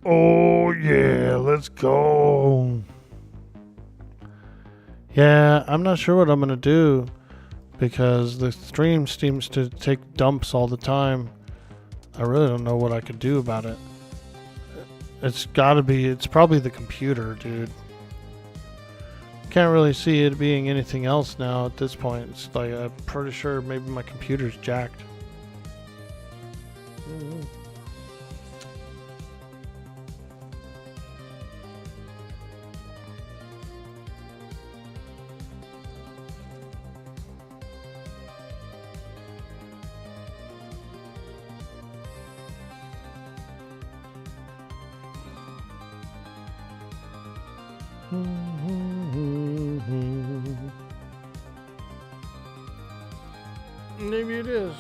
Oh yeah, let's go. Yeah, I'm not sure what I'm gonna do because the stream seems to take dumps all the time. I really don't know what I could do about it. It's probably the computer, dude. Can't really see it being anything else now at this point. It's like, I'm pretty sure maybe my computer's jacked. Maybe it is.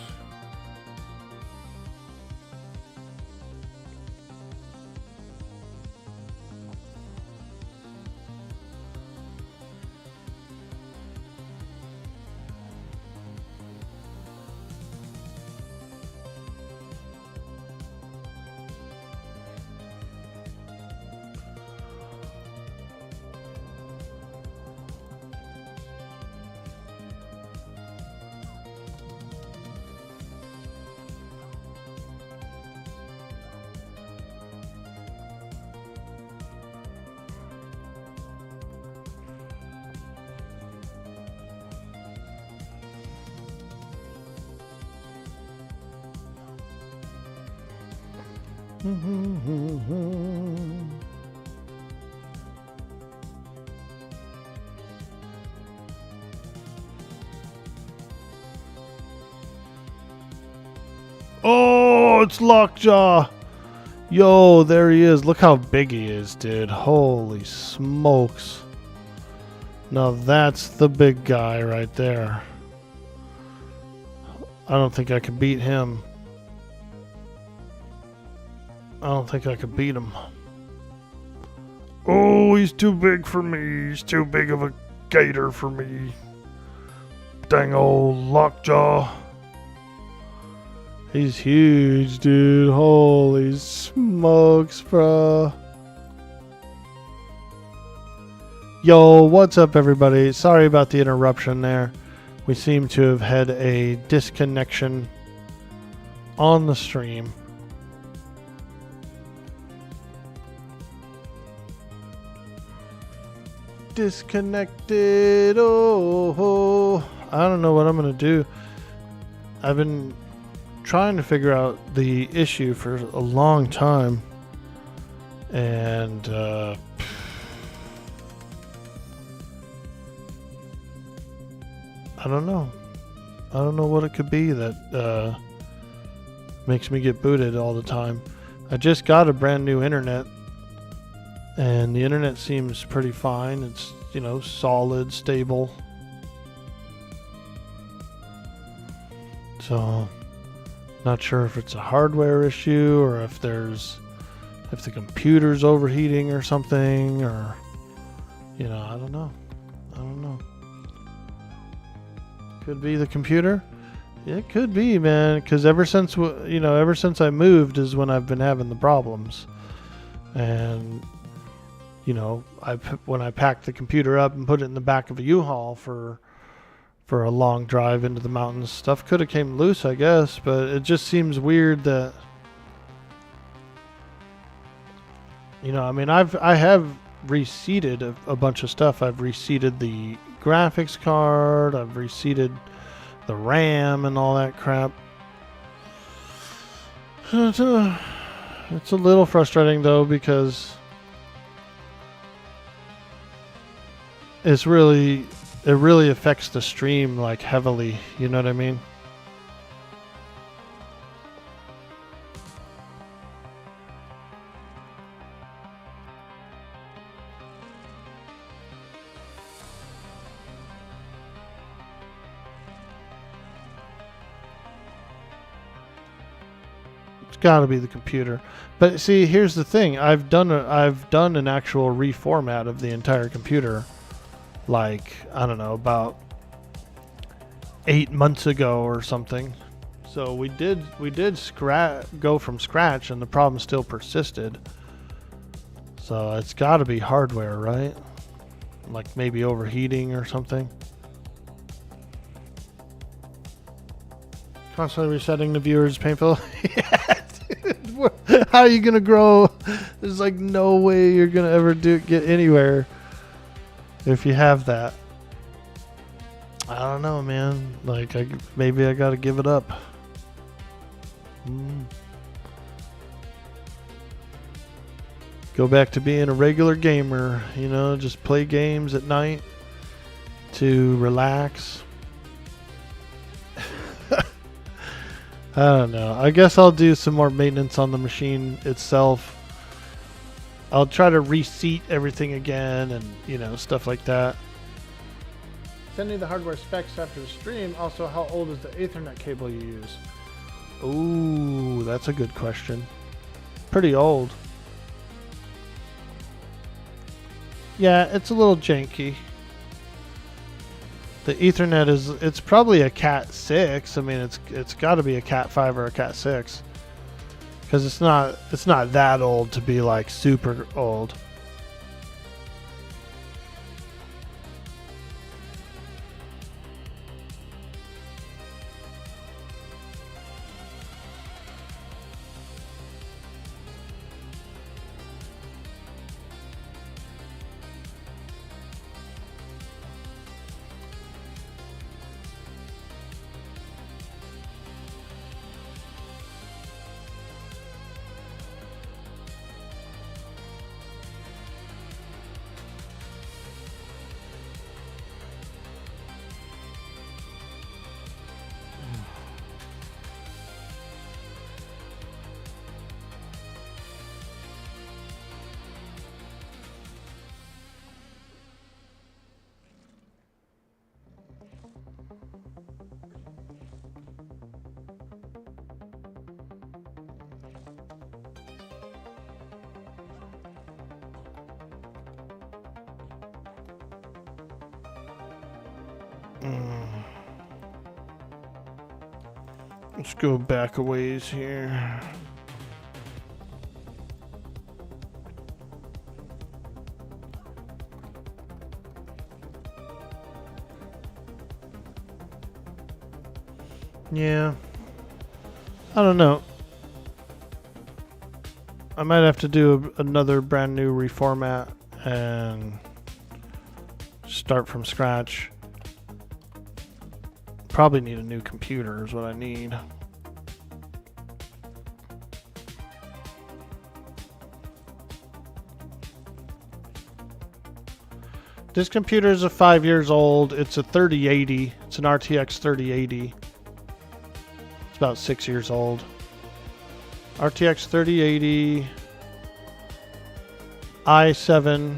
Oh, it's Lockjaw. Yo, there he is. Look how big he is, dude. Holy smokes. Now that's the big guy right there. I don't think I could beat him. I don't think I could beat him. Oh, he's too big for me. He's too big of a gator for me. Dang old Lockjaw. He's huge, dude. Holy smokes, bro. Yo, what's up, everybody? Sorry about the interruption there. We seem to have had a disconnection on the stream. Disconnected. Oh, I don't know what I'm gonna do. I've been trying to figure out the issue for a long time, and I don't know. I don't know what it could be that makes me get booted all the time. I just got a brand new internet, and the internet seems pretty fine. It's, you know, solid, stable. So not sure if it's a hardware issue or if the computer's overheating or something, or, you know, I don't know. Could be the computer. It could be, man, because ever since I moved is when I've been having the problems. And, you know, when I packed the computer up and put it in the back of a U-Haul for a long drive into the mountains, stuff could have came loose, I guess, but it just seems weird that, you know, I mean, I have reseated a bunch of stuff. I've reseated the graphics card, I've reseated the RAM and all that crap. It's a little frustrating though, because it really affects the stream, like, heavily, you know what I mean? It's got to be the computer. But see, here's the thing. I've done an actual reformat of the entire computer, like, I don't know, about 8 months ago or something. So we did go from scratch, and the problem still persisted. So it's got to be hardware, right? Like maybe overheating or something. Constantly resetting the viewer is painful. Yeah, dude. How are you gonna grow? There's like no way you're gonna ever get anywhere if you have that. I don't know, man. Like maybe I gotta give it up. Go back to being a regular gamer, you know, just play games at night to relax. I don't know. I guess I'll do some more maintenance on the machine itself. I'll try to reseat everything again and, you know, stuff like that. Sending the hardware specs after the stream. Also, how old is the Ethernet cable you use? Ooh, that's a good question. Pretty old. Yeah, it's a little janky. The Ethernet it's probably a Cat 6. I mean, it's got to be a Cat 5 or a Cat 6. Cuz it's not that old to be like super old. Let's go back a ways here. Yeah. I don't know. I might have to do another brand new reformat and start from scratch. Probably need a new computer is what I need. This computer is 5 years old. It's a 3080. It's an RTX 3080. It's about 6 years old. RTX 3080 i7.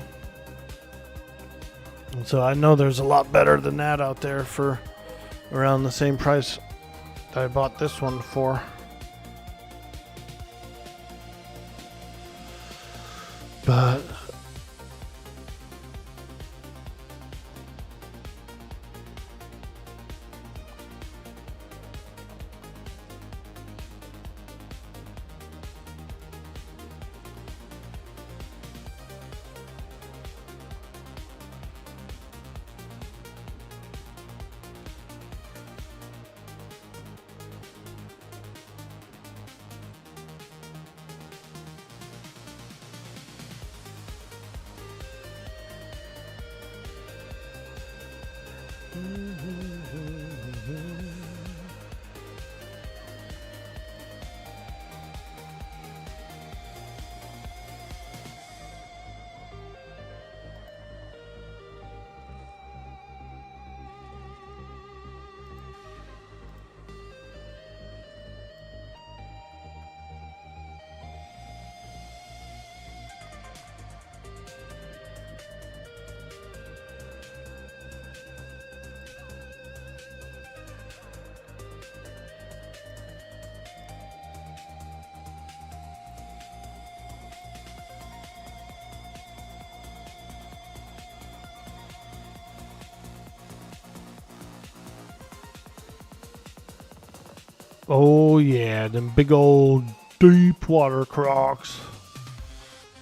And so I know there's a lot better than that out there for around the same price that I bought this one for. But oh yeah, them big old deep water crocs.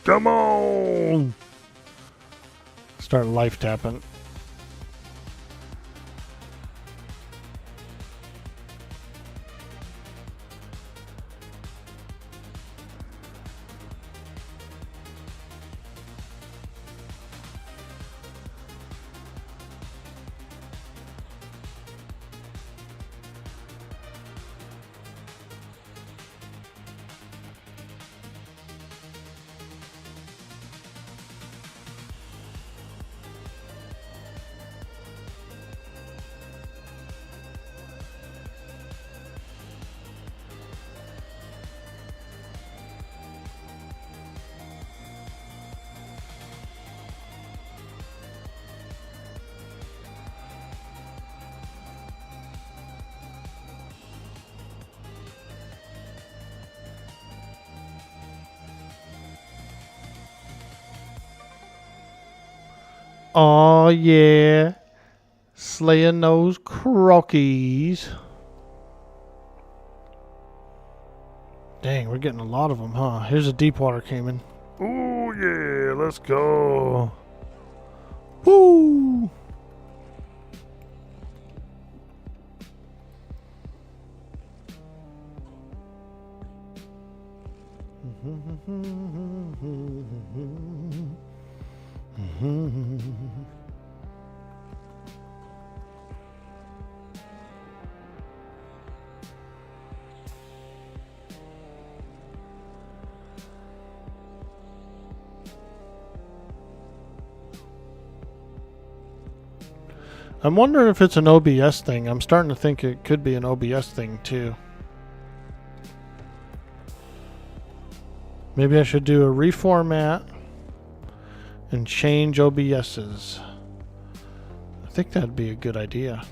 Come on! Start life tapping. Oh yeah, slaying those crockies. Dang, we're getting a lot of them, huh? Here's a deep water caiman. Oh yeah, let's go. Woo! I'm wondering if it's an OBS thing. I'm starting to think it could be an OBS thing too. Maybe I should do a reformat and change OBSs. I think that'd be a good idea.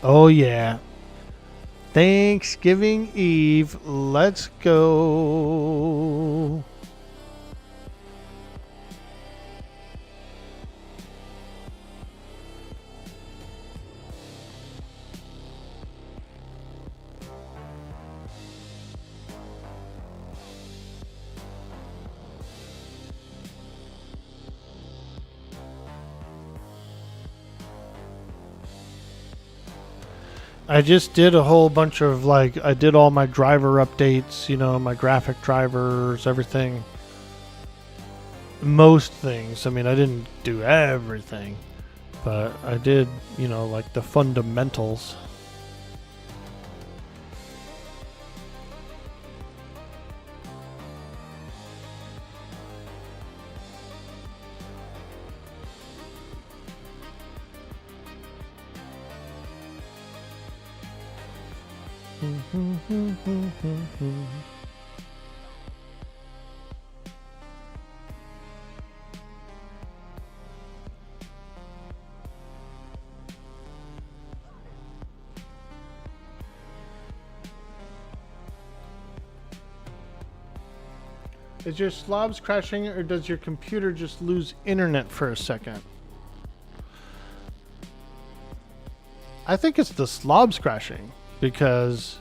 Oh yeah. Thanksgiving Eve. Let's go. I just did a whole bunch of I did all my driver updates, you know, my graphic drivers, everything. Most things. I mean, I didn't do everything, but I did, you know, like the fundamentals. Is your slobs crashing, or does your computer just lose internet for a second? I think it's the slobs crashing, because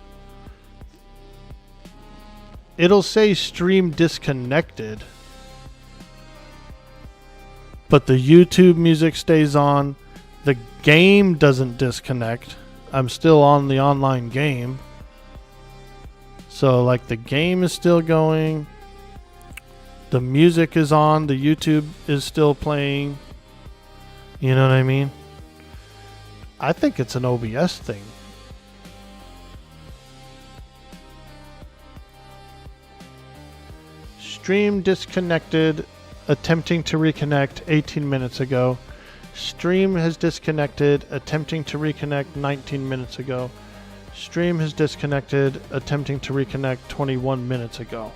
it'll say stream disconnected, but the YouTube music stays on. The game doesn't disconnect. I'm still on the online game. So like the game is still going. The music is on. The YouTube is still playing. You know what I mean? I think it's an OBS thing. Stream disconnected. Attempting to reconnect 18 minutes ago. Stream has disconnected. Attempting to reconnect 19 minutes ago. Stream has disconnected. Attempting to reconnect 21 minutes ago.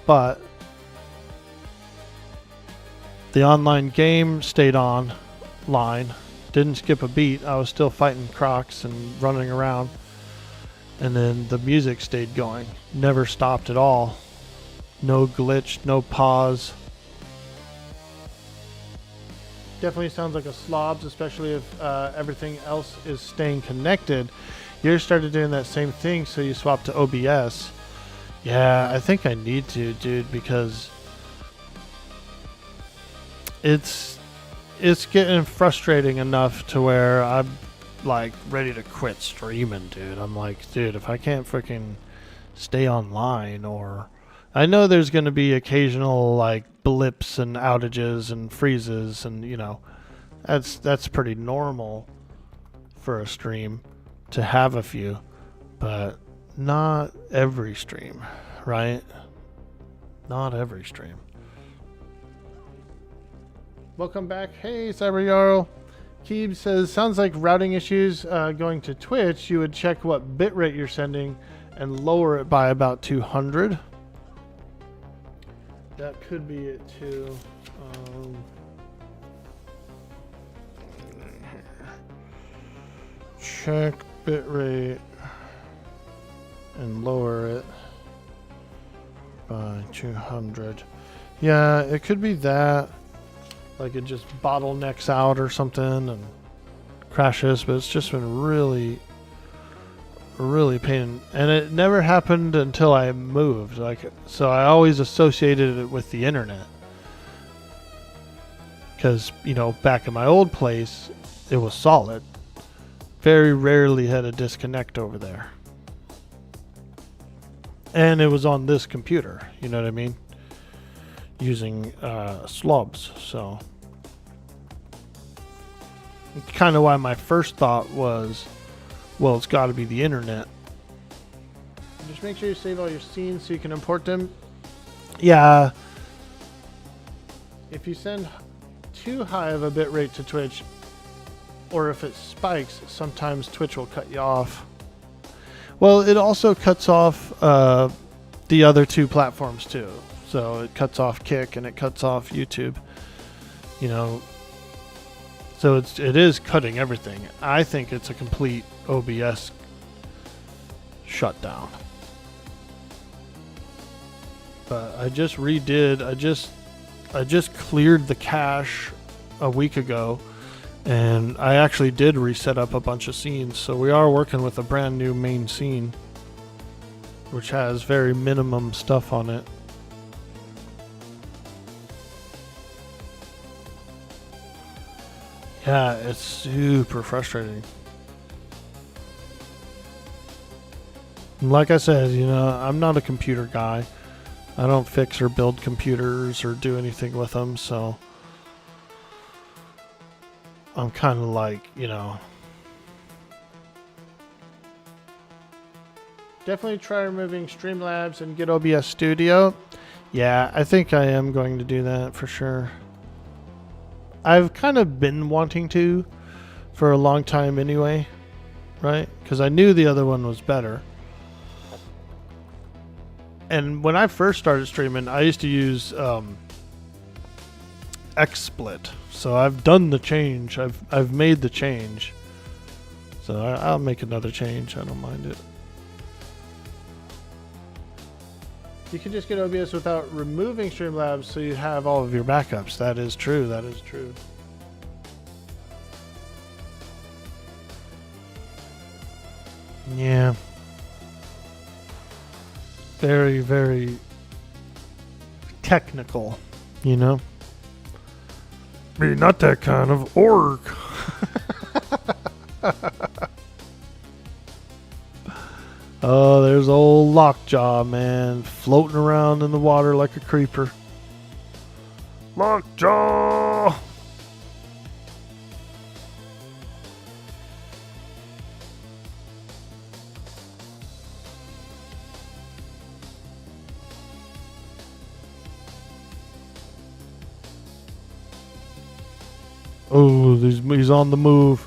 But the online game stayed on. line. Didn't skip a beat. I was still fighting crocs and running around. And then the music stayed going. Never stopped at all. No glitch, no pause. Definitely sounds like a slobs, especially if everything else is staying connected. Yours started doing that same thing, so you swapped to OBS. Yeah, I think I need to, dude, because it's getting frustrating enough to where I'm like ready to quit streaming, dude. I'm like, dude, if I can't freaking stay online, or I know there's going to be occasional like blips and outages and freezes, and you know, that's pretty normal for a stream to have a few, but not every stream, right? Not every stream. Welcome back. Hey, Cyber Yarl. Keeb says, sounds like routing issues going to Twitch. You would check what bitrate you're sending and lower it by about 200. That could be it too. Check bitrate and lower it by 200. Yeah, it could be that. Like it just bottlenecks out or something and crashes, but it's just been really pain. And it never happened until I moved. Like, so I always associated it with the internet. Because, you know, back in my old place, it was solid. Very rarely had a disconnect over there. And it was on this computer, you know what I mean? Using slobs, so kind of why my first thought was, well, it's got to be the internet. Just make sure you save all your scenes so you can import them. Yeah, if you send too high of a bit rate to Twitch, or if it spikes, sometimes Twitch will cut you off. Well, it also cuts off the other two platforms too. So it cuts off Kick and it cuts off YouTube, you know. So it is cutting everything. I think it's a complete OBS shutdown. But I just redid. I just cleared the cache a week ago, and I actually did reset up a bunch of scenes. So we are working with a brand new main scene, which has very minimum stuff on it. Yeah, it's super frustrating. Like I said, you know, I'm not a computer guy. I don't fix or build computers or do anything with them, so I'm kind of like, you know. Definitely try removing Streamlabs and get OBS Studio. Yeah, I think I am going to do that for sure. I've kind of been wanting to for a long time anyway, right? Because I knew the other one was better. And when I first started streaming, I used to use XSplit. So I've done the change. I've made the change. So I'll make another change. I don't mind it. You can just get OBS without removing Streamlabs, so you have all of your backups. That is true. That is true. Yeah. Very, very technical, you know? Me, not that kind of orc. Oh, there's old Lockjaw, man, floating around in the water like a creeper. Lockjaw! Oh, he's on the move.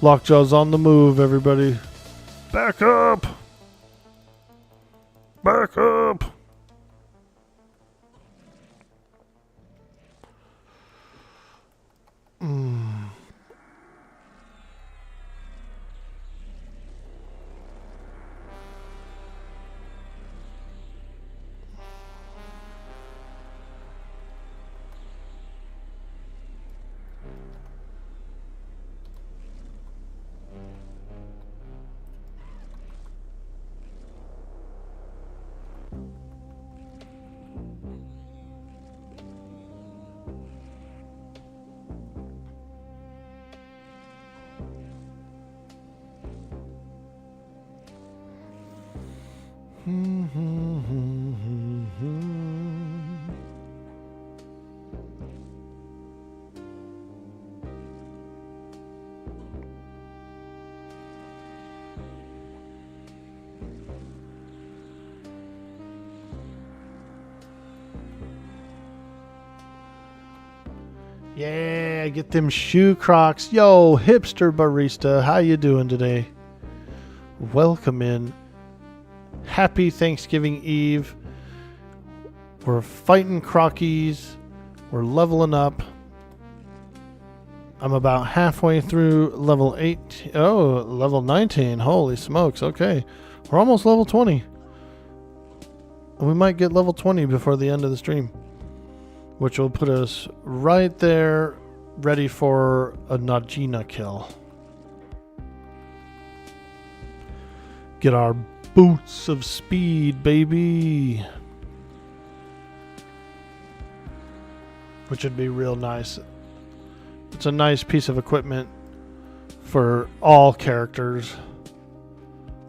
Lockjaw's on the move, everybody. Back up! Back up! Yeah, get them shoe crocs. Yo, hipster barista, how you doing today? Welcome in. Happy Thanksgiving Eve. We're fighting crockies. We're leveling up. I'm about halfway through level 8. Oh, level 19. Holy smokes. Okay. We're almost level 20. We might get level 20 before the end of the stream, which will put us right there, ready for a Najina kill. Get our boots of speed, baby. Which would be real nice. It's a nice piece of equipment for all characters.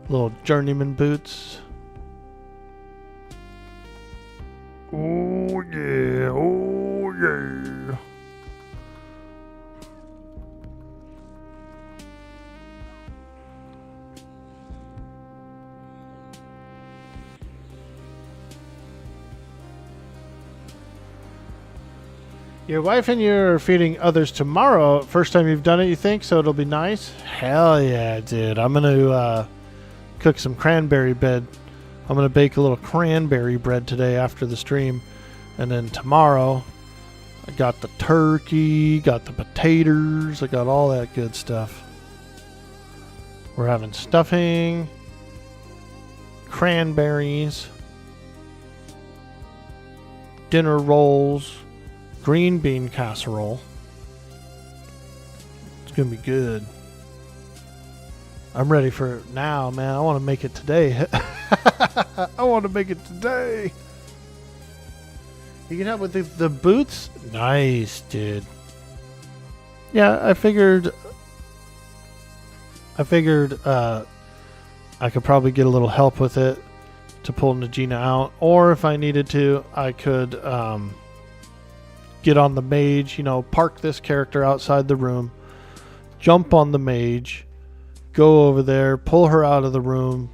Little journeyman boots. Oh yeah, oh yeah. Your wife and you are feeding others tomorrow. First time you've done it, you think? So it'll be nice? Hell yeah, dude. I'm going to cook some cranberry bread. I'm going to bake a little cranberry bread today after the stream. And then tomorrow, I got the turkey, got the potatoes, I got all that good stuff. We're having stuffing, cranberries, dinner rolls, green bean casserole. It's going to be good. I'm ready for it now, man. I want to make it today. I want to make it today. You can help with the boots? Nice, dude. Yeah, I figured I could probably get a little help with it to pull Najina out. Or if I needed to, I could get on the mage, park this character outside the room, jump on the mage, go over there, pull her out of the room,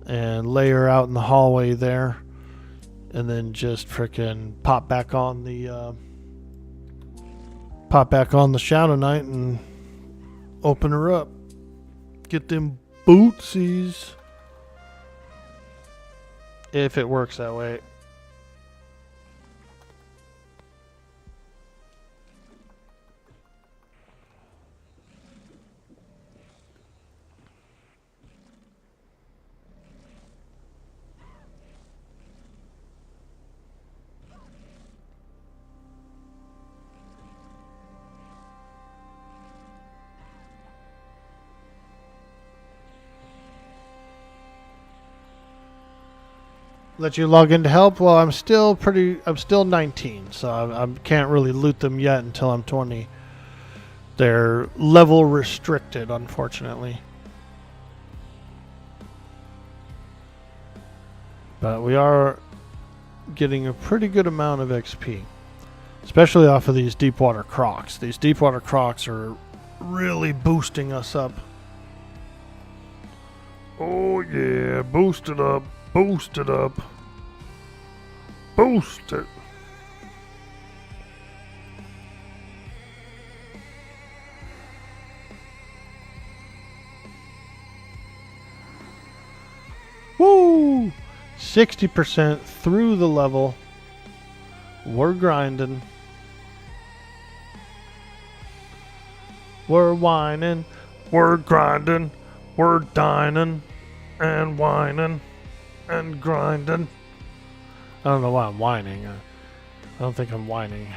and lay her out in the hallway there, and then just frickin' pop back on the Shadowknight and open her up. Get them bootsies. If it works that way. Let you log in to help? Well, I'm still 19, so I can't really loot them yet until I'm 20. They're level restricted, unfortunately. But we are getting a pretty good amount of XP, especially off of these Deepwater Crocs. These Deepwater Crocs are really boosting us up. Oh yeah, boost it up. Boost it up. Boost it. Woo! 60% through the level. We're grinding. We're whining. We're grinding. We're dining and whining and grinding. I don't know why I'm whining. I don't think I'm whining.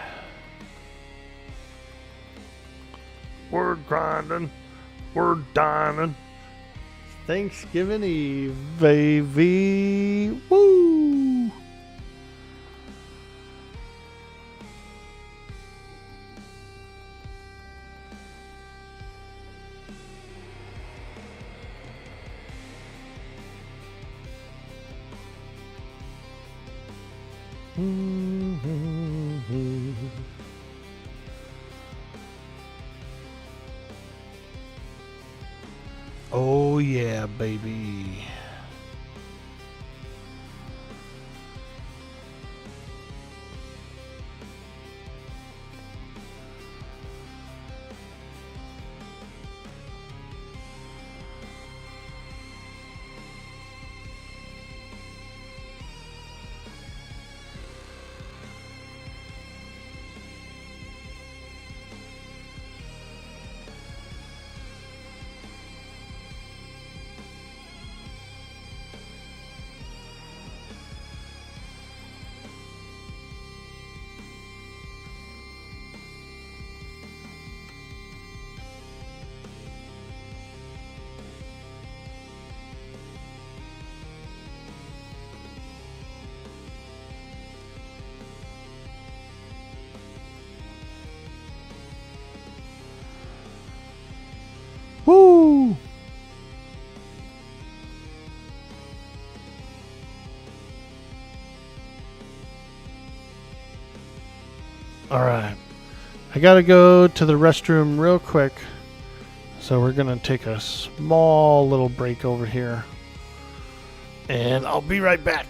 We're grinding. We're dining. Thanksgiving Eve, baby. Woo! Oh yeah, baby. Woo! All right. I gotta go to the restroom real quick. So we're gonna take a small little break over here. And I'll be right back.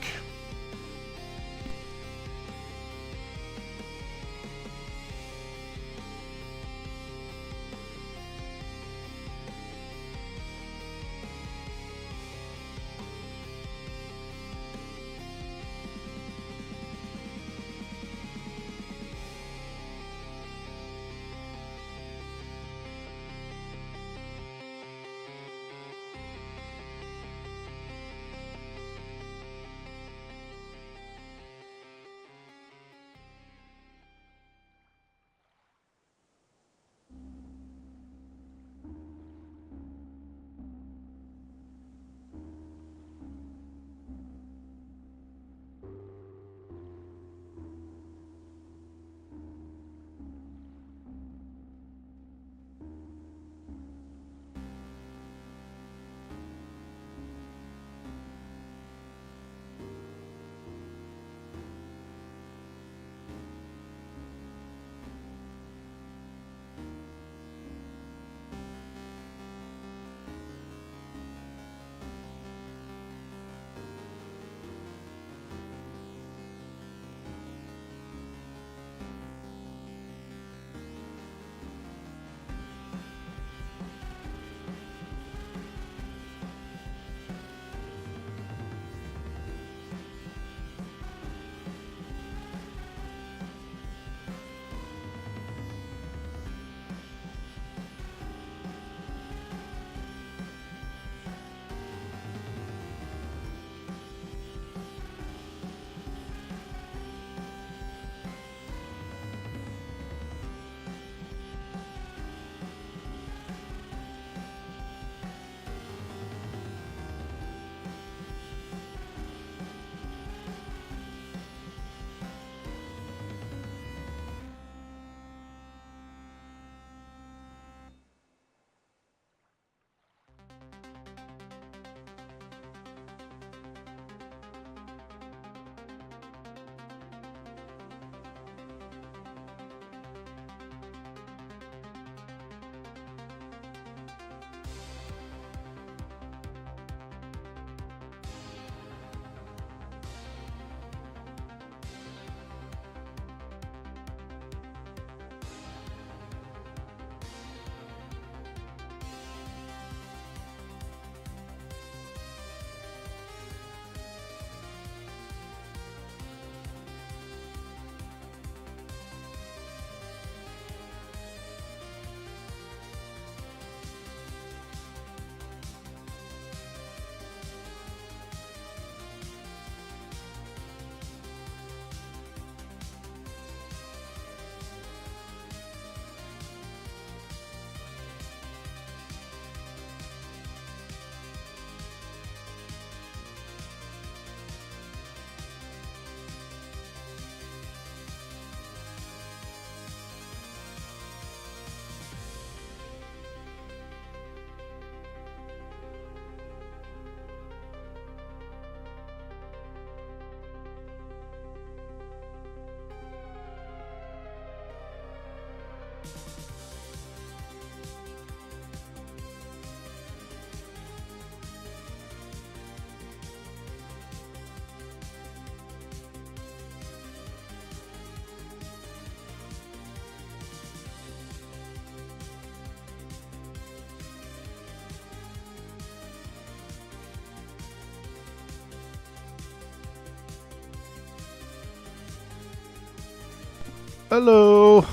Hello.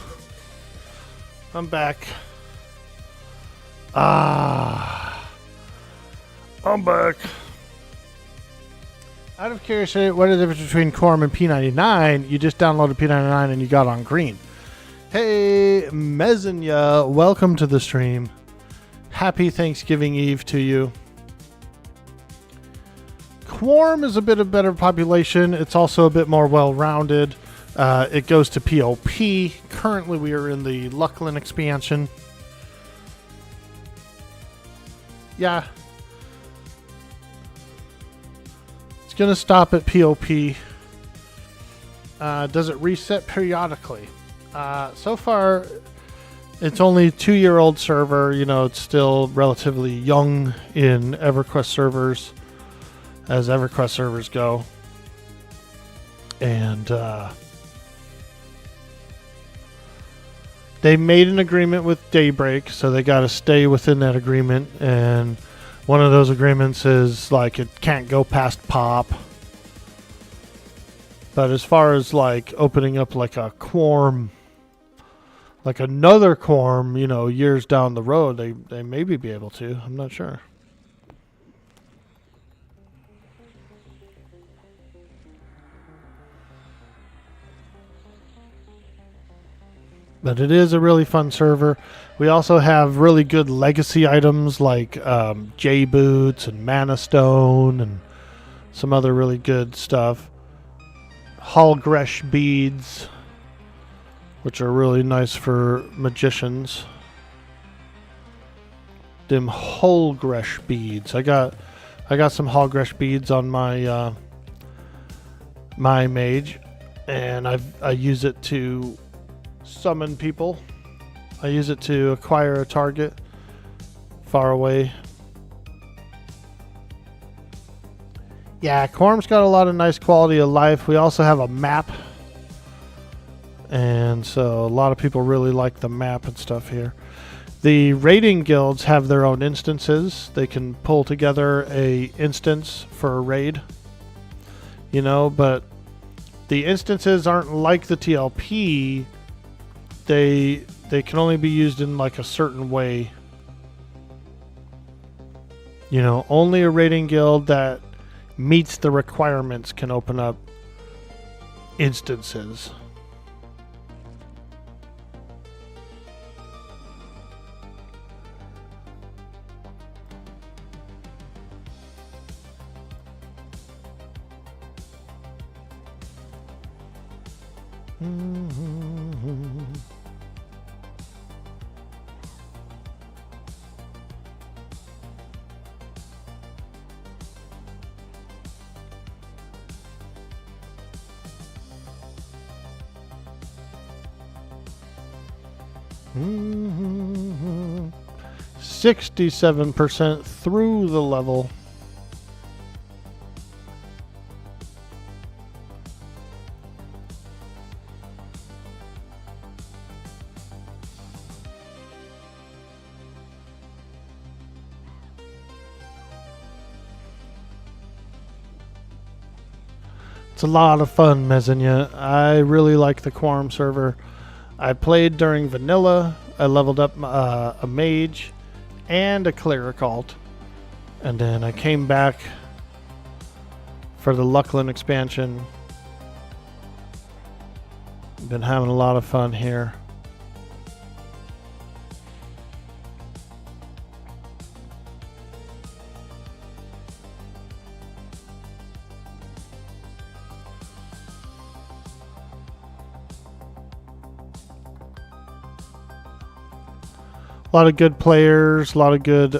I'm back. I'm back. Out of curiosity, what is the difference between Quarm and P99? You just downloaded P99 and you got on green. Hey, Mezinya, welcome to the stream. Happy Thanksgiving Eve to you. Quarm is a bit of better population. It's also a bit more well-rounded. It goes to POP. Currently, we are in the Lucklin expansion. Yeah. It's going to stop at POP. Does it reset periodically? So far, it's only a 2-year-old server. You know, it's still relatively young in Everquest servers, as Everquest servers go. And they made an agreement with Daybreak, so they got to stay within that agreement. And one of those agreements is like it can't go past POP. But as far as like opening up like a Quarm, like another Quarm, you know, years down the road, they maybe be able to. I'm not sure. But it is a really fun server. We also have really good legacy items like J-Boots and Mana Stone and some other really good stuff. Hallgresh beads, which are really nice for magicians. Them Hallgresh beads. I got some Hallgresh beads on my my mage, and I use it to summon people. I use it to acquire a target far away. Yeah, Quarm's got a lot of nice quality of life. We also have a map, and so a lot of people really like the map and stuff here. The raiding guilds have their own instances. They can pull together a instance for a raid, you know, but the instances aren't like the TLP. They can only be used in like a certain way. You know, only a raiding guild that meets the requirements can open up instances. Mm-hmm. 67% through the level. It's a lot of fun, Mezinya. I really like the Quarm server. I played during vanilla. I leveled up a mage and a cleric alt, and then I came back for the Lucklin expansion. Been having a lot of fun here. A lot of good players, a lot of good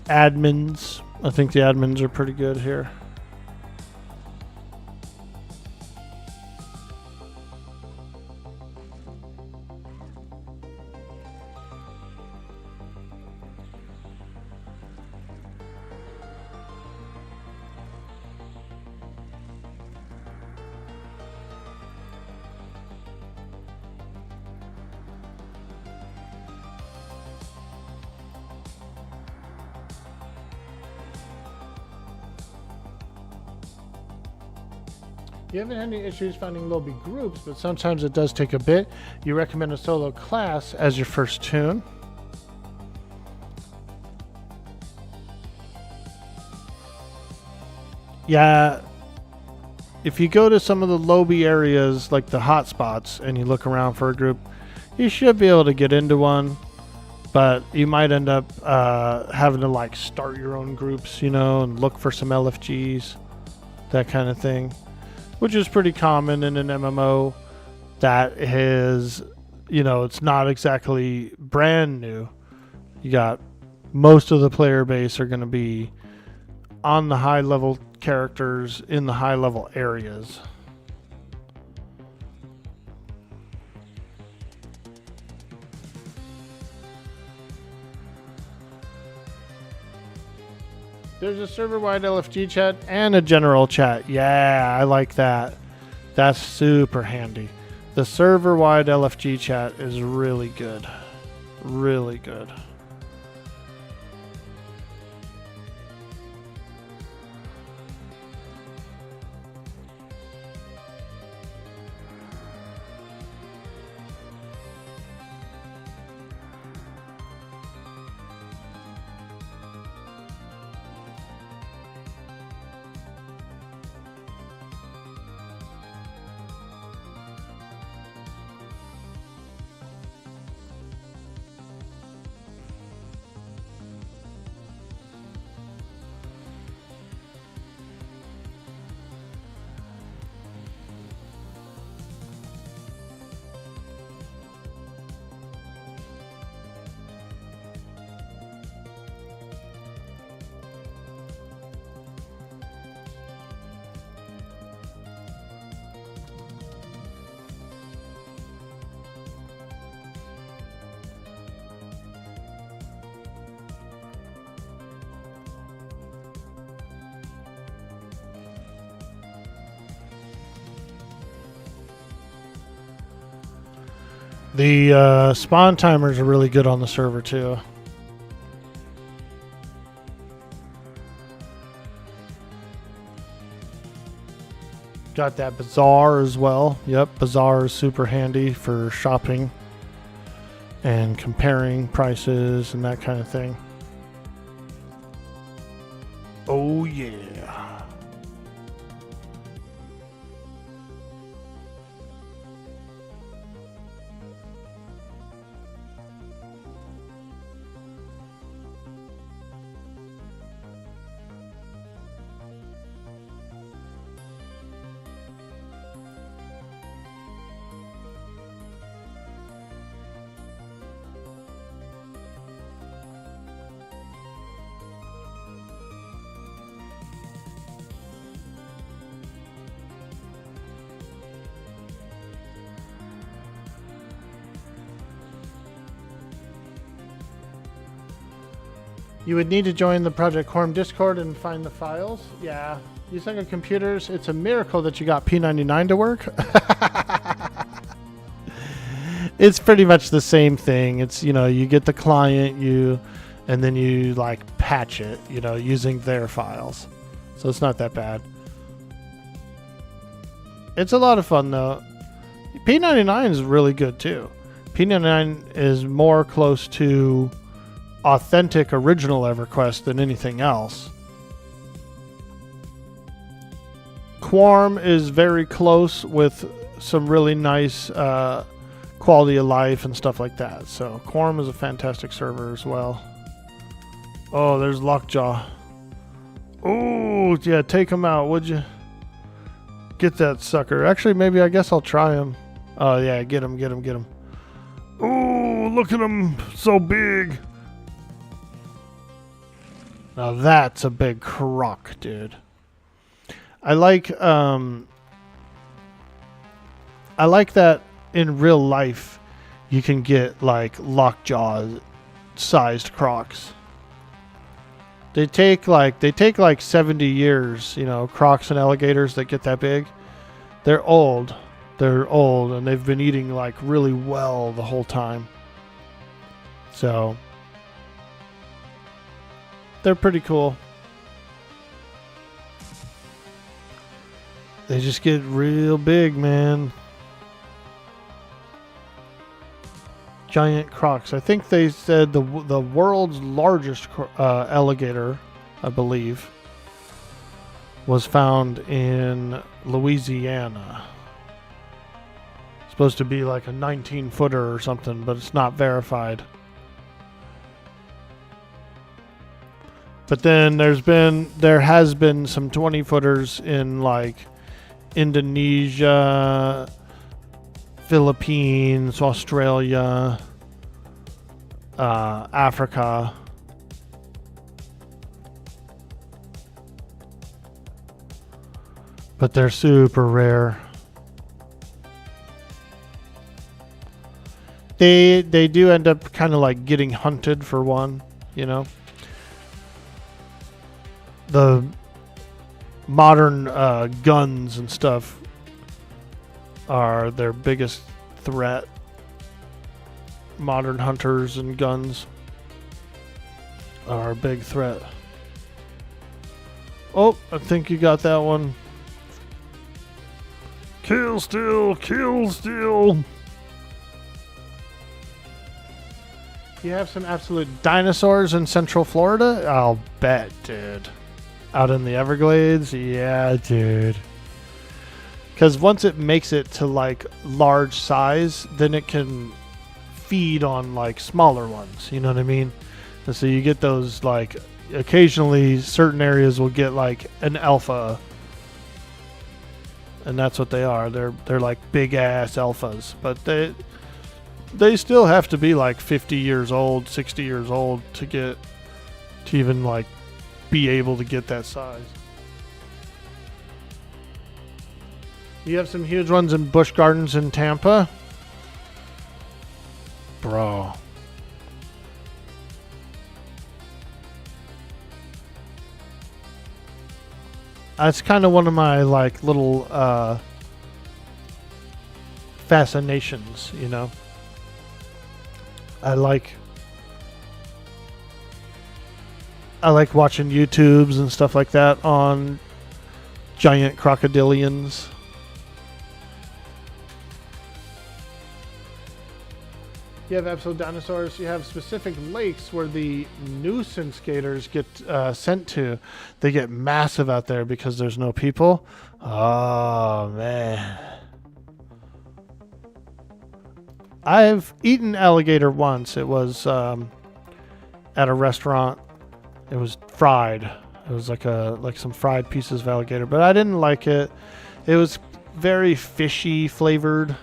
admins. I think the admins are pretty good here. You haven't had any issues finding lobby groups, but sometimes it does take a bit. You recommend a solo class as your first tune. Yeah, if you go to some of the lobby areas, like the hotspots, and you look around for a group, you should be able to get into one. But you might end up having to like start your own groups, you know, and look for some LFGs, that kind of thing, which is pretty common in an MMO that is, you know, it's not exactly brand new. You got most of the player base are going to be on the high level characters in the high level areas. There's a server-wide LFG chat and a general chat. Yeah, I like that. That's super handy. The server-wide LFG chat is really good. Really good. The spawn timers are really good on the server too. Got that bazaar as well. Yep, bazaar is super handy for shopping and comparing prices and that kind of thing. Oh yeah. You would need to join the Project Quarm Discord and find the files. Yeah. Using a computers, it's a miracle that you got P99 to work. It's pretty much the same thing. It's, you know, you get the client, and then you like patch it, you know, using their files. So it's not that bad. It's a lot of fun though. P99 is really good too. P99 is more close to authentic original Everquest than anything else. Quarm is very close with some really nice quality of life and stuff like that. So Quarm is a fantastic server as well. Oh, there's Lockjaw. Oh, yeah, take him out, would you? Get that sucker. Actually, maybe I guess I'll try him. Oh, yeah, get him, get him, get him. Oh, look at him, so big. Now that's a big croc, dude. I like that in real life you can get like lockjaw sized crocs. They take like 70 years, you know, crocs and alligators that get that big. They're old. They're old and they've been eating like really well the whole time. So they're pretty cool. They just get real big, man. Giant crocs. I think they said the world's largest alligator, I believe, was found in Louisiana. Supposed to be like a 19-footer or something, but it's not verified. But then there has been some 20-footers in like Indonesia, Philippines, Australia, Africa. But they're super rare. They do end up kind of like getting hunted for one, you know. The modern guns and stuff are their biggest threat. Modern hunters and guns are a big threat. Oh, I think you got that one. Kill still, kill still. You have some absolute dinosaurs in Central Florida? I'll bet, dude. Out in the Everglades? Yeah, dude. Because once it makes it to like large size, then it can feed on like smaller ones. You know what I mean? And so you get those like occasionally certain areas will get like an alpha. And that's what they are. They're like big ass alphas. But they still have to be like 50 years old, 60 years old to even like be able to get that size. You have some huge ones in Busch Gardens in Tampa. Bro. That's kind of one of my like little fascinations, you know. I like watching YouTubes and stuff like that on giant crocodilians. You have absolute dinosaurs. You have specific lakes where the nuisance gators get sent to. They get massive out there because there's no people. Oh, man. I've eaten alligator once. It was at a restaurant. It was fried. It was like some fried pieces of alligator, but I didn't like it. It was very fishy flavored.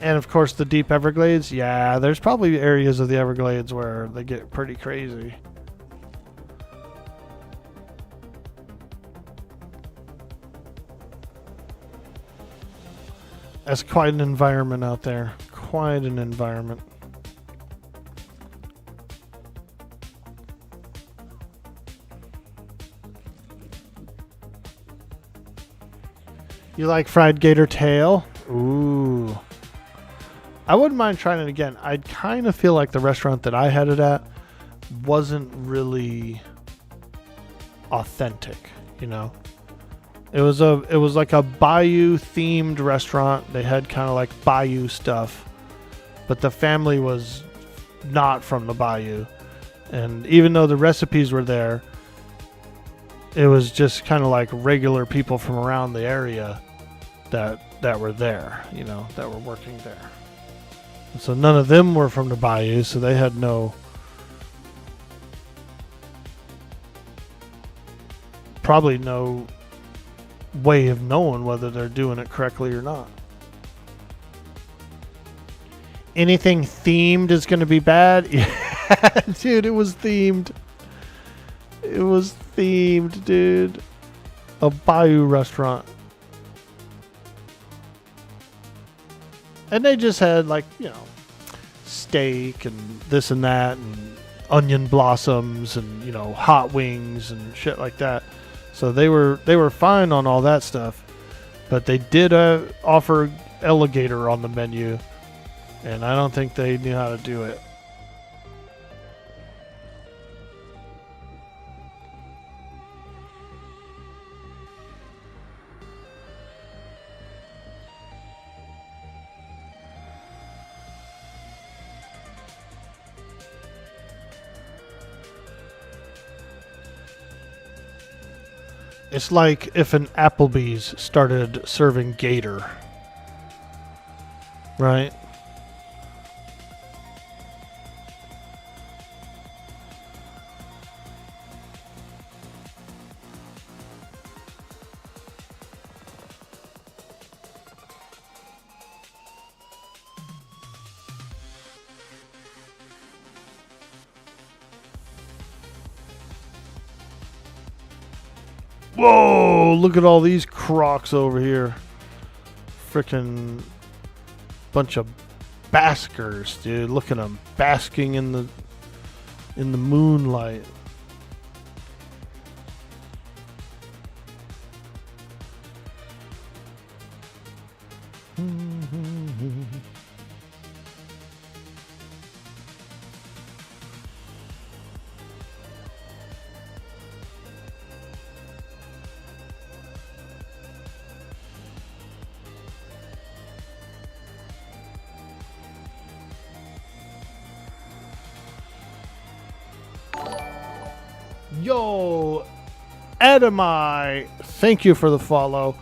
And of course the deep Everglades. Yeah, there's probably areas of the Everglades where they get pretty crazy. That's quite an environment out there. Quite an environment. You like fried gator tail? Ooh. I wouldn't mind trying it again. I kind of feel like the restaurant that I had it at wasn't really authentic, you know? It was like a bayou themed restaurant. They had kind of like bayou stuff, but the family was not from the bayou. And even though the recipes were there, it was just kind of like regular people from around the area that were there, you know, that were working there. And so none of them were from the bayou, so they had probably no way of knowing whether they're doing it correctly or not. Anything themed is going to be bad? Yeah, dude, it was themed. It was themed, dude. A bayou restaurant. And they just had like, you know, steak and this and that and onion blossoms and, you know, hot wings and shit like that. So they were fine on all that stuff. But they did offer alligator on the menu, and I don't think they knew how to do it. It's like if an Applebee's started serving gator. Right? Whoa, look at all these crocs over here. Frickin' bunch of baskers, dude. Look at them basking in the moonlight. Yo, Adamai, thank you for the follow.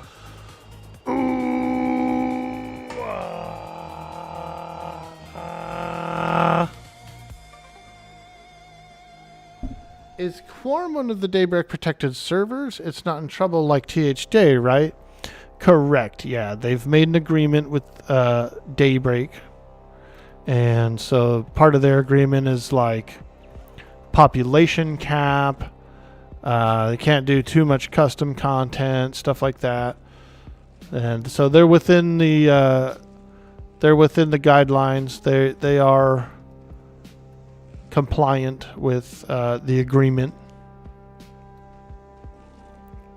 Is Quarm one of the Daybreak protected servers? It's not in trouble like THJ, right? Correct, yeah. They've made an agreement with Daybreak. And so part of their agreement is like population cap. They can't do too much custom content, stuff like that. And so they're within the guidelines. They are compliant with the agreement.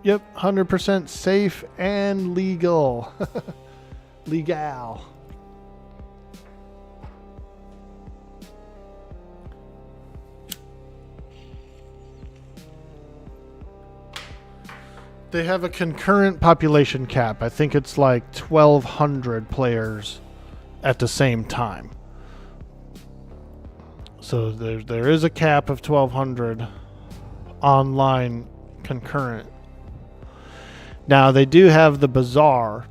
Yep, 100% safe and legal. Legal. They have a concurrent population cap. I think it's like 1,200 players at the same time. So there is a cap of 1,200 online concurrent. Now they do have the Bazaar,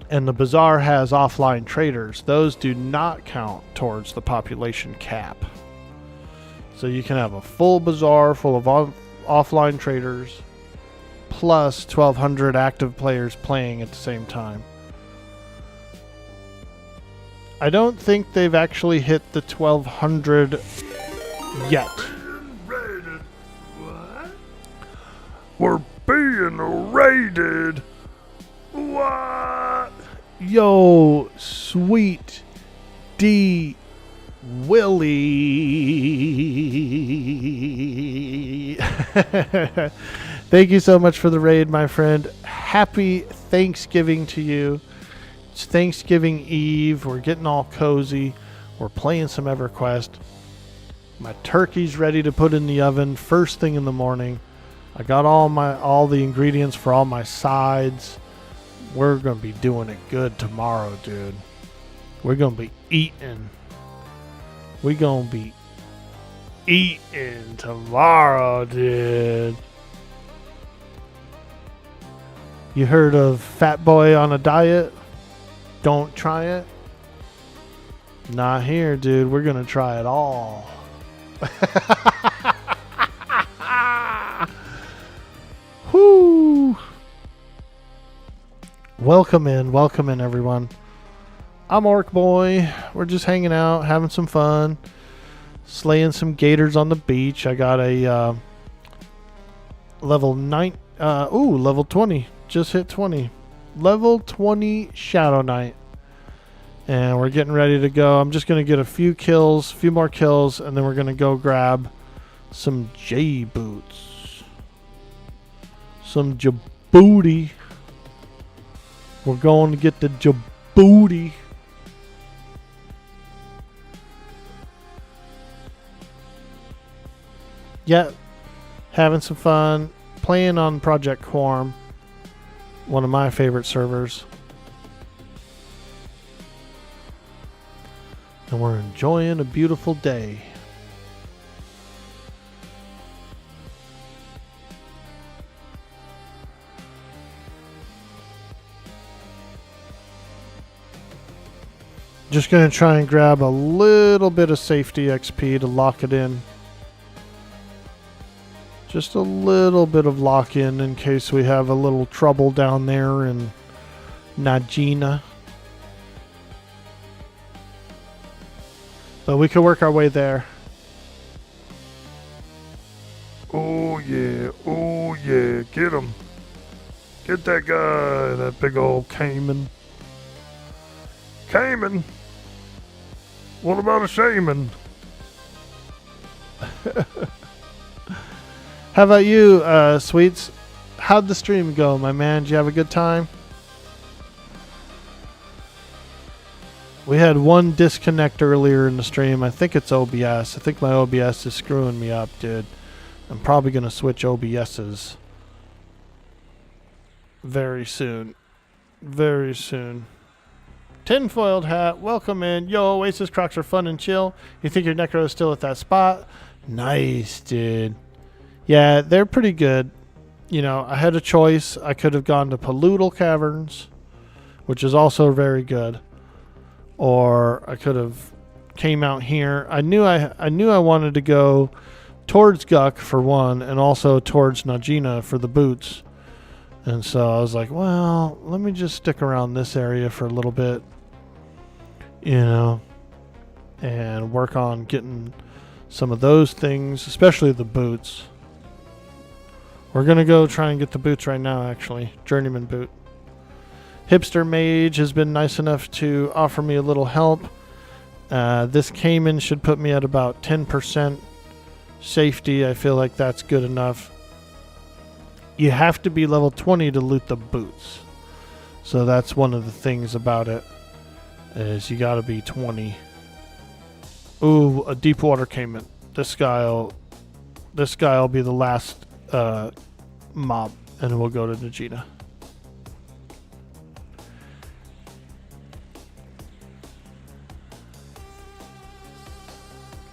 and the Bazaar has offline traders. Those do not count towards the population cap. So you can have a full Bazaar full of offline traders, plus 1,200 active players playing at the same time. I don't think they've actually hit the 1,200 yet. What? We're being raided. What? Yo, sweet D Willie. Thank you so much for the raid, my friend. Happy Thanksgiving to you. It's Thanksgiving Eve. We're getting all cozy. We're playing some Everquest. My turkey's ready to put in the oven first thing in the morning. I got all the ingredients for all my sides. We're gonna be doing it good tomorrow, dude. We're gonna be eating. We're gonna be eating tomorrow, dude. You heard of Fat Boy on a diet? Don't try it. Not here, dude. We're gonna try it all. Whoo! Welcome in, everyone. I'm Orc Boy. We're just hanging out, having some fun, slaying some gators on the beach. I got a level 20. Just hit 20. Level 20 Shadowknight. And we're getting ready to go. I'm just going to get a few more kills, and then we're going to go grab some J boots. Some Djibouti. We're going to get the Djibouti. Yeah, having some fun. Playing on Project Quarm. One of my favorite servers. And we're enjoying a beautiful day. Just going to try and grab a little bit of safety XP to lock it in. Just a little bit of lock-in in case we have a little trouble down there in Najina. But we could work our way there. Oh yeah, get him. Get that guy, that big old Cayman. Cayman? What about a shaman? How about you, Sweets? How'd the stream go, my man? Did you have a good time? We had one disconnect earlier in the stream. I think it's OBS. I think my OBS is screwing me up, dude. I'm probably going to switch OBSs very soon. Very soon. Tinfoiled hat, welcome in. Yo, Oasis Crocs are fun and chill. You think your Necro is still at that spot? Nice, dude. Yeah, they're pretty good. You know, I had a choice. I could have gone to Paloodle Caverns, which is also very good. Or I could have came out here. I knew I wanted to go towards Guk for one, and also towards Najina for the boots. And so I was like, well, let me just stick around this area for a little bit, you know, and work on getting some of those things, especially the boots. We're going to go try and get the boots right now, actually. Journeyman boot. Hipster Mage has been nice enough to offer me a little help. This Cayman should put me at about 10% safety. I feel like that's good enough. You have to be level 20 to loot the boots. So that's one of the things about it, is you got to be 20. Ooh, a deep water Cayman. This guy'll be the last mob, and we'll go to Najina.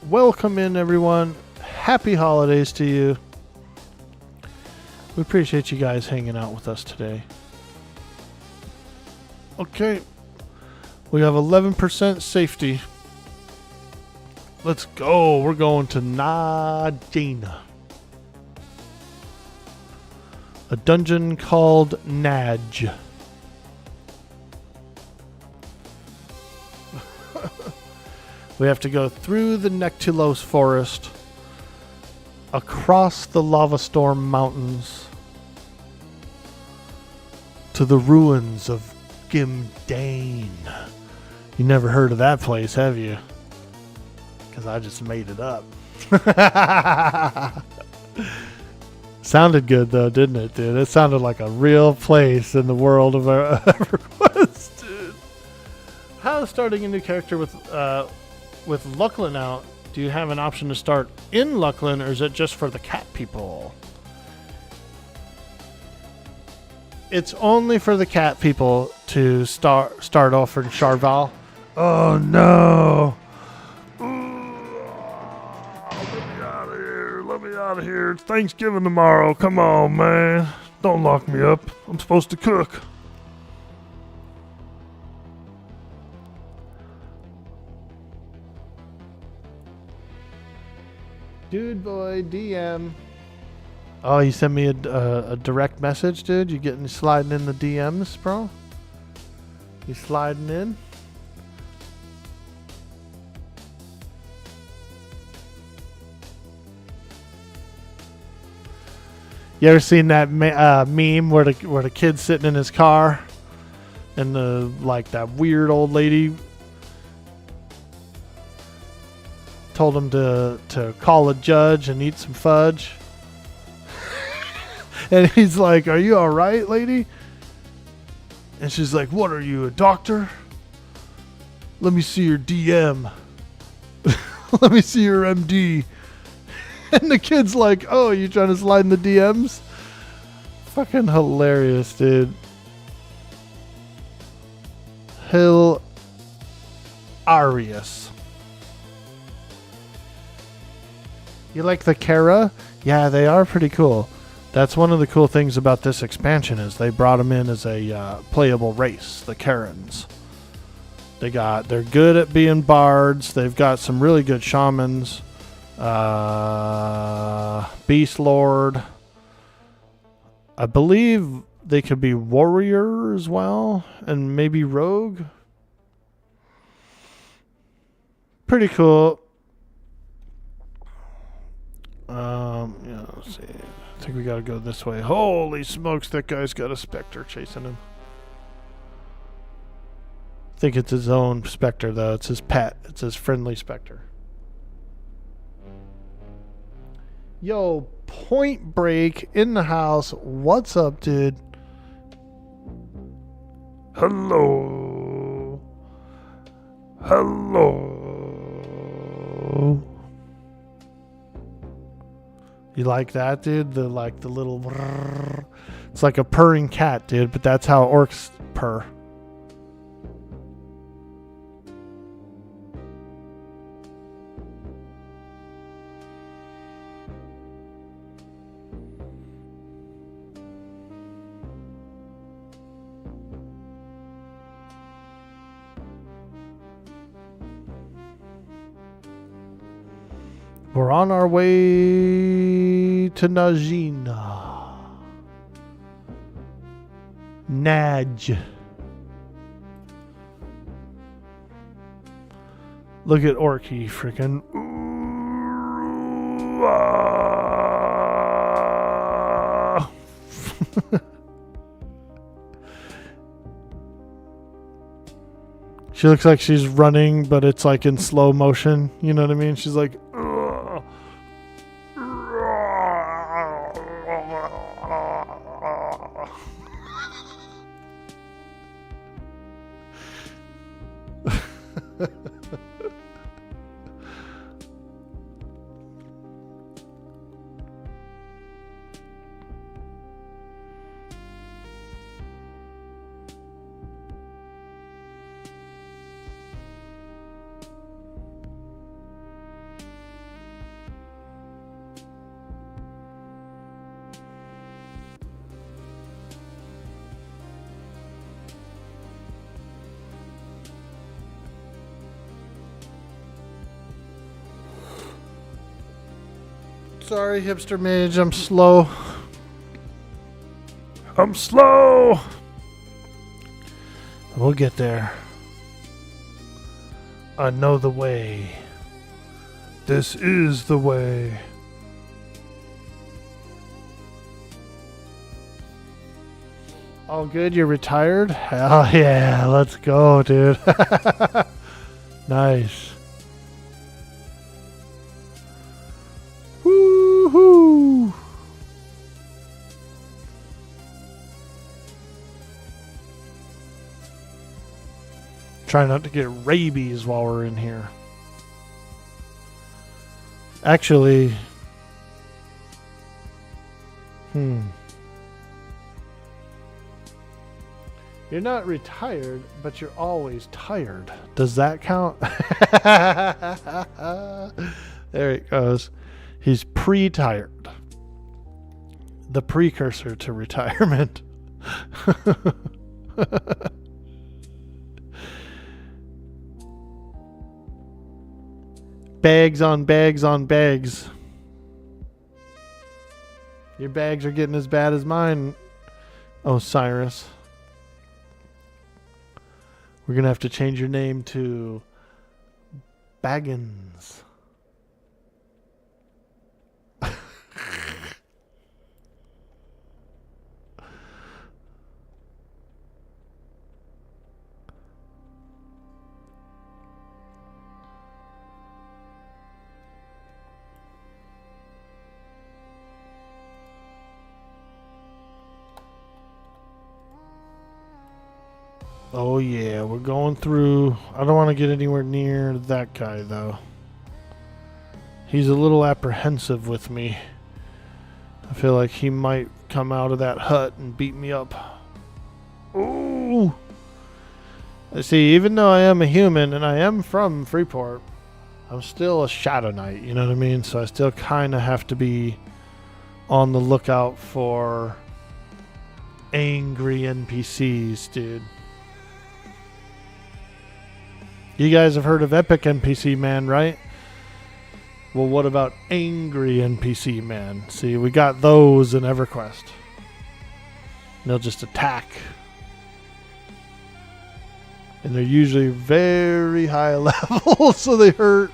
Welcome in, everyone. Happy holidays to you. We appreciate you guys hanging out with us today. Okay. We have 11% safety. Let's go. We're going to Najina. A dungeon called Naj. We have to go through the Nectulos forest, across the lava storm mountains, to the ruins of Gimdane. You never heard of that place, have you? Because I just made it up. Sounded good though, didn't it, dude? It sounded like a real place in the world of Everquest, dude. How starting a new character with Lucklin out? Do you have an option to start in Lucklin, or is it just for the cat people? It's only for the cat people to start off in Charval. Oh no! Let me out of here. It's Thanksgiving tomorrow. Come on, man. Don't lock me up. I'm supposed to cook. Dude boy, DM. Oh, you sent me a direct message, dude? You getting sliding in the DMs, bro? You sliding in? You ever seen that meme where the kid's sitting in his car and that weird old lady told him to call a judge and eat some fudge? And he's like, "Are you all right, lady?" And she's like, "What are you, a doctor? Let me see your DM. Let me see your MD." And the kid's like, "Oh, you trying to slide in the DMs?" Fucking hilarious, dude. Hilarious. You like the Kara? Yeah, they are pretty cool. That's one of the cool things about this expansion, is they brought them in as a playable race, the Karens. They're good at being bards. They've got some really good shamans. Beast Lord. I believe they could be warrior as well, and maybe rogue. Pretty cool. Yeah, let's see. I think we gotta go this way. Holy smokes, that guy's got a specter chasing him. I think it's his own specter, though. It's his pet. It's his friendly specter. Yo, Point Break in the house. What's up, dude? Hello. Hello. You like that, dude? The little... It's like a purring cat, dude, but that's how orcs purr. We're on our way to Najina. Naj. Look at Orkie freaking. She looks like she's running, but it's like in slow motion. You know what I mean? She's like. Sorry, hipster mage, I'm slow. I'm slow. We'll get there. I know the way. This is the way. All good, you're retired? Hell yeah, let's go, dude. Nice. Woohoo! Try not to get rabies while we're in here. Actually, You're not retired, but you're always tired. Does that count? There it goes. He's pre-tired. The precursor to retirement. Bags on bags on bags. Your bags are getting as bad as mine, Osiris. We're going to have to change your name to Baggins. Oh yeah, we're going through. I don't want to get anywhere near that guy though. He's a little apprehensive with me. I feel like he might come out of that hut and beat me up. Ooh. See, even though I am a human and I am from Freeport, I'm still a Shadowknight, you know what I mean? So I still kind of have to be on the lookout for angry NPCs, dude. You guys have heard of Epic NPC Man, right? Well, what about Angry NPC Man? See, we got those in Everquest. They'll just attack. And they're usually very high level, so they hurt.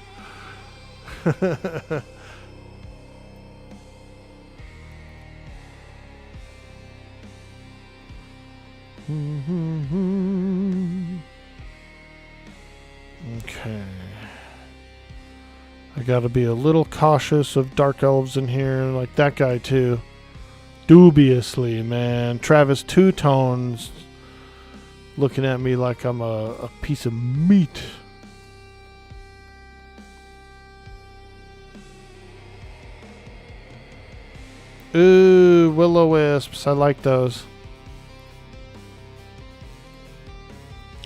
Okay. I gotta be a little cautious of dark elves in here, like that guy too. Dubiously, man. Travis Two Tones looking at me like I'm a piece of meat. Ooh, will-o-wisps. I like those.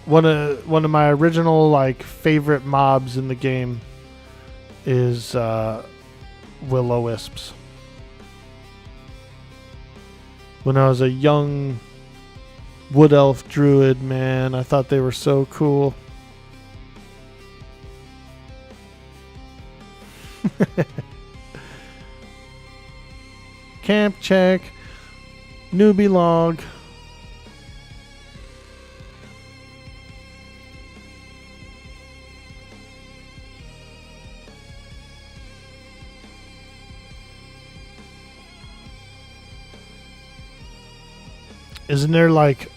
One of my original like favorite mobs in the game is will-o-wisps. When I was a young wood elf druid, man, I thought they were so cool. Camp check. Newbie log. Isn't there like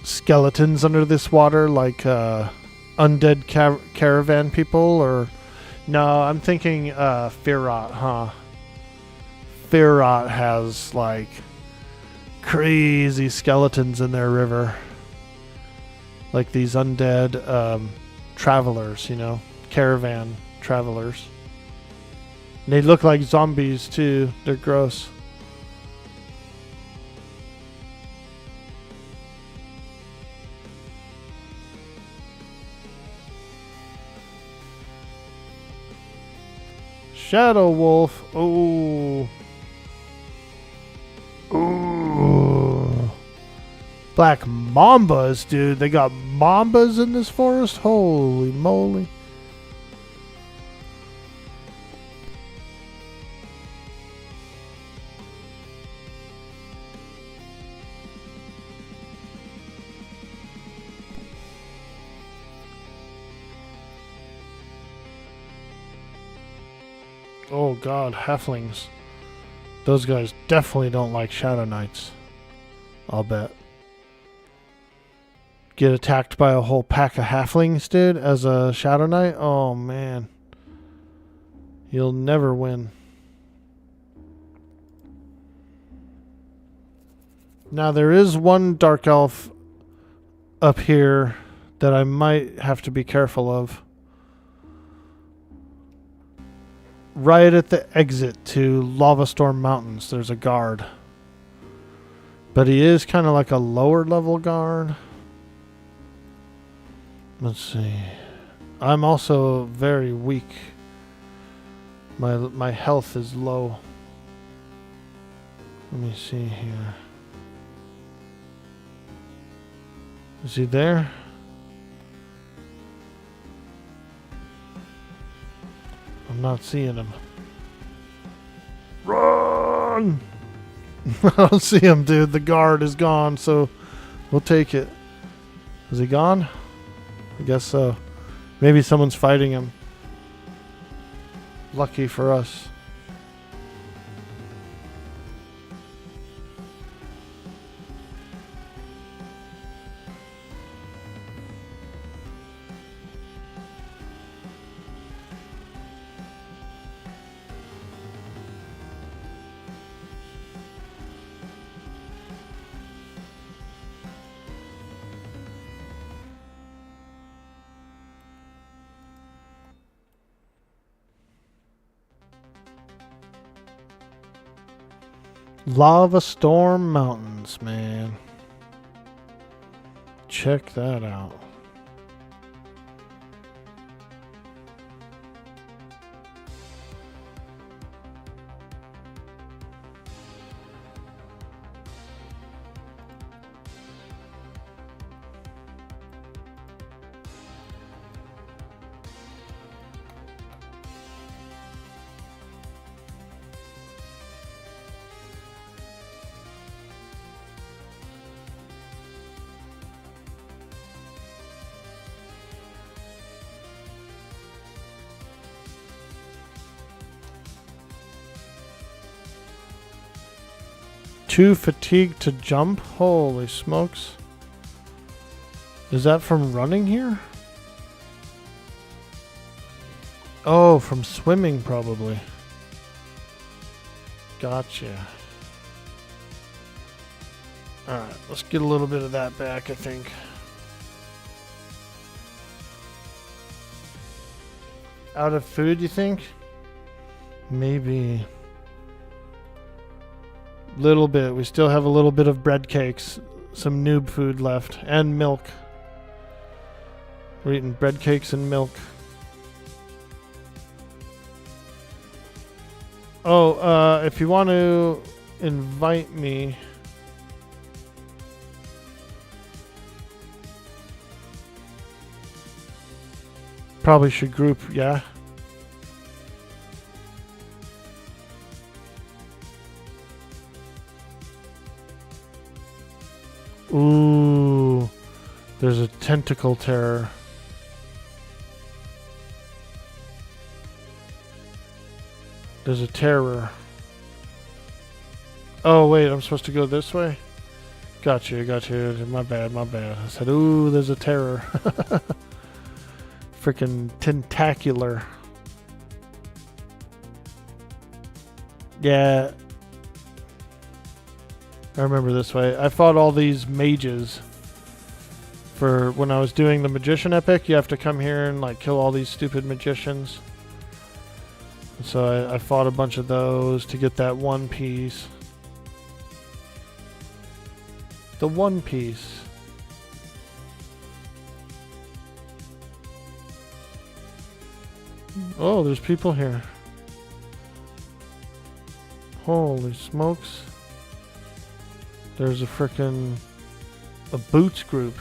skeletons under this water, like undead caravan people? Or no, I'm thinking Firot, huh? Firot has like crazy skeletons in their river, like these undead travelers, you know, caravan travelers. And they look like zombies too. They're gross. Shadow Wolf. Oh. Ooh. Black Mambas, dude. They got Mambas in this forest? Holy moly. Oh god, halflings. Those guys definitely don't like Shadowknights. I'll bet. Get attacked by a whole pack of halflings, dude, as a Shadowknight? Oh man. You'll never win. Now there is one dark elf up here that I might have to be careful of. Right at the exit to Lava Storm Mountains, there's a guard. But he is kind of like a lower level guard. Let's see. I'm also very weak. My health is low. Let me see here. Is he there? I'm not seeing him. Run! I don't see him, dude. The guard is gone, so we'll take it. Is he gone? I guess so. Maybe someone's fighting him. Lucky for us. Lava Storm Mountains, man. Check that out. Too fatigued to jump? Holy smokes. Is that from running here? Oh, from swimming probably. Gotcha. Alright, let's get a little bit of that back, I think. Out of food, you think? Maybe. Little bit. We still have a little bit of bread cakes. Some noob food left. And milk. We're eating bread cakes and milk. Oh, if you want to invite me... Probably should group, yeah. Ooh, there's a tentacle terror. There's a terror. Oh wait, I'm supposed to go this way? Gotcha. My bad. I said, ooh, there's a terror. Freaking tentacular. Yeah. I remember this way. I fought all these mages for when I was doing the magician epic. You have to come here and like kill all these stupid magicians. So I fought a bunch of those to get that one piece. The one piece. Oh, there's people here. Holy smokes. There's a frickin' boots group.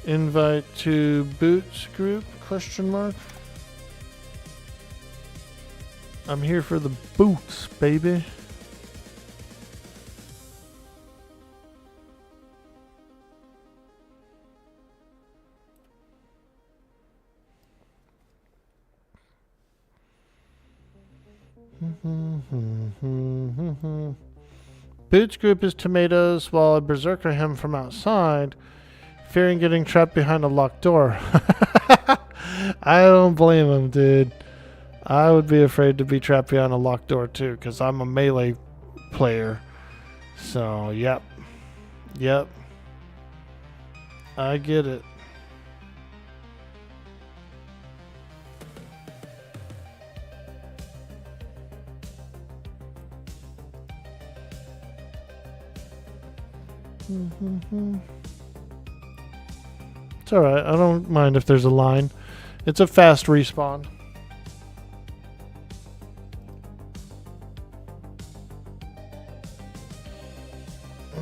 Invite to boots group, question mark. I'm here for the boots, baby. Boots group is tomatoes while I berserker him from outside, fearing getting trapped behind a locked door. I don't blame him, dude. I would be afraid to be trapped behind a locked door too, because I'm a melee player. So, yep. I get it. It's alright, I don't mind if there's a line. It's a fast respawn.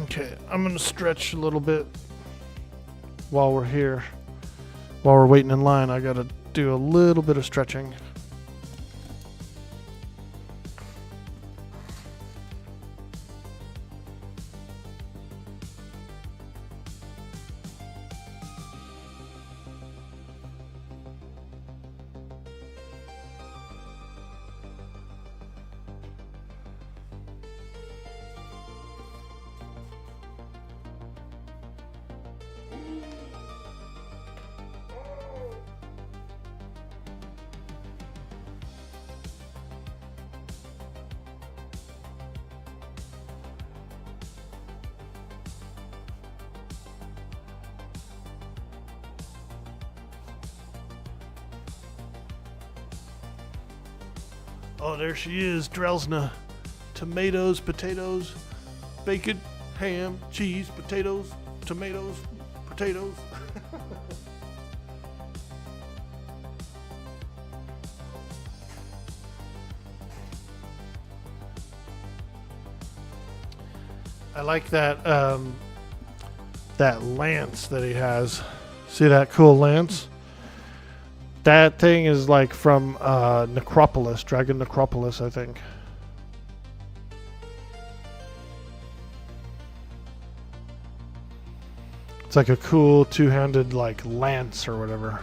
Okay, I'm gonna stretch a little bit while we're here. While we're waiting in line, I gotta do a little bit of stretching. Oh, there she is, Drelsna. Tomatoes, potatoes, bacon, ham, cheese, potatoes, tomatoes, potatoes. I like that that lance that he has. See that cool lance? That thing is like from Necropolis, Dragon Necropolis, I think. It's like a cool two-handed like lance or whatever.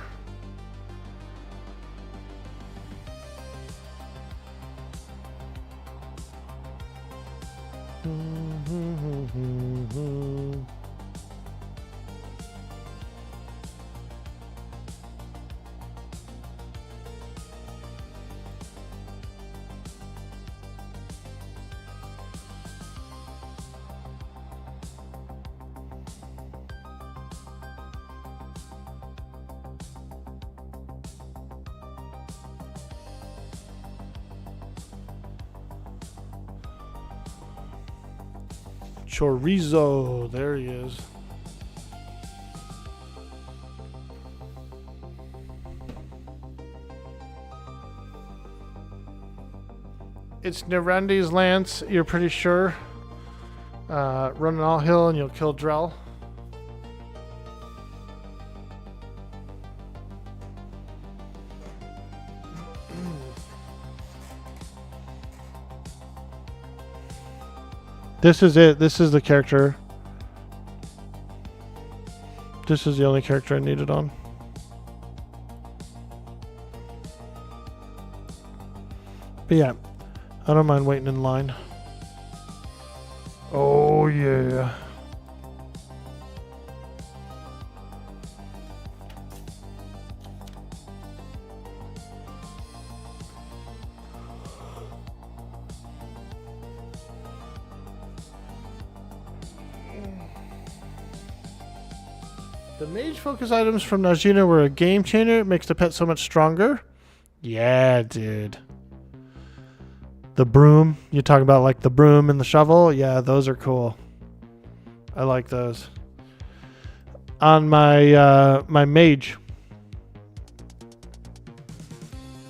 Chorizo. There he is. It's Nerandi's Lance, you're pretty sure. Running all hill and you'll kill Drell. This is it. This is the character. This is the only character I needed on. But yeah, I don't mind waiting in line. Oh yeah. The mage focus items from Najina were a game changer. It makes the pet so much stronger. Yeah, dude. The broom. You talk about like the broom and the shovel. Yeah, those are cool. I like those. On my my mage.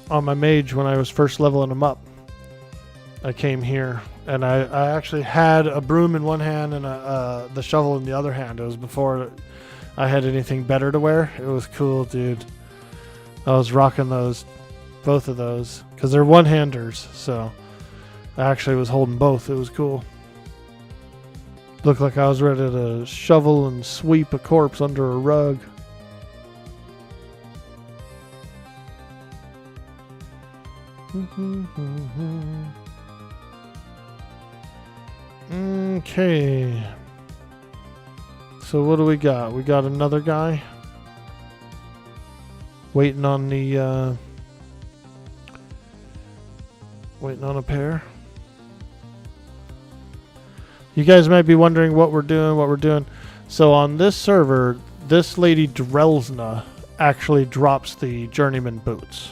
On my mage when I was first leveling him up. I came here and I actually had a broom in one hand and the shovel in the other hand. It was before I had anything better to wear. It was cool, dude. I was rocking those, both of those, because they're one-handers, so I actually was holding both. It was cool. Looked like I was ready to shovel and sweep a corpse under a rug. Okay. So what do we got? We got another guy waiting on the waiting on a pair. You guys might be wondering what we're doing. So on this server, this lady Drelsna actually drops the journeyman boots,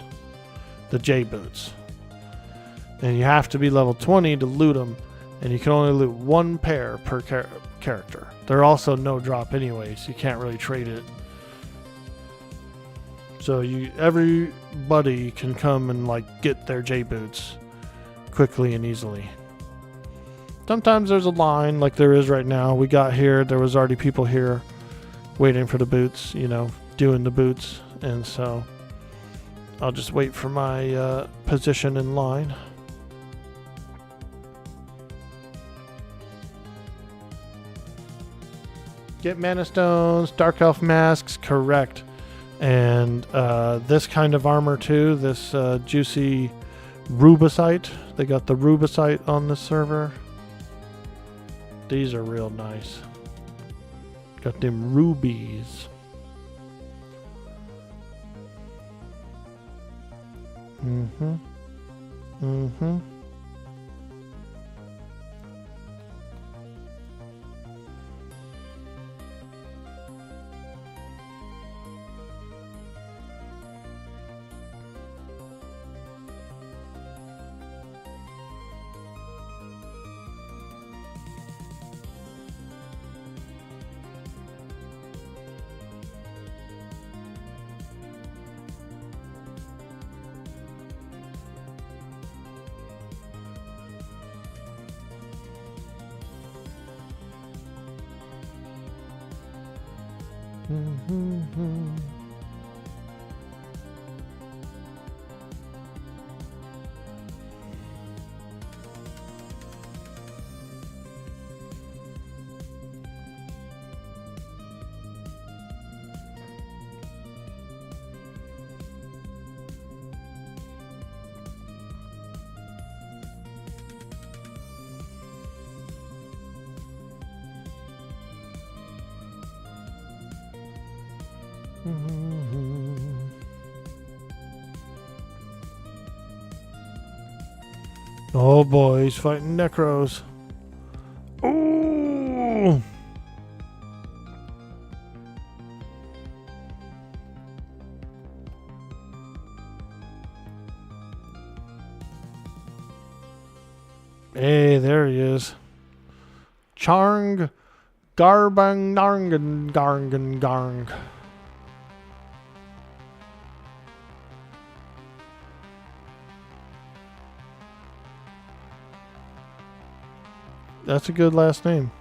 the J boots, and you have to be level 20 to loot them, and you can only loot one pair per character. They're also no drop anyways. You can't really trade it. So everybody can come and like get their J boots quickly and easily. Sometimes there's a line like there is right now. We got here, there was already people here waiting for the boots, you know, doing the boots, and so I'll just wait for my position in line. Get mana stones, dark elf masks, correct. And this kind of armor too, this juicy rubicite. They got the rubicite on this server. These are real nice. Got them rubies. Mm-hmm. Oh boy, he's fighting necros. Ooh! Hey, there he is. Charng Garbang Narngan Garngan Garng. That's a good last name.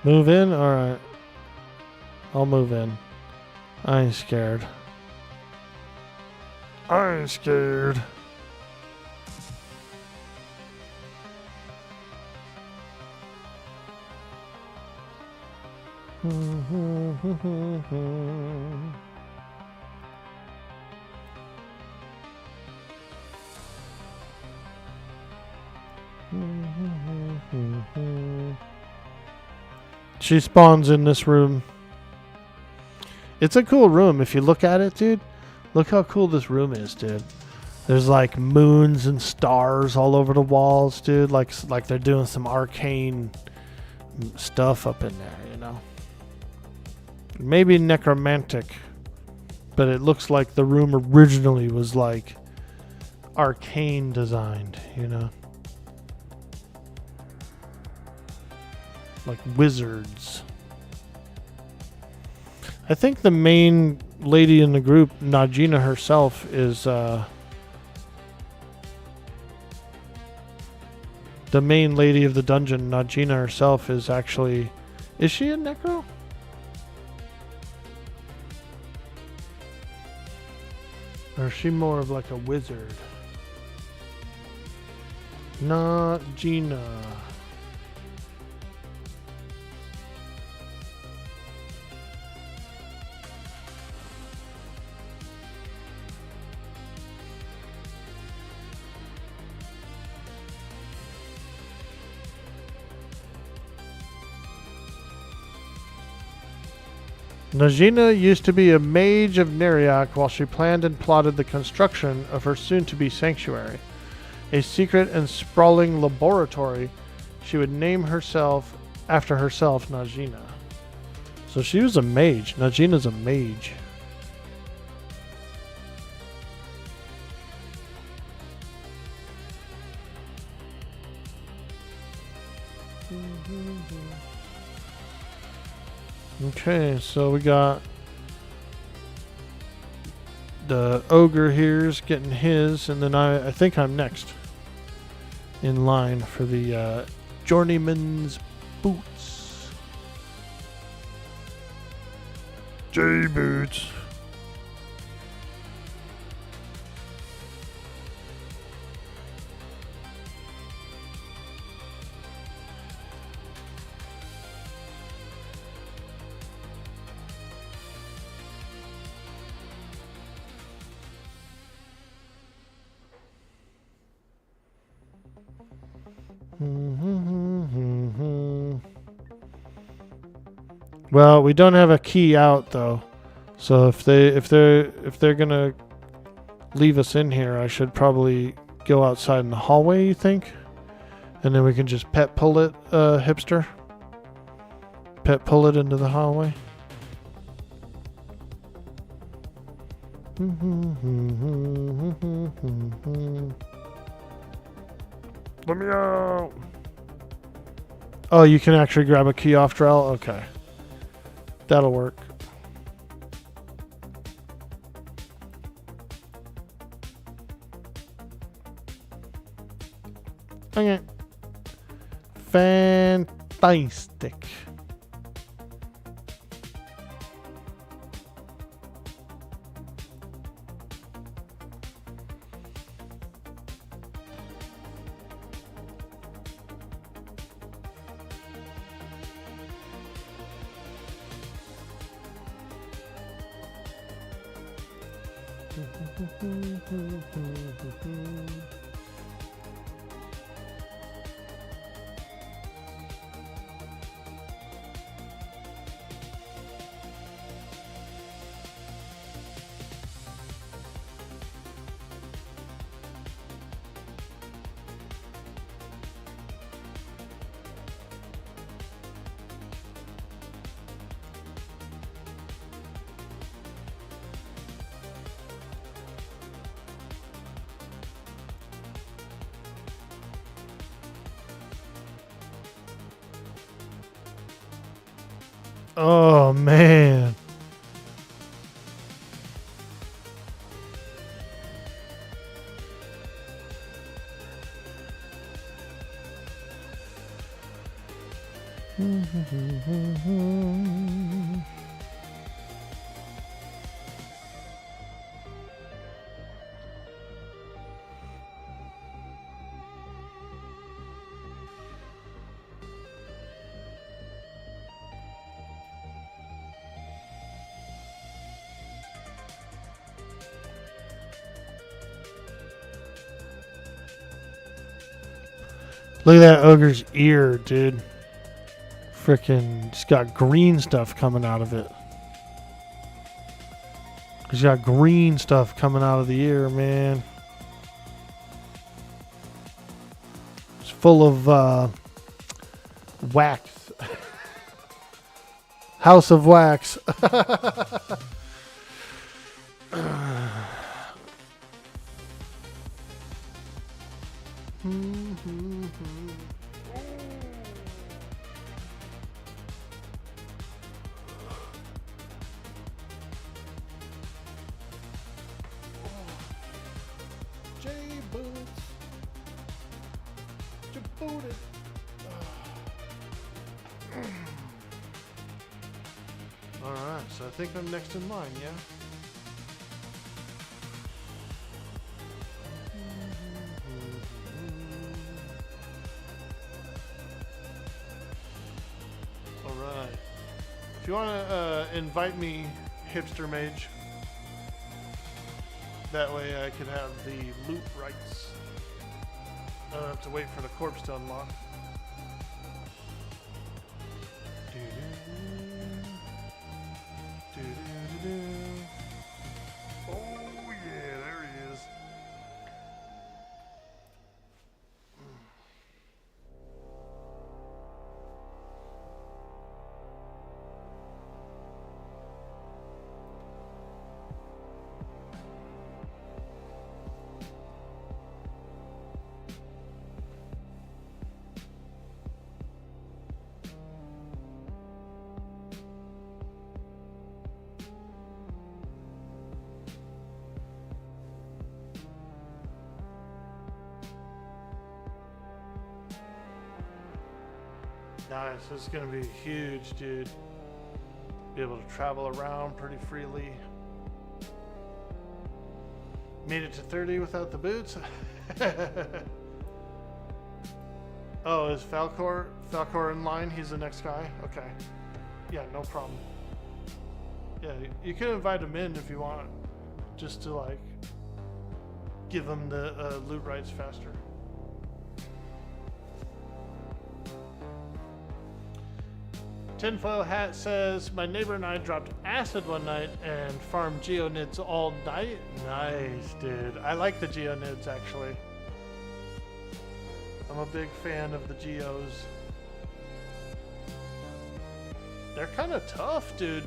Move in? Alright. I'll move in. I ain't scared. I ain't scared. She spawns in this room. It's a cool room if you look at it, dude. Look how cool this room is, dude. There's like moons and stars all over the walls, dude. Like they're doing some arcane stuff up in there, you know. Maybe necromantic, but it looks like the room originally was like arcane designed, you know. Like wizards. I think the main lady in the group, Najina herself, is the main lady of the dungeon. Najina herself is actually... Is she a necro? Or is she more of like a wizard? Najina. Najina used to be a mage of Neriak while she planned and plotted the construction of her soon-to-be sanctuary. A secret and sprawling laboratory she would name herself after herself, Najina. So she was a mage. Najina's a mage. Okay, so we got the ogre here's getting his, and then I think I'm next in line for the journeyman's boots. J boots. Well, we don't have a key out though, so if they're gonna leave us in here, I should probably go outside in the hallway. You think? And then we can just pet pull it, hipster. Pet pull it into the hallway. Let me out. Oh, you can actually grab a key off Drell? Okay. That'll work. Okay. Fantastic. Oh, man. Look at that ogre's ear, dude. Freaking, it's got green stuff coming out of it. He's got green stuff coming out of the ear, man. It's full of wax. House of Wax. J-Boots. J-Booted. Alright, so I think I'm next in line, yeah? Alright. If you want to invite me, Hipster Mage, that way I can have the loot rights. I don't have to wait for the corpse to unlock. Oh yeah, there he is. Nice, this is gonna be huge, dude. Be able to travel around pretty freely. Made it to 30 without the boots. Oh, is Falcor in line? He's the next guy? Okay. Yeah, no problem. Yeah, you can invite him in if you want. Just to like give him the loot rights faster. Tinfoil Hat says, my neighbor and I dropped acid one night and farmed geonids all night. Nice, dude. I like the geonids, actually. I'm a big fan of the geos. They're kind of tough, dude.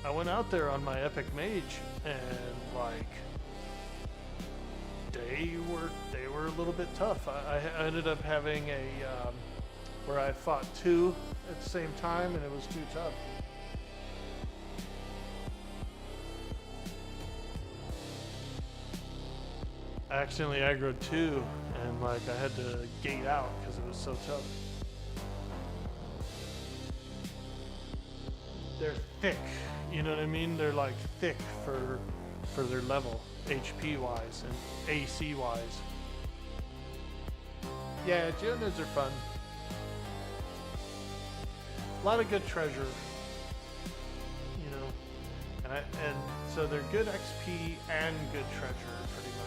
I went out there on my epic mage and like they were a little bit tough. I ended up having a where I fought two at the same time, and it was too tough. I accidentally aggroed two, and like I had to gate out because it was so tough. They're thick, you know what I mean? They're like thick for their level, HP wise and AC wise. Yeah, geonids are fun. A lot of good treasure, you know, and so they're good XP and good treasure, pretty much.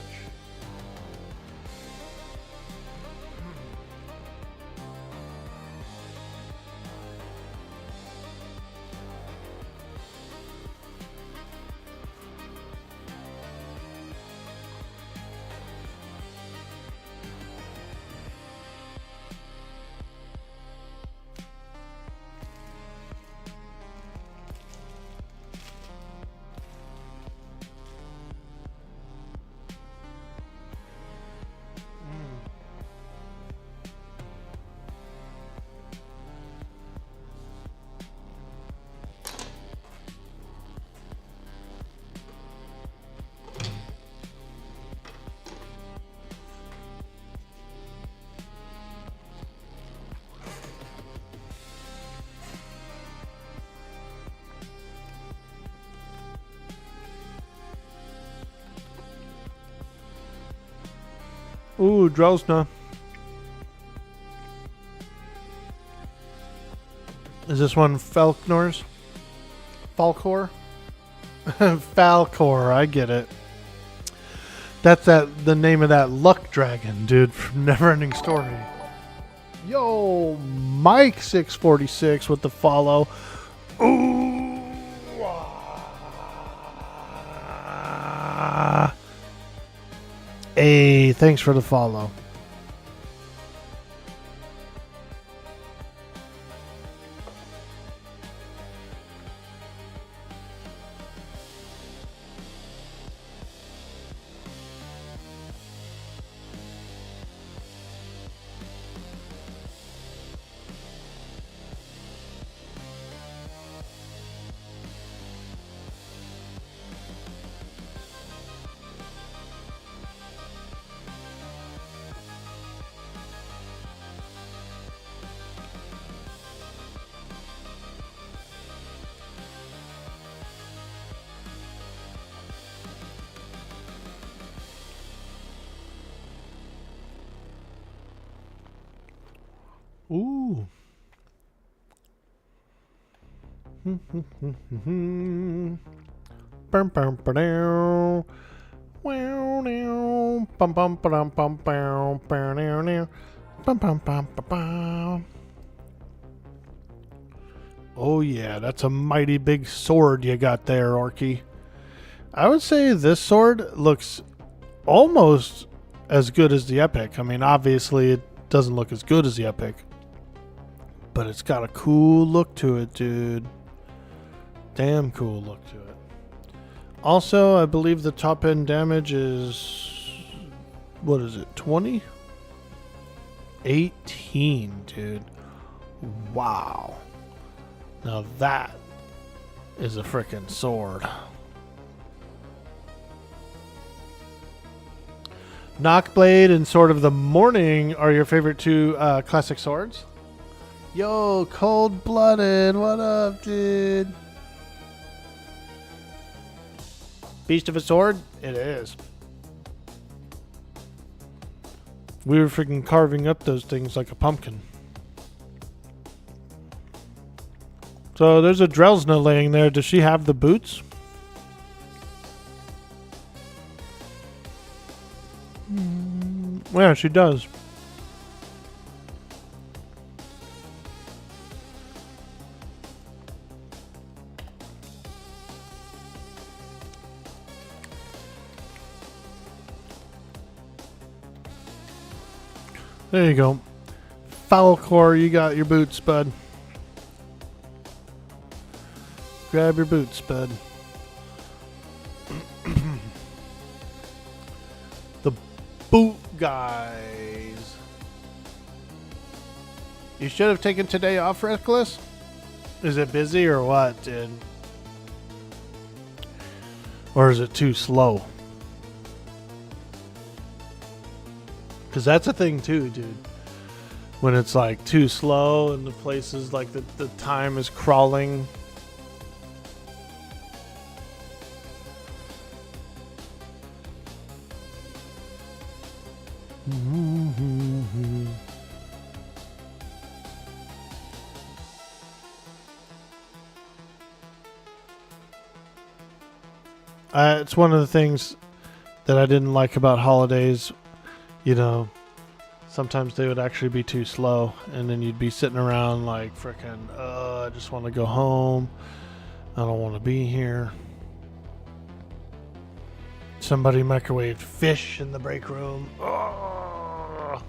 Ooh, Drosna. Is this one Falconer's? Falcor? Falcor, I get it. That's the name of that luck dragon, dude, from Neverending Story. Yo, Mike 646 with the follow. Ooh. Hey, thanks for the follow. Ooh. Bum bum ba-dow. Wow, now. Bum bum ba-dum bum bow. Bow now now. Bum bum bum ba-bow. Oh yeah, that's a mighty big sword you got there, Orkie. I would say this sword looks almost as good as the Epic. I mean, obviously it doesn't look as good as the Epic, but it's got a cool look to it, dude. Damn cool look to it. Also, I believe the top end damage is, what is it, 20? 18, dude. Wow. Now that is a frickin' sword. Knockblade and Sword of the Morning are your favorite two classic swords? Yo, Cold Blooded, what up, dude? Beast of a sword? It is. We were freaking carving up those things like a pumpkin. So there's a Drelsna laying there. Does she have the boots? Yeah, she does. There you go. Falcor, you got your boots, bud. Grab your boots, bud. The boot guys. You should have taken today off, Reckless. Is it busy or what, dude? Or is it too slow? Because that's a thing too, dude. When it's like too slow and the places like the time is crawling. It's one of the things that I didn't like about holidays. You know, sometimes they would actually be too slow, and then you'd be sitting around like frickin', I just want to go home. I don't want to be here. Somebody microwaved fish in the break room. Oh.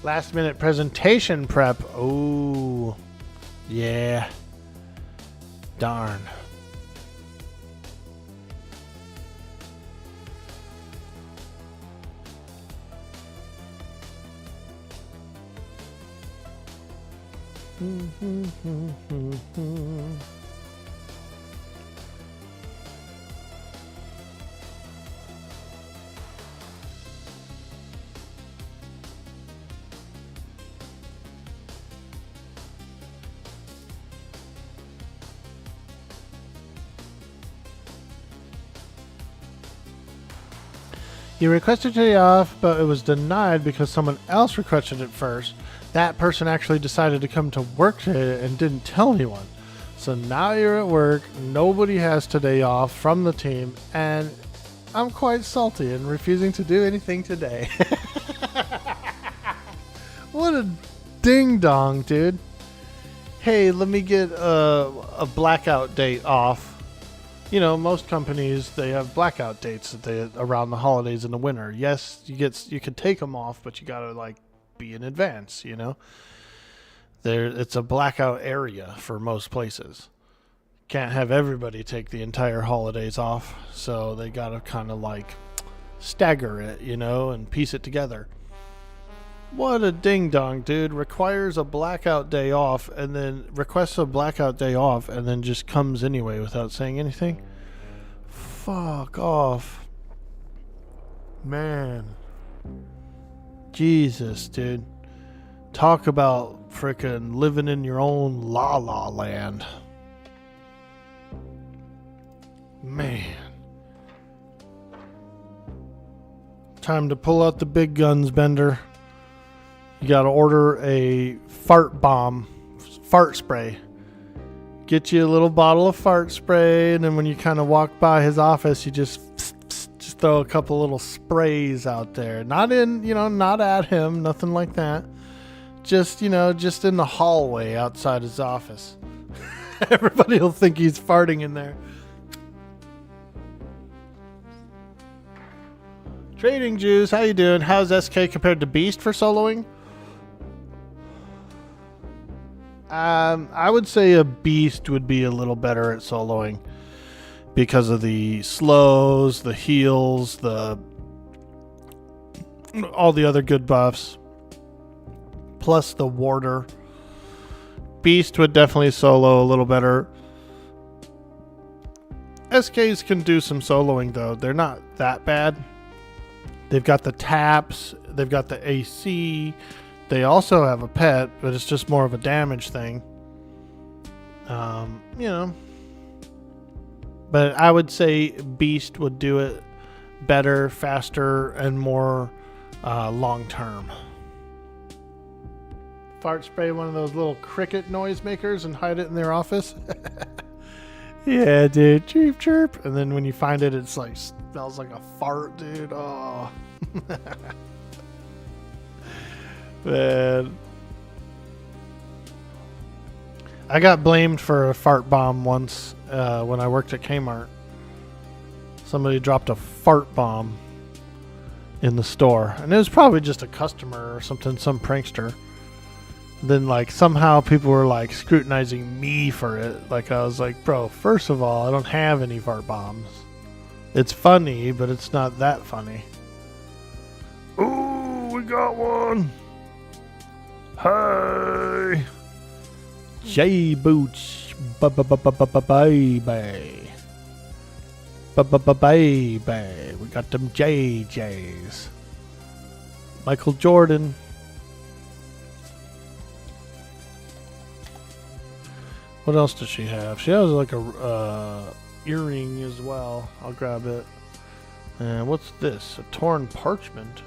Last minute presentation prep. Oh, yeah. Darn. You requested a day off, but it was denied because someone else requested it first. That person actually decided to come to work today and didn't tell anyone. So now you're at work, nobody has today off from the team, and I'm quite salty and refusing to do anything today. What a ding-dong, dude. Hey, let me get a blackout date off. You know, most companies, they have blackout dates that they around the holidays in the winter. Yes, you can take them off, but you gotta like be in advance. You know, it's a blackout area for most places. Can't have everybody take the entire holidays off, so they gotta kind of like stagger it, you know, and piece it together. What a ding dong, dude. Requires a blackout day off and then requests a blackout day off and then just comes anyway without saying anything. Fuck off. Man. Jesus, dude. Talk about frickin' living in your own la la land. Man. Time to pull out the big guns, Bender. You gotta order a fart spray. Get you a little bottle of fart spray, and then when you kind of walk by his office, you just throw a couple little sprays out there. Not at him, nothing like that. Just in the hallway outside his office. Everybody will think he's farting in there. Trading Juice, how you doing? How's SK compared to Beast for soloing? I would say a Beast would be a little better at soloing because of the slows, the heals, all the other good buffs, plus the warder. Beast would definitely solo a little better. SKs can do some soloing though. They're not that bad. They've got the taps, they've got the AC. They also have a pet, but it's just more of a damage thing. But I would say Beast would do it better, faster, and more long term. Fart spray one of those little cricket noise makers and hide it in their office. Yeah, dude. Chirp, chirp. And then when you find it, it's like smells like a fart, dude. Oh. Man. I got blamed for a fart bomb once when I worked at Kmart. Somebody dropped a fart bomb in the store. And it was probably just a customer or something, some prankster. Then like somehow people were like scrutinizing me for it. Like I was like, bro, first of all, I don't have any fart bombs. It's funny, but it's not that funny. Ooh, we got one. Hey. J Boots, baby. Baby. We got them JJs. Michael Jordan. What else does she have? She has like a earring as well. I'll grab it. And what's this? A torn parchment.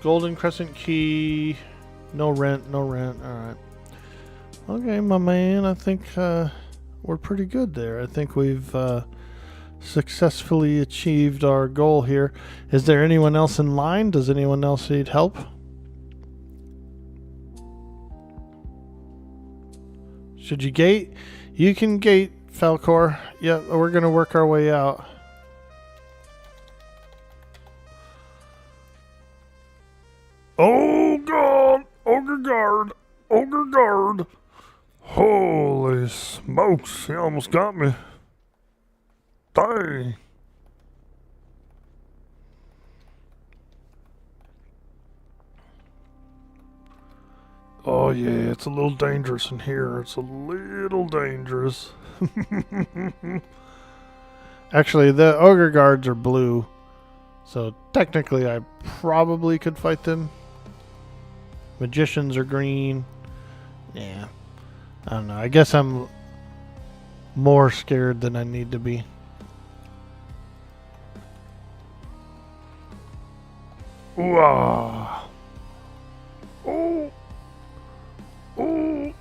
Golden crescent key. No rent. Alright. Okay, my man. I think we're pretty good there. I think we've successfully achieved our goal here. Is there anyone else in line? Does anyone else need help? Should you gate? You can gate, Falcor. Yep, we're going to work our way out. Oh, God. Ogre guard. Ogre guard. Holy smokes. He almost got me. Dang. Oh, yeah, it's a little dangerous in here. It's a little dangerous. Actually, the ogre guards are blue. So technically, I probably could fight them. Magicians are green. Yeah. I don't know. I guess I'm more scared than I need to be. Ooh, ah. Ooh. Ooh.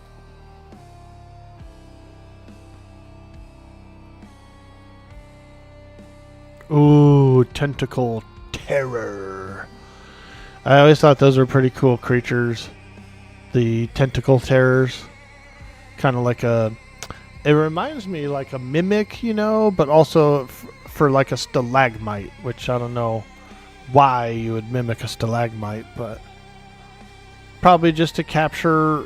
Ooh, tentacle terror. I always thought those were pretty cool creatures. The tentacle terrors. Kind of like a... It reminds me like a mimic, you know, but also for like a stalagmite, which I don't know why you would mimic a stalagmite, but probably just to capture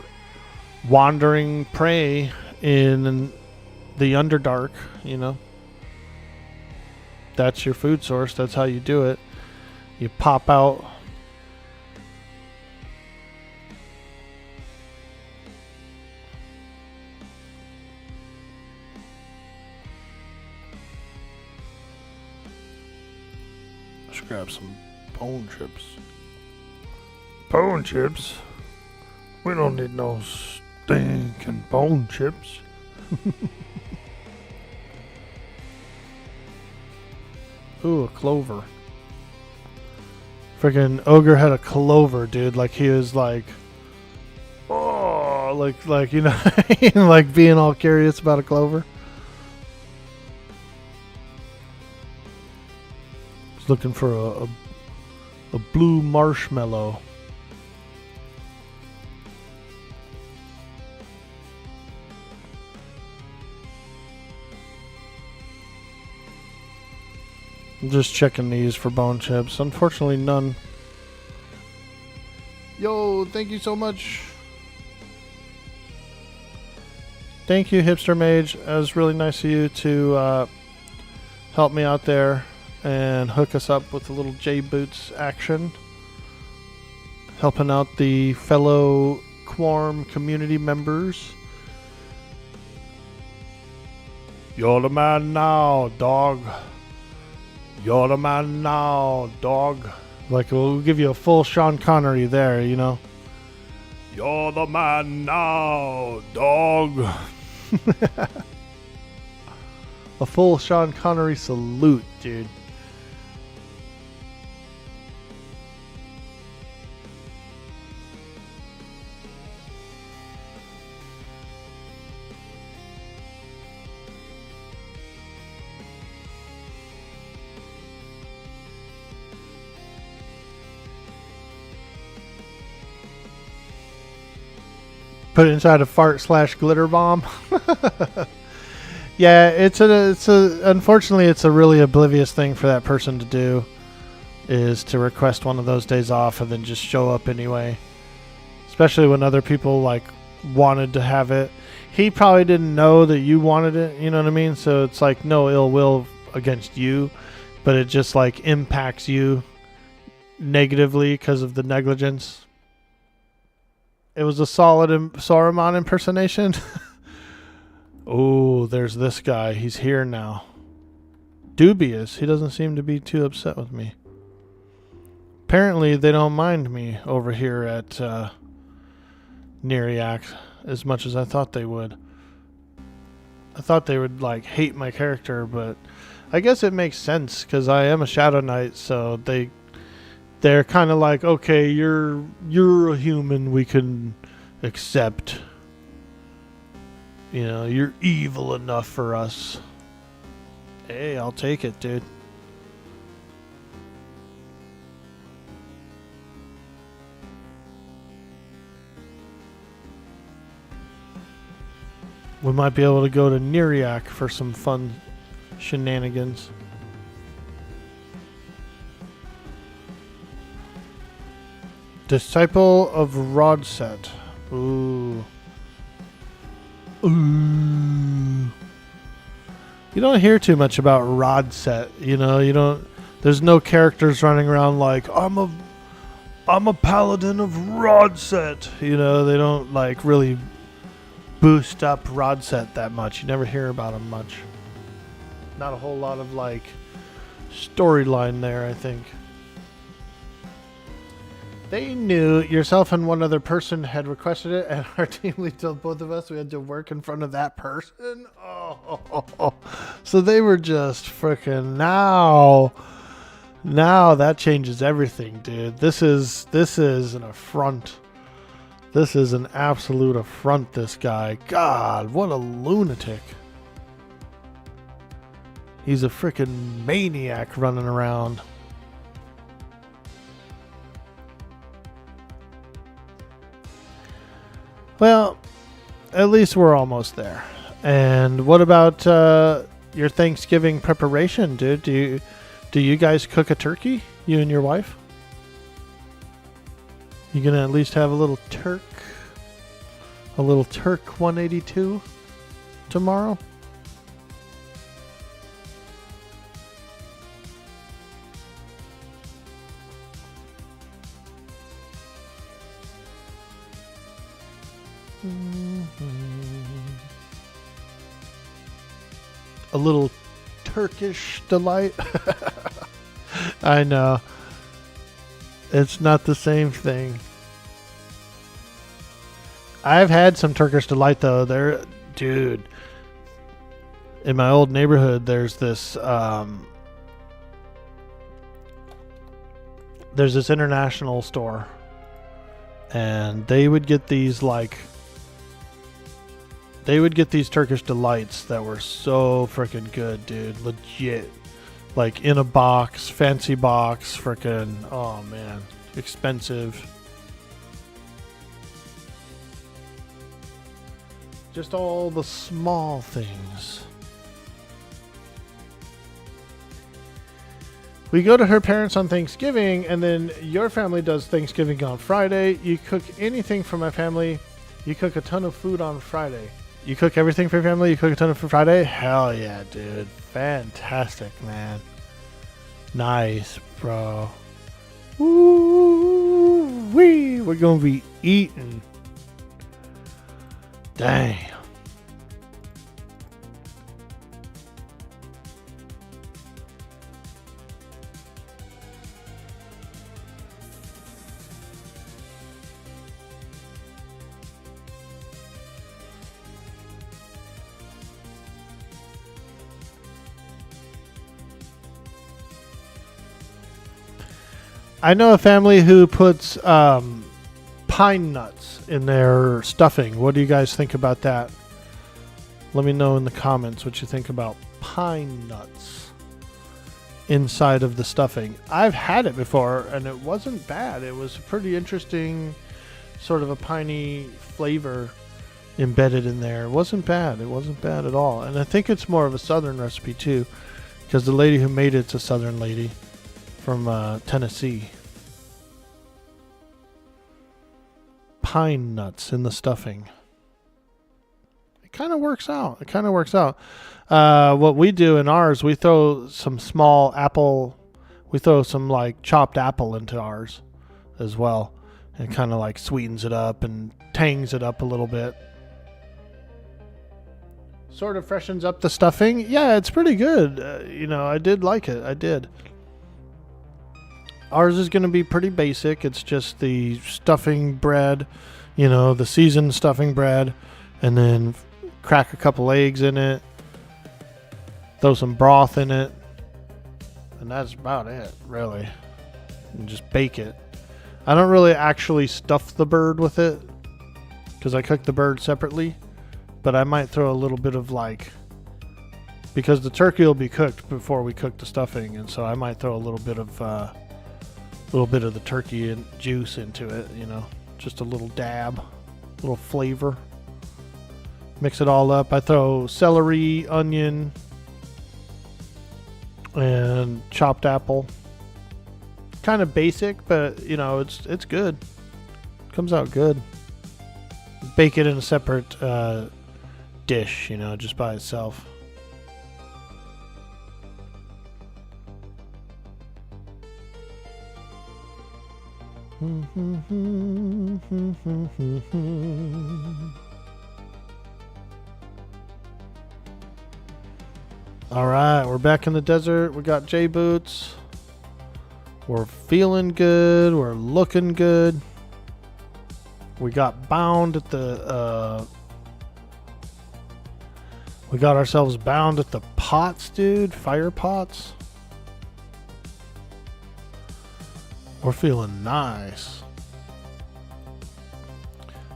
wandering prey in the Underdark, you know. That's your food source. That's how you do it. You pop out. Let's grab some bone chips. Bone chips? We don't need no stinking bone chips. Ooh, a clover. Freaking ogre had a clover, dude. Like he was like, oh, like you know, like being all curious about a clover. He's looking for a blue marshmallow. I'm just checking these for bone chips. Unfortunately, none. Yo, thank you so much. Thank you, Hipster Mage. It was really nice of you to help me out there and hook us up with a little J-Boots action. Helping out the fellow Quarm community members. You're the man now, dog. You're the man now, dog. Like, we'll give you a full Sean Connery there, you know. You're the man now, dog. A full Sean Connery salute, dude. Put it inside a fart/glitter bomb. Yeah, it's a unfortunately it's a really oblivious thing for that person to do, is to request one of those days off and then just show up anyway. Especially when other people like wanted to have it. He probably didn't know that you wanted it, you know what I mean? So it's like no ill will against you, but it just like impacts you negatively because of the negligence. It was a solid Saruman impersonation. Oh, there's this guy. He's here now. Dubious. He doesn't seem to be too upset with me. Apparently, they don't mind me over here at Neriak as much as I thought they would. I thought they would, like, hate my character, but I guess it makes sense because I am a Shadowknight, so they're kind of like, okay, you're a human we can accept. You know, you're evil enough for us. Hey, I'll take it, dude. We might be able to go to Neriak for some fun shenanigans. Disciple of Rodset. Ooh. Ooh. You don't hear too much about Rodset, you know, you don't, there's no characters running around like, I'm a paladin of Rodset, you know, they don't like really boost up Rodset that much. You never hear about them much. Not a whole lot of like storyline there, I think. They knew yourself and one other person had requested it, and our team lead told both of us we had to work in front of that person. Oh, so they were just freaking now Now that changes everything, dude. This is an affront. This is an absolute affront, this guy. God, what a lunatic. He's a freaking maniac running around. Well, at least we're almost there. And what about your Thanksgiving preparation, dude? Do you guys cook a turkey, you and your wife? You gonna at least have a little turk 182 tomorrow? A little Turkish delight. I know. It's not the same thing. I've had some Turkish delight though. Dude. In my old neighborhood, there's this international store, and they would get these Turkish delights that were so freaking good, dude. Legit. Like in a box, fancy box, freaking, oh man, expensive. Just all the small things. We go to her parents on Thanksgiving, and then your family does Thanksgiving on Friday. You cook anything for my family. You cook a ton of food on Friday. You cook everything for your family? You cook a ton of food Friday? Hell yeah, dude. Fantastic, man. Nice, bro. Woo-wee. We're going to be eating. Dang. I know a family who puts pine nuts in their stuffing. What do you guys think about that? Let me know in the comments what you think about pine nuts inside of the stuffing. I've had it before, and it wasn't bad. It was a pretty interesting, sort of a piney flavor embedded in there. It wasn't bad. It wasn't bad at all. And I think it's more of a southern recipe, too, because the lady who made it's a southern lady from Tennessee. Pine nuts in the stuffing. It kind of works out. What we do in ours, we throw some small apple. We throw some like chopped apple into ours as well. It kind of like sweetens it up and tangs it up a little bit. Sort of freshens up the stuffing. Yeah, it's pretty good. I did like it. I did. Ours is going to be pretty basic. It's just the stuffing bread, the seasoned stuffing bread, and then crack a couple eggs in it, throw some broth in it, and that's about it, really. And just bake it. I don't really actually stuff the bird with it because I cook the bird separately, but I might throw a little bit of because the turkey will be cooked before we cook the stuffing, and so I might throw a little bit of the turkey and juice into it, just a little dab, a little flavor. Mix it all up. I throw celery, onion, and chopped apple. Kind of basic, but it's good. Comes out good. Bake it in a separate dish, just by itself. All right, we're back in the desert. We got J boots. We're feeling good. We're looking good. We got bound at the we got ourselves bound at the pots, dude. Fire pots. We're feeling nice.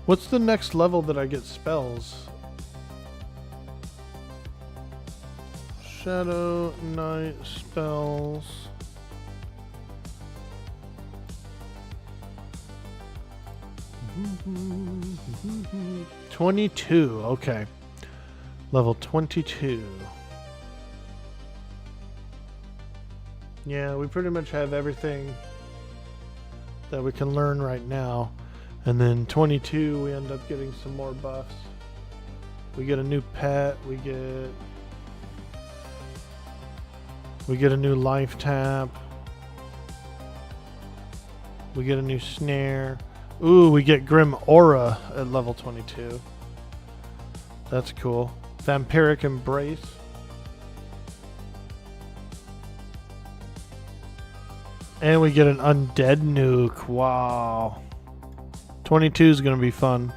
What's the next level that I get spells? Shadowknight spells. Mm-hmm. 22. Okay. Level 22. Yeah, we pretty much have everything that we can learn right now. And then 22, we end up getting some more buffs. We get a new pet. We get a new life tap. We get a new snare. Ooh, we get Grim Aura at level 22. That's cool. Vampiric Embrace. And we get an Undead Nuke. Wow. 22 is going to be fun.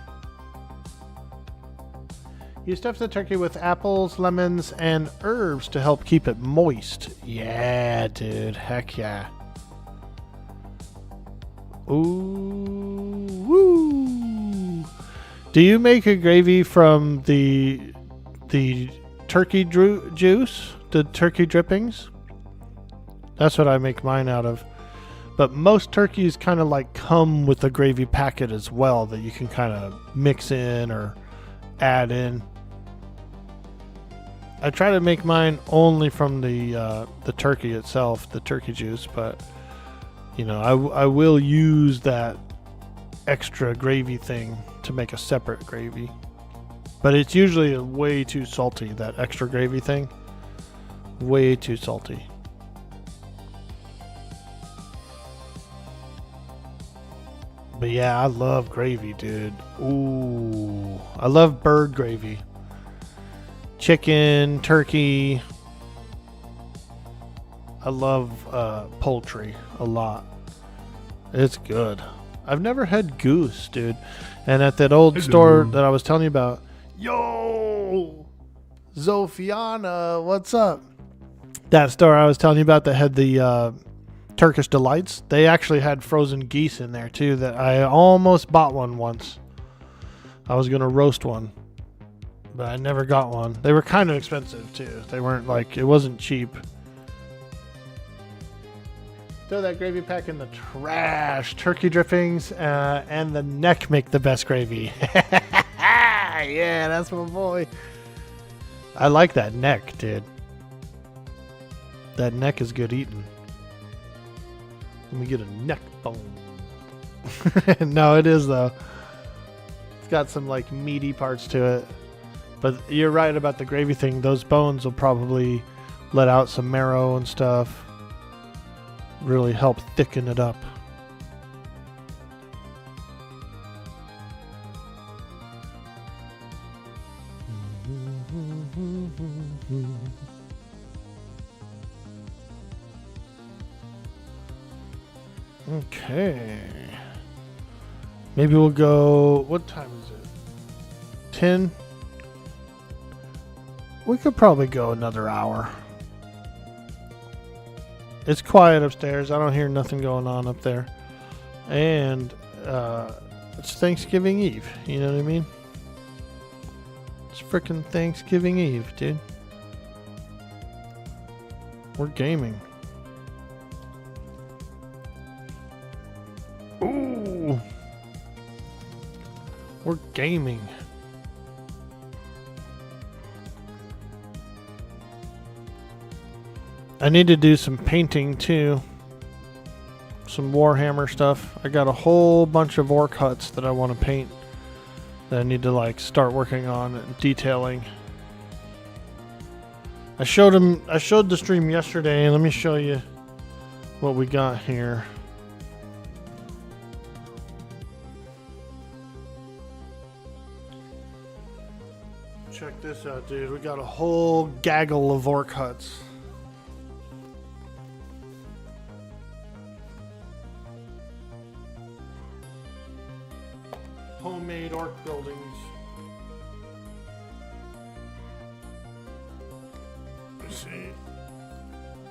You stuff the turkey with apples, lemons, and herbs to help keep it moist. Yeah, dude. Heck yeah. Ooh. Woo. Do you make a gravy from the turkey juice? The turkey drippings? That's what I make mine out of. But most turkeys kind of like come with a gravy packet as well that you can kind of mix in or add in. I try to make mine only from the turkey itself, the turkey juice, but you know, I will use that extra gravy thing to make a separate gravy. But it's usually way too salty, that extra gravy thing. Way too salty. But yeah, I love gravy, dude. Ooh, I love bird gravy. Chicken, turkey. I love poultry a lot. It's good. I've never had goose, dude. And at that old store that I was telling you about, yo, Zofiana, what's up? That store I was telling you about that had the Turkish Delights. They actually had frozen geese in there too. That I almost bought one once. I was gonna roast one, but I never got one. They were kind of expensive too. They weren't like, it wasn't cheap. Throw that gravy pack in the trash. Turkey drippings and the neck make the best gravy. Yeah, that's my boy. I like that neck, dude. That neck is good eating. Let me get a neck bone. No, it is though. It's got some like meaty parts to it. But you're right about the gravy thing. Those bones will probably let out some marrow and stuff. Really help thicken it up. Okay. Maybe we'll go... What time is it? 10? We could probably go another hour. It's quiet upstairs. I don't hear nothing going on up there. And it's Thanksgiving Eve. You know what I mean? It's frickin' Thanksgiving Eve, dude. We're gaming. Ooh. We're gaming. I need to do some painting too. Some Warhammer stuff. I got a whole bunch of orc huts that I want to paint that I need to like start working on and detailing. I showed the stream yesterday, and let me show you what we got here. Check this out, dude. We got a whole gaggle of orc huts. Homemade orc buildings. Let's see.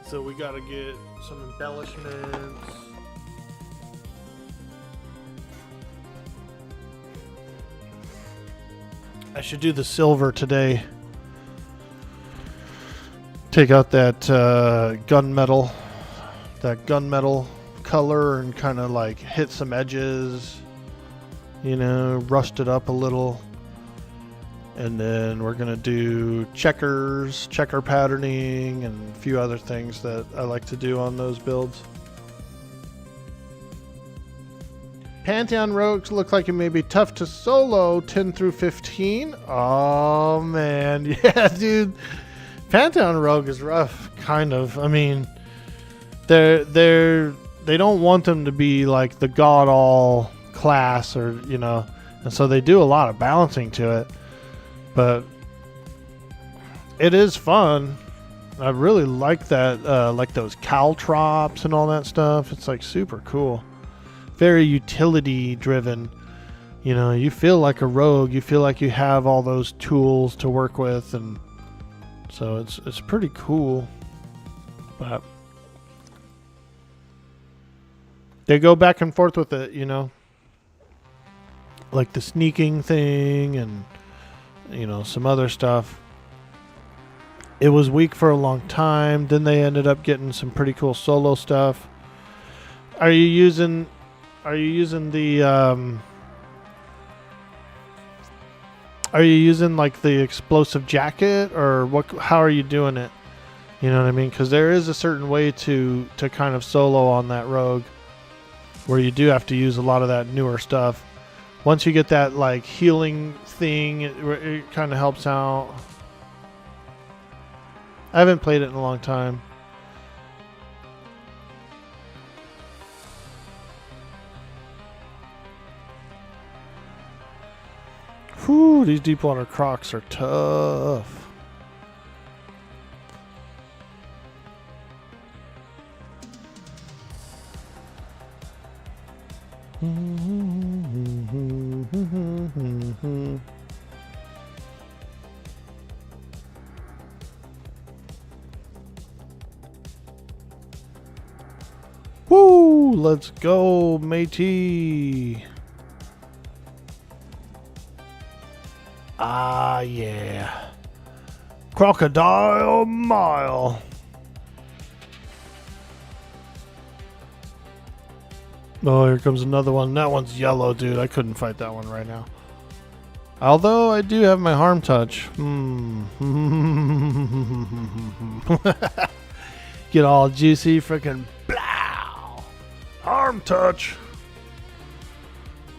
So we gotta get some embellishments. I should do the silver today. Take out that gunmetal color and kind of like hit some edges, you know, rust it up a little. And then we're gonna do checker patterning, and a few other things that I like to do on those builds. Pantheon rogues look like it may be tough to solo 10 through 15. Oh man, yeah, dude. Pantheon rogue is rough, kind of. I mean, they don't want them to be like the god all class, or you know, and so they do a lot of balancing to it. But it is fun. I really like that, like those caltrops and all that stuff. It's like super cool. Very utility driven. You know, you feel like a rogue. You feel like you have all those tools to work with, and so it's pretty cool. But they go back and forth with it, you know, like the sneaking thing and, you know, some other stuff. It was weak for a long time. Then they ended up getting some pretty cool solo stuff. Are you using the are you using like the explosive jacket, or what? How are you doing it? You know what I mean? Because there is a certain way to kind of solo on that rogue, where you do have to use a lot of that newer stuff. Once you get that like healing thing, it kind of helps out. I haven't played it in a long time. Whew, these deep water crocs are tough. Woo! Let's go, matey. Ah, yeah. Crocodile Mile. Oh, here comes another one. That one's yellow, dude. I couldn't fight that one right now. Although I do have my harm touch. Get all juicy, freaking blow. Harm touch.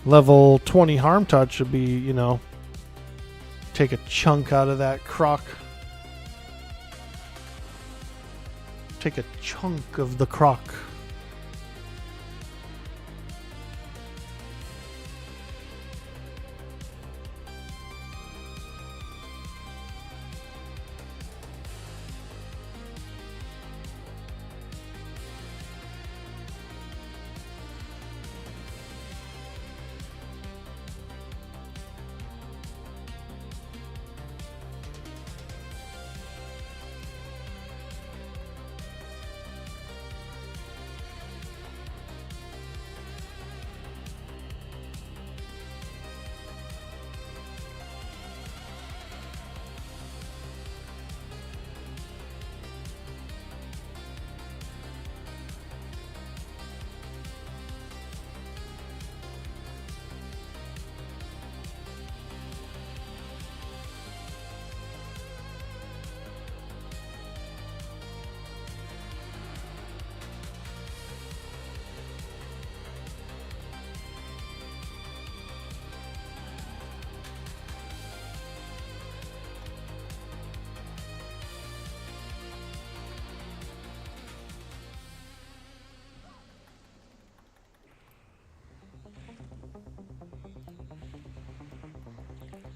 Level 20 harm touch would be, you know, take a chunk out of that croc. Take a chunk of the croc.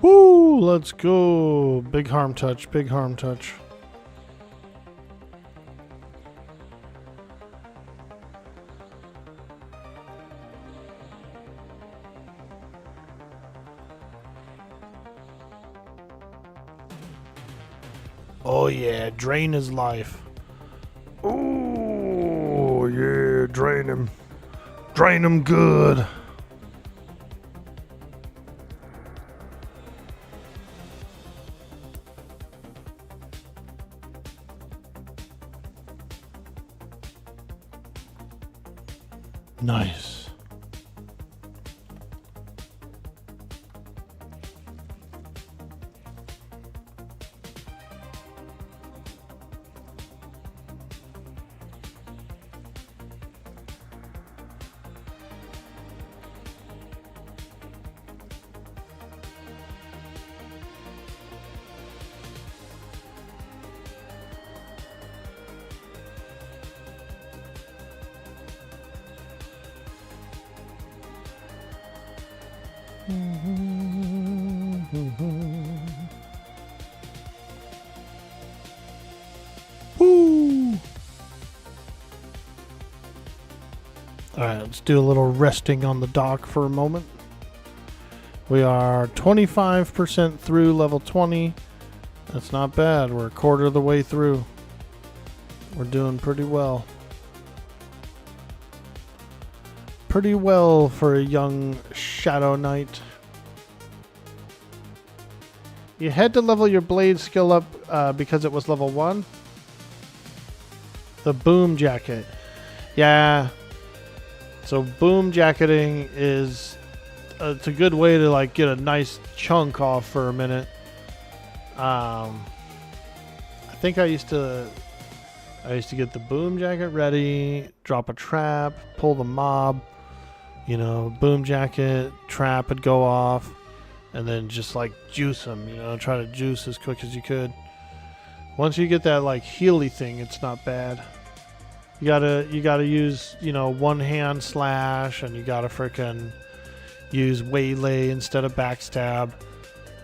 Woo, let's go. Big harm touch, big harm touch. Oh yeah, drain his life. Oh, yeah, drain him. Drain him good. Woo! Alright, let's do a little resting on the dock for a moment. We are 25% through level 20. That's not bad. We're a quarter of the way through. We're doing pretty well. Pretty well for a young Shadowknight. You had to level your blade skill up because it was level 1. The boom jacket. Yeah. So boom jacketing is it's a good way to like get a nice chunk off for a minute. I think I used to get the boom jacket ready, drop a trap, pull the mob, you know, boom jacket, trap would go off, and then just like juice them, you know, try to juice as quick as you could. Once you get that like healy thing, it's not bad. You gotta use, you know, one hand slash, and you gotta frickin' use waylay instead of backstab.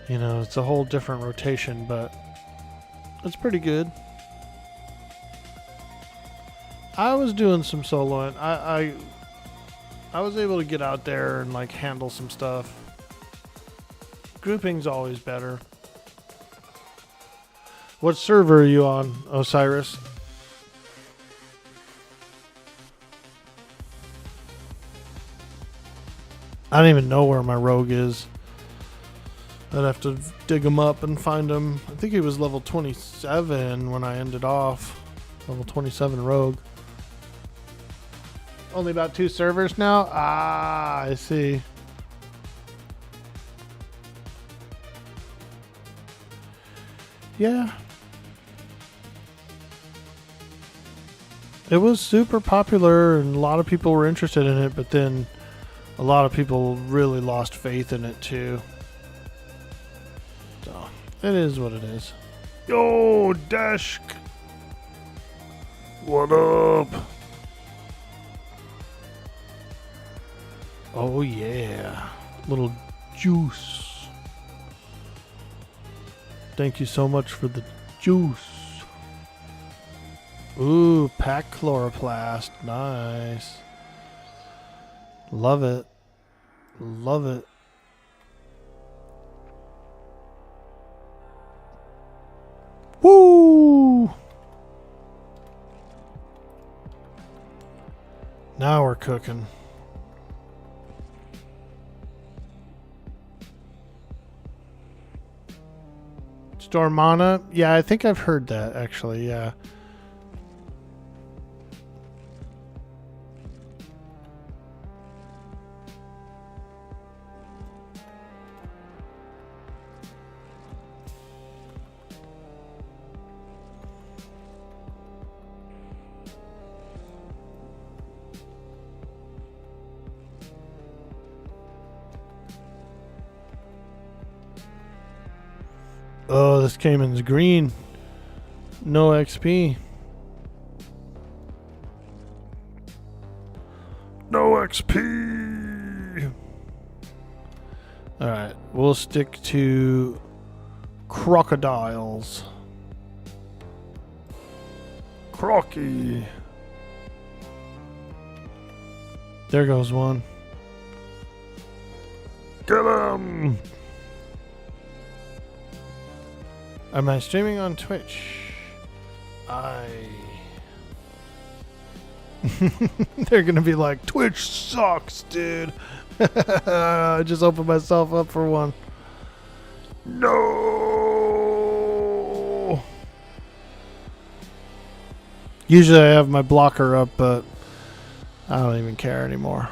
You know, it's a whole different rotation, but it's pretty good. I was doing some soloing. I was able to get out there and like handle some stuff. Grouping's always better. What server are you on, Osiris? I don't even know where my rogue is. I'd have to dig him up and find him. I think he was level 27 when I ended off. Level 27 rogue. Only about 2 servers now? Ah, I see. Yeah. It was super popular and a lot of people were interested in it, but then a lot of people really lost faith in it too. So, it is what it is. Yo, Dashk. What up? Oh yeah. Little juice. Thank you so much for the juice. Ooh, pack chloroplast. Nice. Love it. Love it. Woo! Now we're cooking. Stormana? Yeah, I think I've heard that actually, yeah. Oh, this came in green. No XP. No XP. Alright, we'll stick to crocodiles. Crocky. There goes one. Get him. Am I streaming on Twitch? They're gonna be like, Twitch sucks, dude. I just opened myself up for one. No. Usually I have my blocker up, but I don't even care anymore.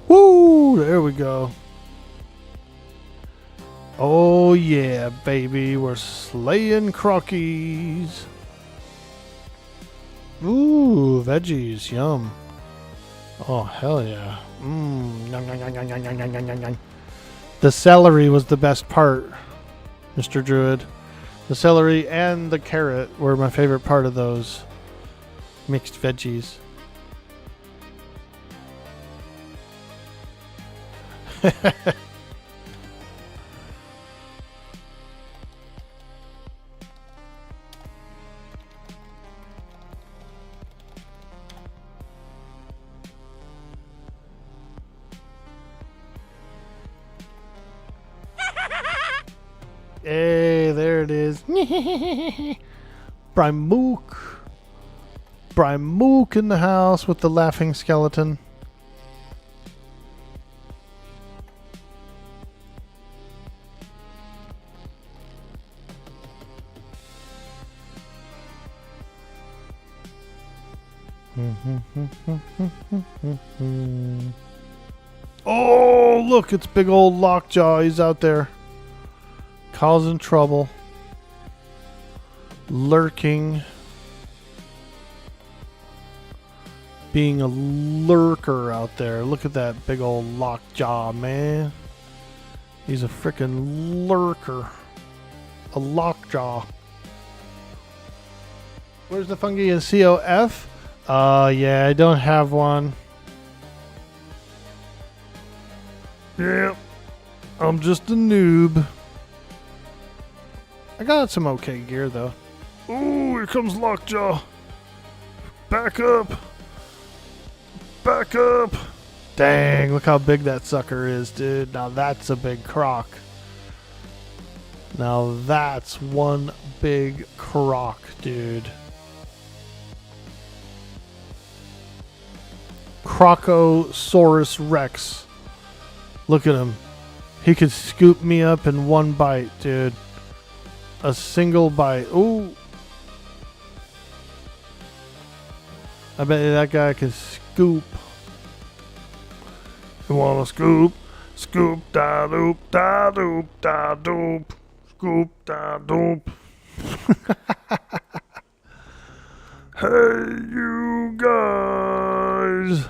Woo! There we go. Oh yeah, baby. We're slaying crockies. Ooh, veggies. Yum. Oh, hell yeah. Mmm. The celery was the best part, Mr. Druid. The celery and the carrot were my favorite part of those mixed veggies. Hey, there it is. Brymook. Brymook in the house with the laughing skeleton. Oh, look, it's big old Lockjaw. He's out there causing trouble, lurking, being a lurker out there. Look at that big old Lockjaw, man. He's a freaking lurker, a Lockjaw. Where's the fungi in COF? Yeah, I don't have one. Yeah, I'm just a noob. I got some okay gear though. Ooh, here comes Lockjaw. Back up. Back up. Dang, look how big that sucker is, dude. Now that's a big croc. Now that's one big croc, dude. Crocosaurus Rex. Look at him. He could scoop me up in one bite, dude. A single bite. Ooh. I bet you that guy can scoop. You wanna scoop? Scoop da doop da doop da doop. Scoop da doop. Hey, you guys.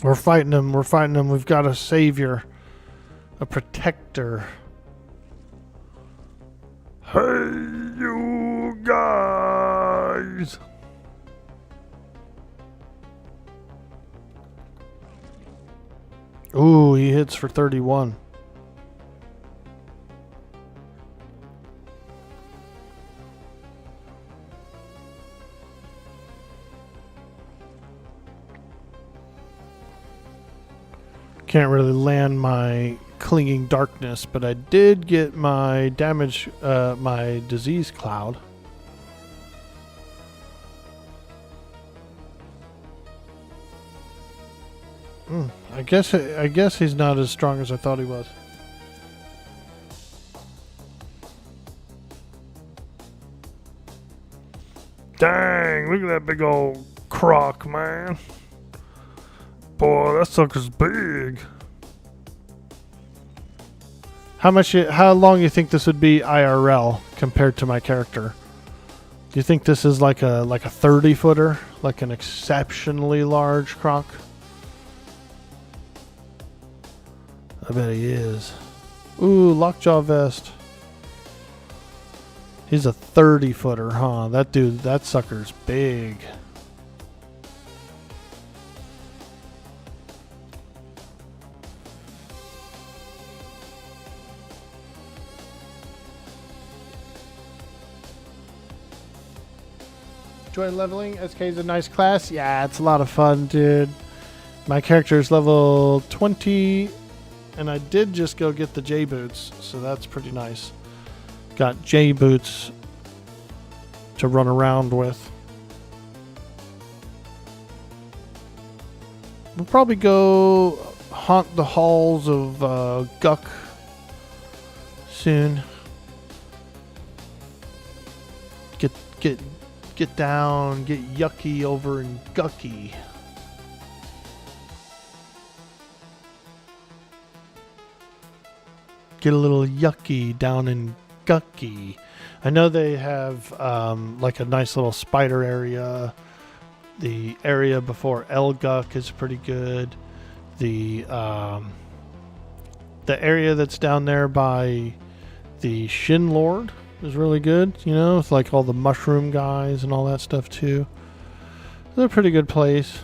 We're fighting him. We're fighting him. We've got a savior. A protector. Hey, you guys. Ooh, he hits for 31. Can't really land my clinging darkness, but I did get my damage, my disease cloud. I guess he's not as strong as I thought he was. Dang, look at that big old croc, man. Boy, that sucker's big. How long you think this would be IRL compared to my character? Do you think this is like a 30 footer, like an exceptionally large croc? I bet he is. Ooh, Lockjaw vest. He's a 30 footer, huh? That sucker's big. Enjoy leveling. SK is a nice class. Yeah, it's a lot of fun, dude. My character is level 20, and I did just go get the J boots, so that's pretty nice. Got J boots to run around with. We'll probably go haunt the halls of Guck soon. Get down, get yucky over in Gucky. Get a little yucky down in Gucky. I know they have like a nice little spider area. The area before Elguck is pretty good. The area that's down there by the Shin Lord is really good. You know, it's like all the mushroom guys and all that stuff too. It's a pretty good place.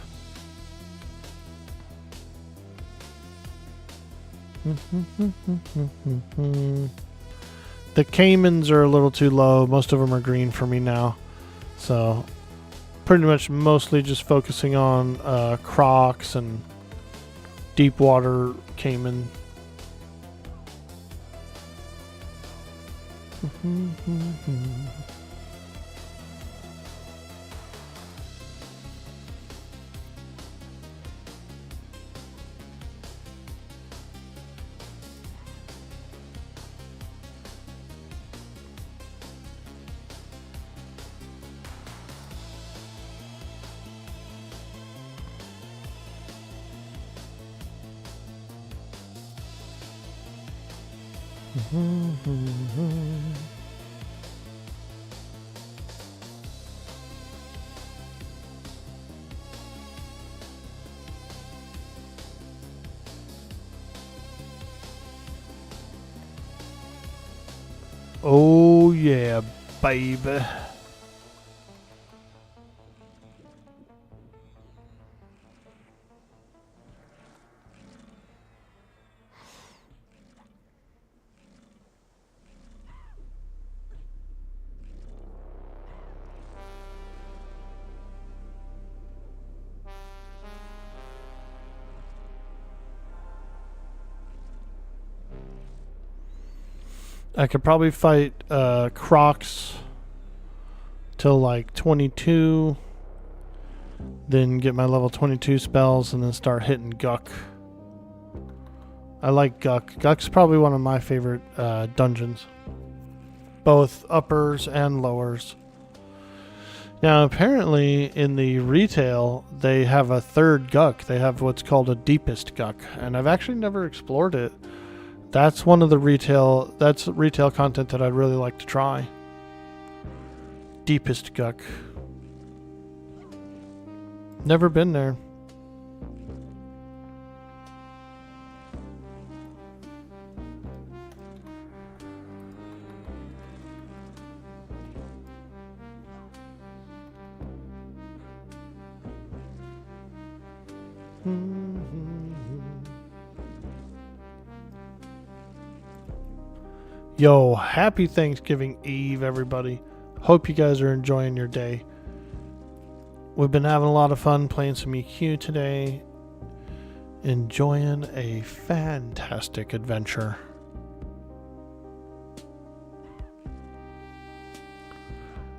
The caimans are a little too low. Most of them are green for me now. So pretty much mostly just focusing on crocs and deep water caiman. Oh yeah, baby. I could probably fight Crocs till like 22, then get my level 22 spells, and then start hitting Guck. I like Guck. Guck's probably one of my favorite dungeons, both uppers and lowers. Now, apparently in the retail, they have a third Guck. They have what's called a deepest Guck, and I've actually never explored it. That's one of the retail content that I'd really like to try. Deepest Guck. Never been there. Yo, happy Thanksgiving Eve, everybody. Hope you guys are enjoying your day. We've been having a lot of fun playing some EQ today. Enjoying a fantastic adventure.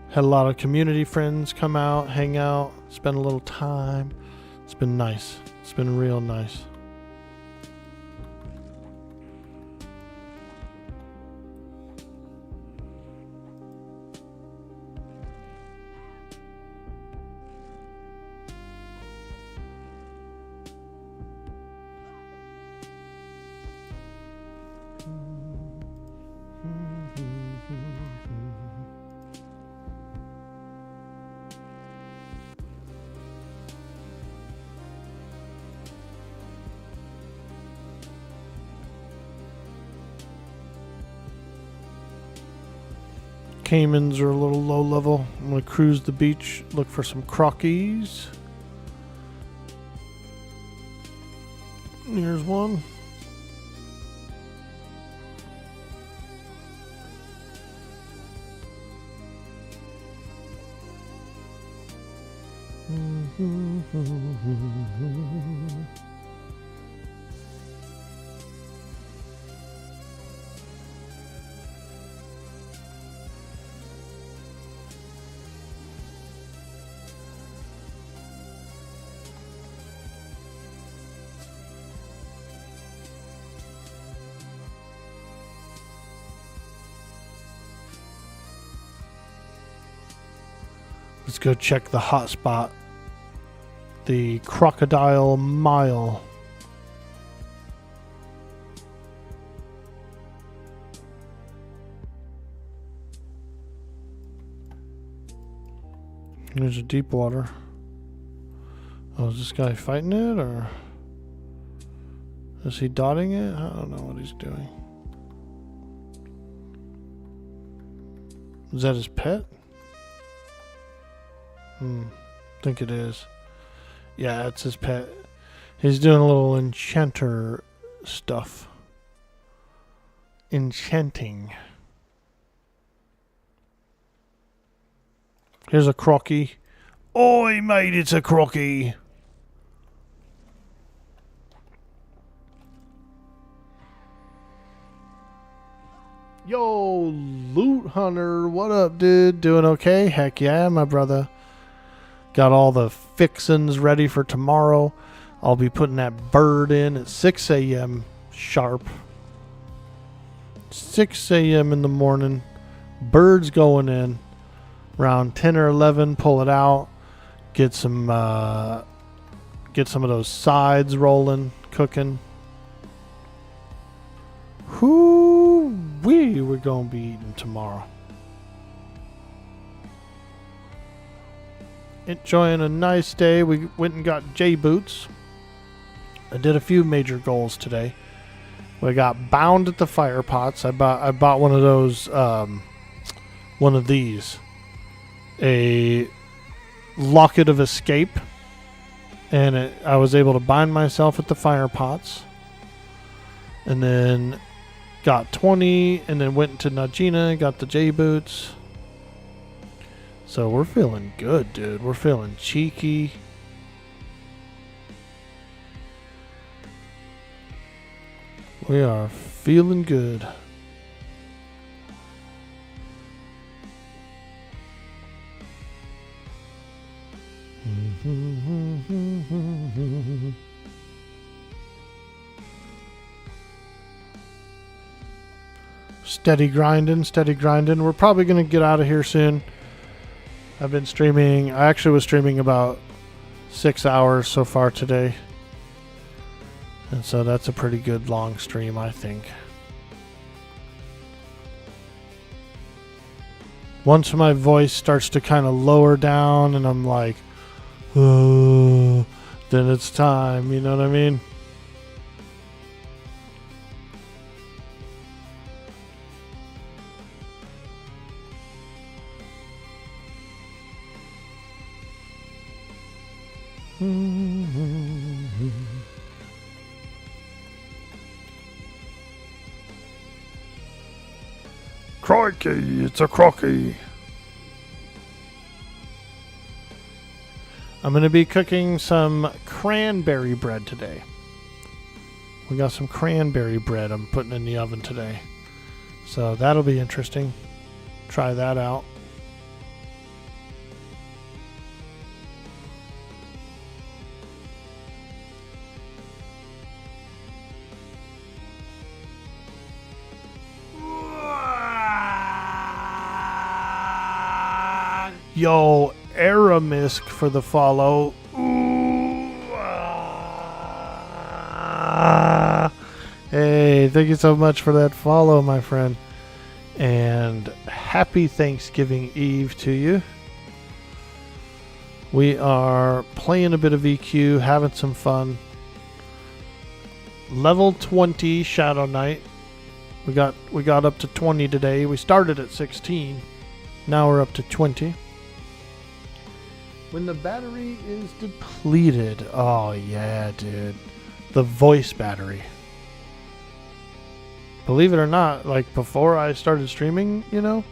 Had a lot of community friends come out, hang out, spend a little time. It's been nice. It's been real nice. Caimans are a little low level. I'm going to cruise the beach, look for some crockies. Here's one. Let's go check the hot spot. The Crocodile Mile. There's a deep water. Oh, is this guy fighting it, or is he dotting it? I don't know what he's doing. Is that his pet? I think it is. Yeah, it's his pet. He's doing a little enchanter stuff. Enchanting. Here's a crocky. Oi, mate, it's a crocky. Yo, Loot Hunter, what up, dude? Doing okay? Heck yeah, my brother. Got all the fixins ready for tomorrow. I'll be putting that bird in at 6 a.m. sharp. 6 a.m. in the morning. Bird's going in. Around 10 or 11, pull it out. Get some of those sides rolling, cooking. Whoo-wee, we're going to be eating tomorrow. Enjoying a nice day. We went and got J boots. I did a few major goals today. We got bound at the fire pots. I bought one of those, one of these. A locket of escape. And I was able to bind myself at the fire pots. And then got 20, and then went to Najina, got the J boots. So we're feeling good, dude. We're feeling cheeky. We are feeling good. Steady grinding, steady grinding. We're probably going to get out of here soon. I've been streaming. I actually was streaming about 6 hours so far today. And so that's a pretty good long stream, I think. Once my voice starts to kind of lower down and I'm like, oh, then it's time. You know what I mean? Crikey, it's a crocky. I'm going to be cooking some cranberry bread today. We got some cranberry bread I'm putting in the oven today. So that'll be interesting. Try that out. Yo, Aramisk for the follow. Hey, thank you so much for that follow, my friend. And happy Thanksgiving Eve to you. We are playing a bit of EQ, having some fun. Level 20 Shadowknight. We got up to 20 today. We started at 16. Now we're up to 20. When the battery is depleted. Oh, yeah, dude. The voice battery. Believe it or not, like before I started streaming, you know,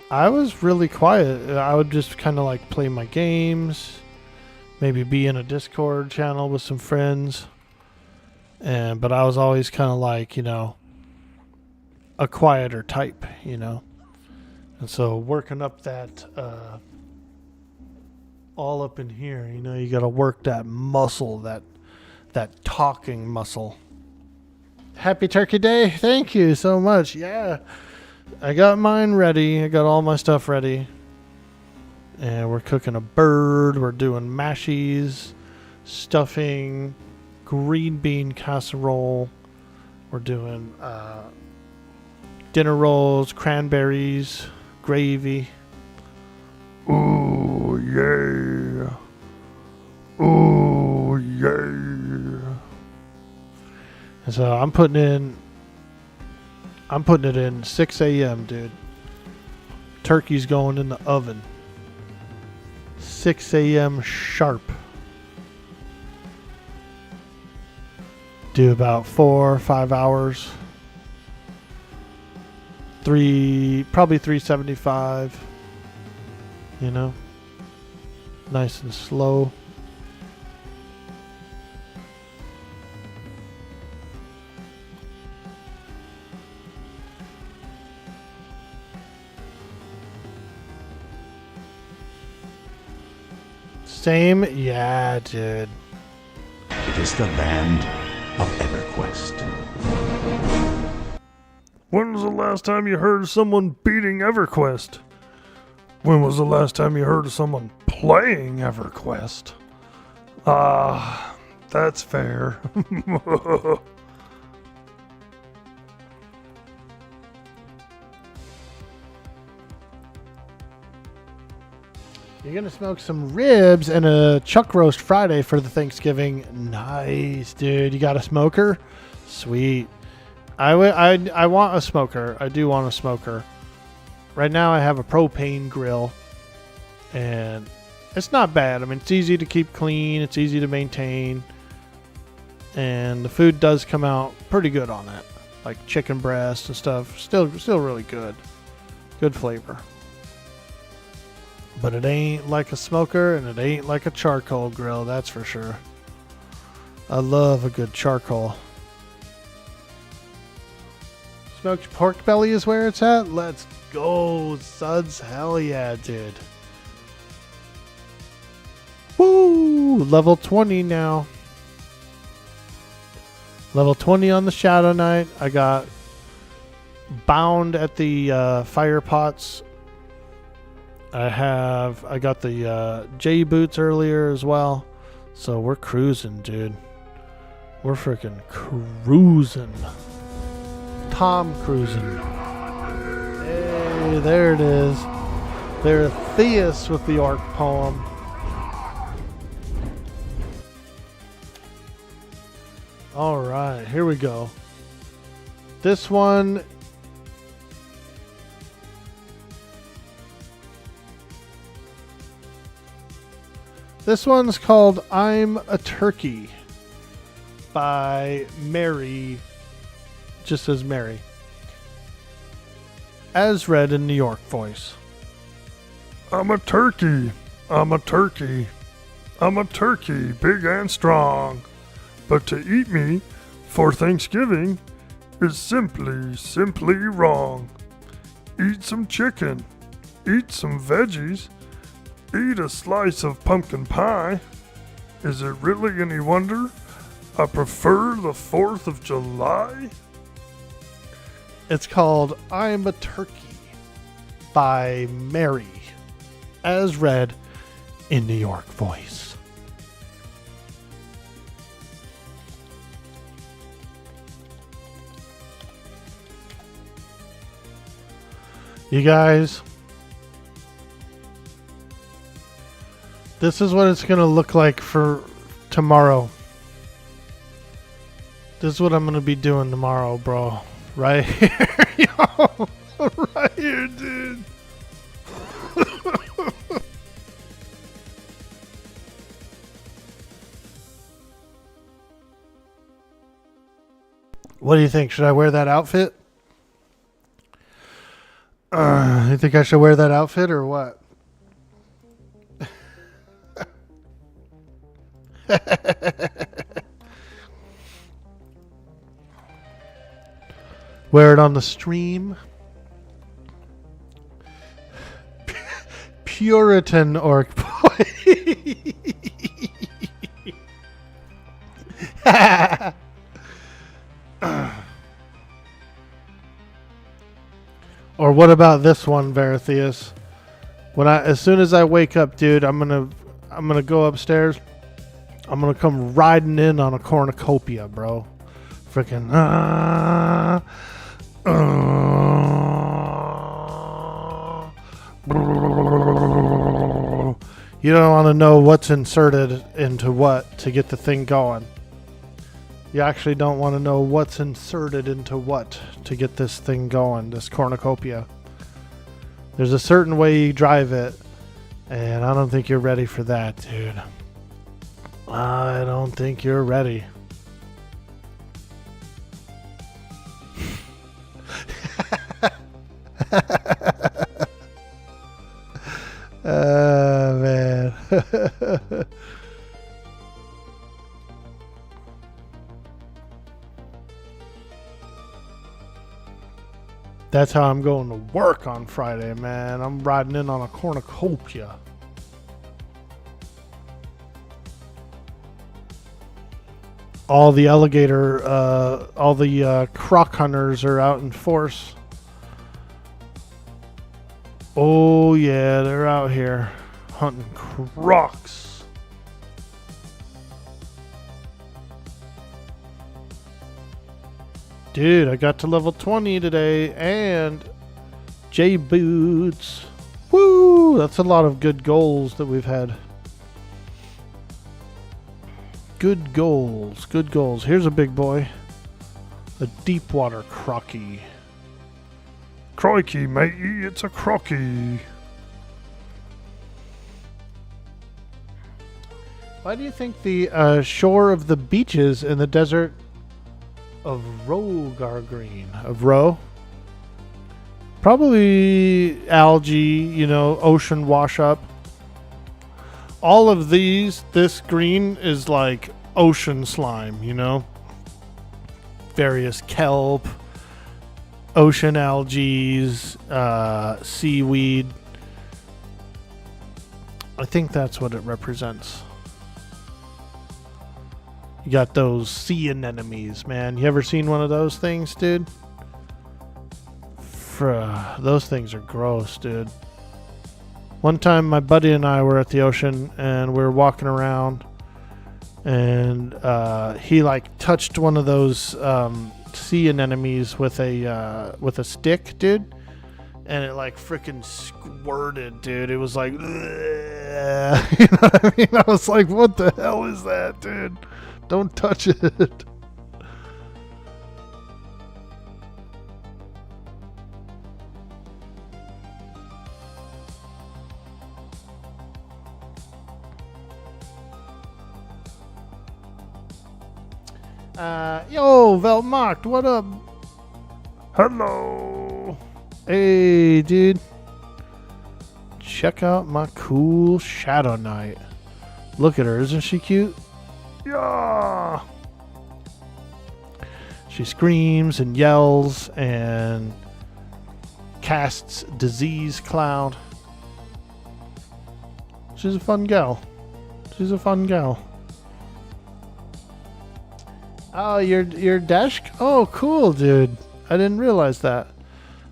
I was really quiet. I would just kind of like play my games, maybe be in a Discord channel with some friends. But I was always kind of like, you know, a quieter type, you know. And so working up that, all up in here, you know, you got to work that muscle, that talking muscle. Happy Turkey Day. Thank you so much. Yeah. I got mine ready. I got all my stuff ready. And we're cooking a bird. We're doing mashies, stuffing, green bean casserole. We're doing dinner rolls, cranberries, gravy. Ooh. yeah. Oh, yeah. And so I'm putting it in 6 a.m., dude. Turkey's going in the oven. 6 a.m. sharp. Do about 4 or 5 hours. Probably 375. You know? Nice and slow. Same? Yeah, dude. It is the land of Everquest. When was the last time you heard of someone beating Everquest? When was the last time you heard of someone playing Everquest? Ah, that's fair. You're gonna smoke some ribs and a chuck roast Friday for the Thanksgiving. Nice, dude. You got a smoker? Sweet. I want a smoker. I do want a smoker. Right now I have a propane grill, and it's not bad. I mean, it's easy to keep clean. It's easy to maintain, and the food does come out pretty good on it, like chicken breast and stuff. Still really good. Good flavor. But it ain't like a smoker, and it ain't like a charcoal grill, that's for sure. I love a good charcoal. Smoked pork belly is where it's at? Let's go, suds. Hell yeah, dude. Woo! Level 20 now. Level 20 on the Shadowknight. I got bound at the fire pots. I got the J boots earlier as well. So we're cruising, dude. We're freaking cruising. Tom cruising. Hey, there it is. There's Theus with the Orc poem. Alright, here we go. This one. This one's called I'm a Turkey by Mary, just as Mary. As read in New York voice. I'm a turkey. I'm a turkey. I'm a turkey, big and strong. But to eat me for Thanksgiving is simply wrong. Eat some chicken. Eat some veggies. Eat a slice of pumpkin pie. Is it really any wonder I prefer the 4th of July? It's called I'm a Turkey by Mary, as read in New York voice. You guys, this is what it's going to look like for tomorrow. This is what I'm going to be doing tomorrow, bro. Right here. Yo. Right here, dude. What do you think? Should I wear that outfit? You think I should wear that outfit or what? Wear it on the stream. Puritan Orc boy. Or what about this one, Veritheus? As soon as I wake up, dude, I'm gonna go upstairs. I'm gonna come riding in on a cornucopia, bro. Freaking You don't want to know what's inserted into what to get the thing going. You actually don't want to know what's inserted into what to get this thing going, this cornucopia. There's a certain way you drive it, and I don't think you're ready for that, dude. I don't think you're ready. Man. That's how I'm going to work on Friday, man. I'm riding in on a cornucopia. All the croc hunters are out in force. Oh yeah, they're out here hunting crocs. Dude, I got to level 20 today and J boots. Woo! That's a lot of good goals that we've had. Good goals, good goals. Here's a big boy. A deep water crocky. Crikey, matey, it's a crocky. Why do you think the shore of the beaches in the desert of Rogue are green? Of Roe? Probably algae, ocean wash up. All of this green is like ocean slime, Various kelp, ocean algae, seaweed. I think that's what it represents. You got those sea anemones, man. You ever seen one of those things, dude? Those things are gross, dude. One time my buddy and I were at the ocean and we were walking around and he touched one of those sea anemones with a stick, dude, and it freaking squirted, dude. It was like, you know what I mean? I was like, what the hell is that, dude? Don't touch it. Yo, Veltmarked, what up? Hello. Hey, dude. Check out my cool Shadowknight. Look at her, isn't she cute? Yeah. She screams and yells and casts Disease Cloud. She's a fun gal. Oh, your desk? Oh, cool, dude. I didn't realize that.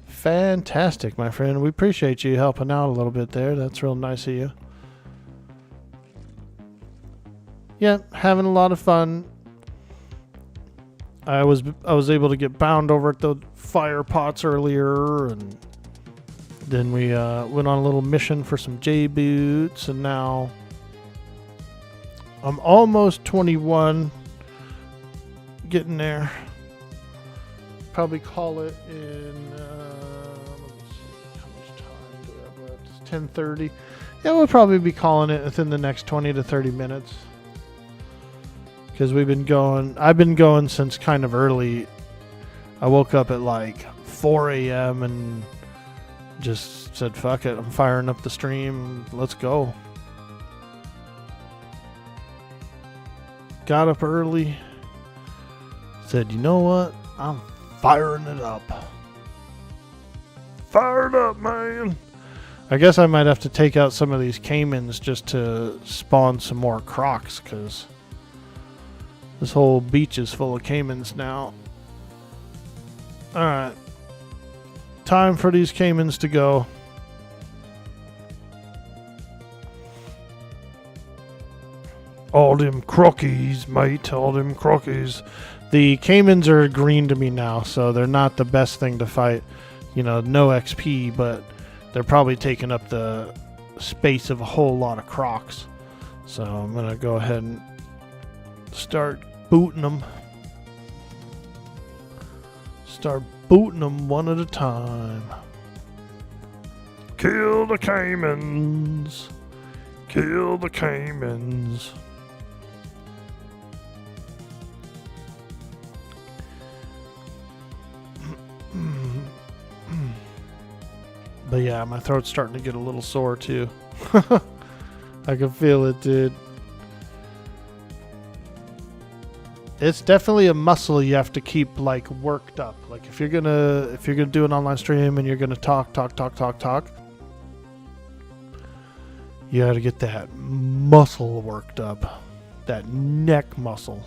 Fantastic, my friend. We appreciate you helping out a little bit there. That's real nice of you. Yeah, having a lot of fun. I was able to get bound over at the fire pots earlier, and then we went on a little mission for some J boots, and now I'm almost 21. Getting there. Probably call it in let me see, how much time do we have left? It's 10:30. Yeah, we'll probably be calling it within the next 20 to 30 minutes. Because I've been going since kind of early. I woke up at 4 a.m. and just said, fuck it, I'm firing up the stream. Let's go. Got up early. Said, you know what? I'm firing it up. Fired up, man. I guess I might have to take out some of these caimans just to spawn some more crocs, because this whole beach is full of caimans now. Alright. Time for these caimans to go. All them crockies, mate. All them crockies. The caimans are green to me now, so they're not the best thing to fight. No XP, but they're probably taking up the space of a whole lot of crocs. So I'm going to go ahead and start booting them. Start booting them one at a time. Kill the caimans. Kill the caimans. But yeah, my throat's starting to get a little sore too. I can feel it, dude. It's definitely a muscle you have to keep like worked up. Like if you're gonna do an online stream and you're gonna talk, you gotta get that muscle worked up. That neck muscle.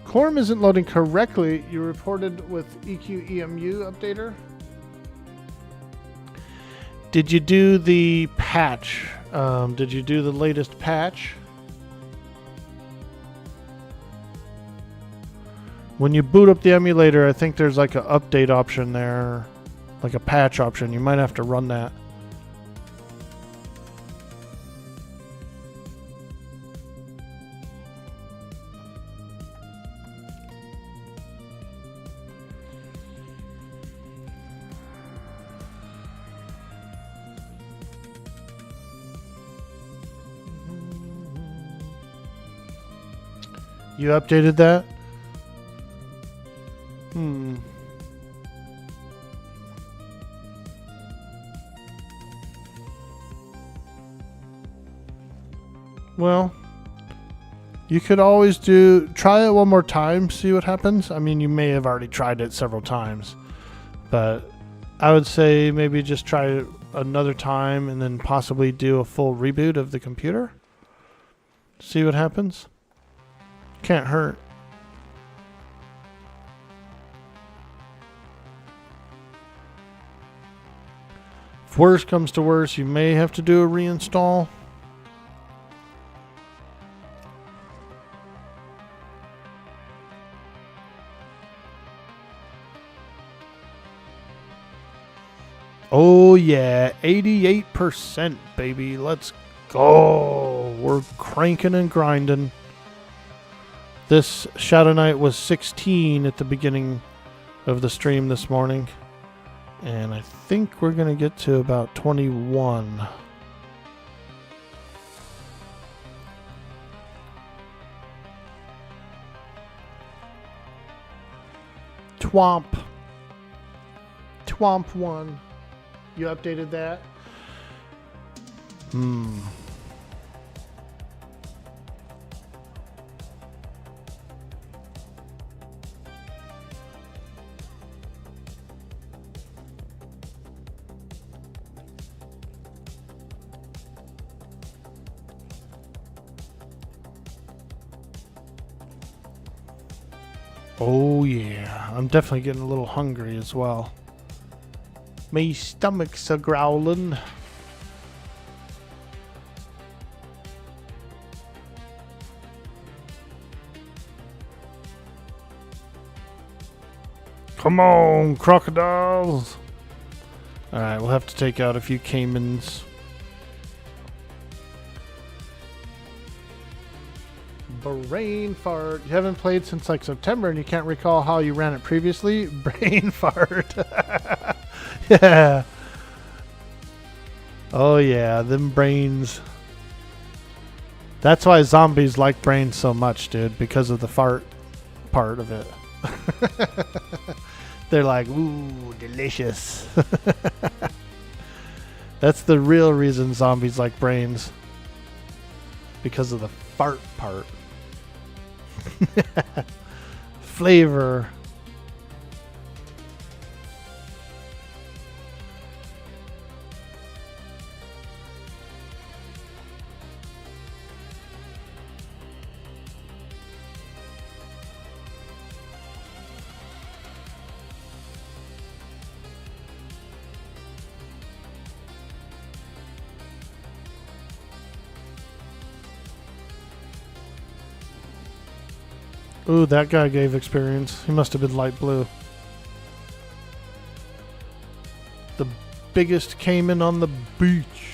Quarm isn't loading correctly. You reported with EQEMU updater. Did you do the patch? Did you do the latest patch? When you boot up the emulator, I think there's like an update option there, like a patch option. You might have to run that. You updated that? Well, you could always try it one more time, see what happens. I mean, you may have already tried it several times, but I would say maybe just try it another time and then possibly do a full reboot of the computer. See what happens. Can't hurt. If worse comes to worse, you may have to do a reinstall. Oh yeah, 88%, baby. Let's go. We're cranking and grinding. This Shadowknight was 16 at the beginning of the stream this morning. And I think we're going to get to about 21. Twomp. Twomp 1. You updated that? Oh yeah, I'm definitely getting a little hungry as well. My stomach's a growling. Come on, crocodiles. Alright, we'll have to take out a few caimans. Brain fart. You haven't played since like September and you can't recall how you ran it previously? Brain fart. Yeah. Oh yeah, them brains. That's why zombies like brains so much, dude, because of the fart part of it. They're like, ooh, delicious. That's the real reason zombies like brains. Because of the fart part. Flavor. Ooh, that guy gave experience. He must have been light blue. The biggest caiman on the beach.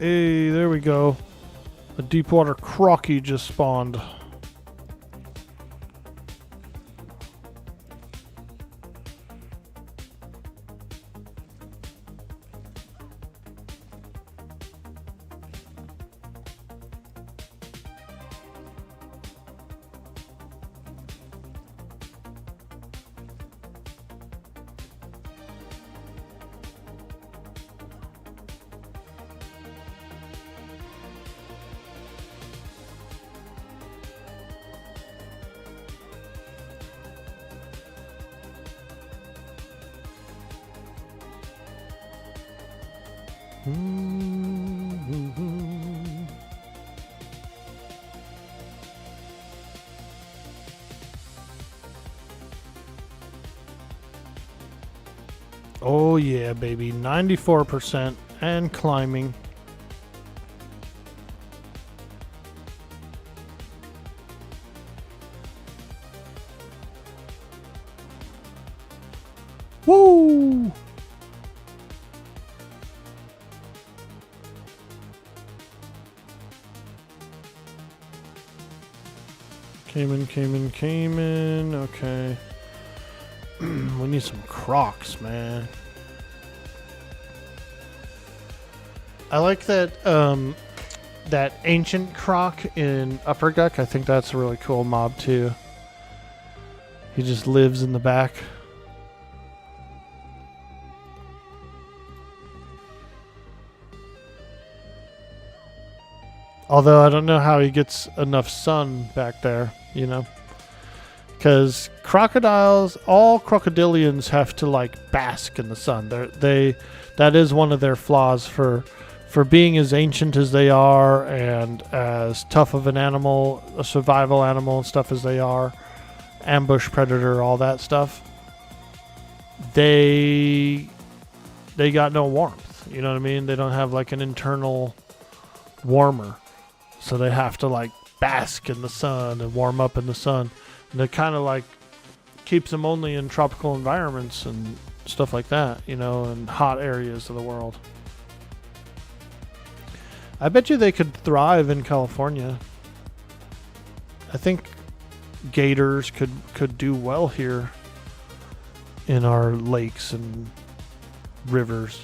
Hey, there we go. A deepwater crocky just spawned. Oh yeah, baby. 94% and climbing. Woo! Cayman. Okay. We need some crocs, man. I like that that ancient croc in Upper Guck. I think that's a really cool mob too. He just lives in the back. Although I don't know how he gets enough sun back there, you know? Because crocodiles, all crocodilians have to like bask in the sun. That is one of their flaws for being as ancient as they are and as tough of an animal, a survival animal and stuff as they are, ambush predator, all that stuff. They got no warmth. You know what I mean? They don't have like an internal warmer. So they have to like bask in the sun and warm up in the sun. And it kind of like keeps them only in tropical environments and stuff like that, you know, in hot areas of the world. I bet you they could thrive in California. I think gators could do well here in our lakes and rivers.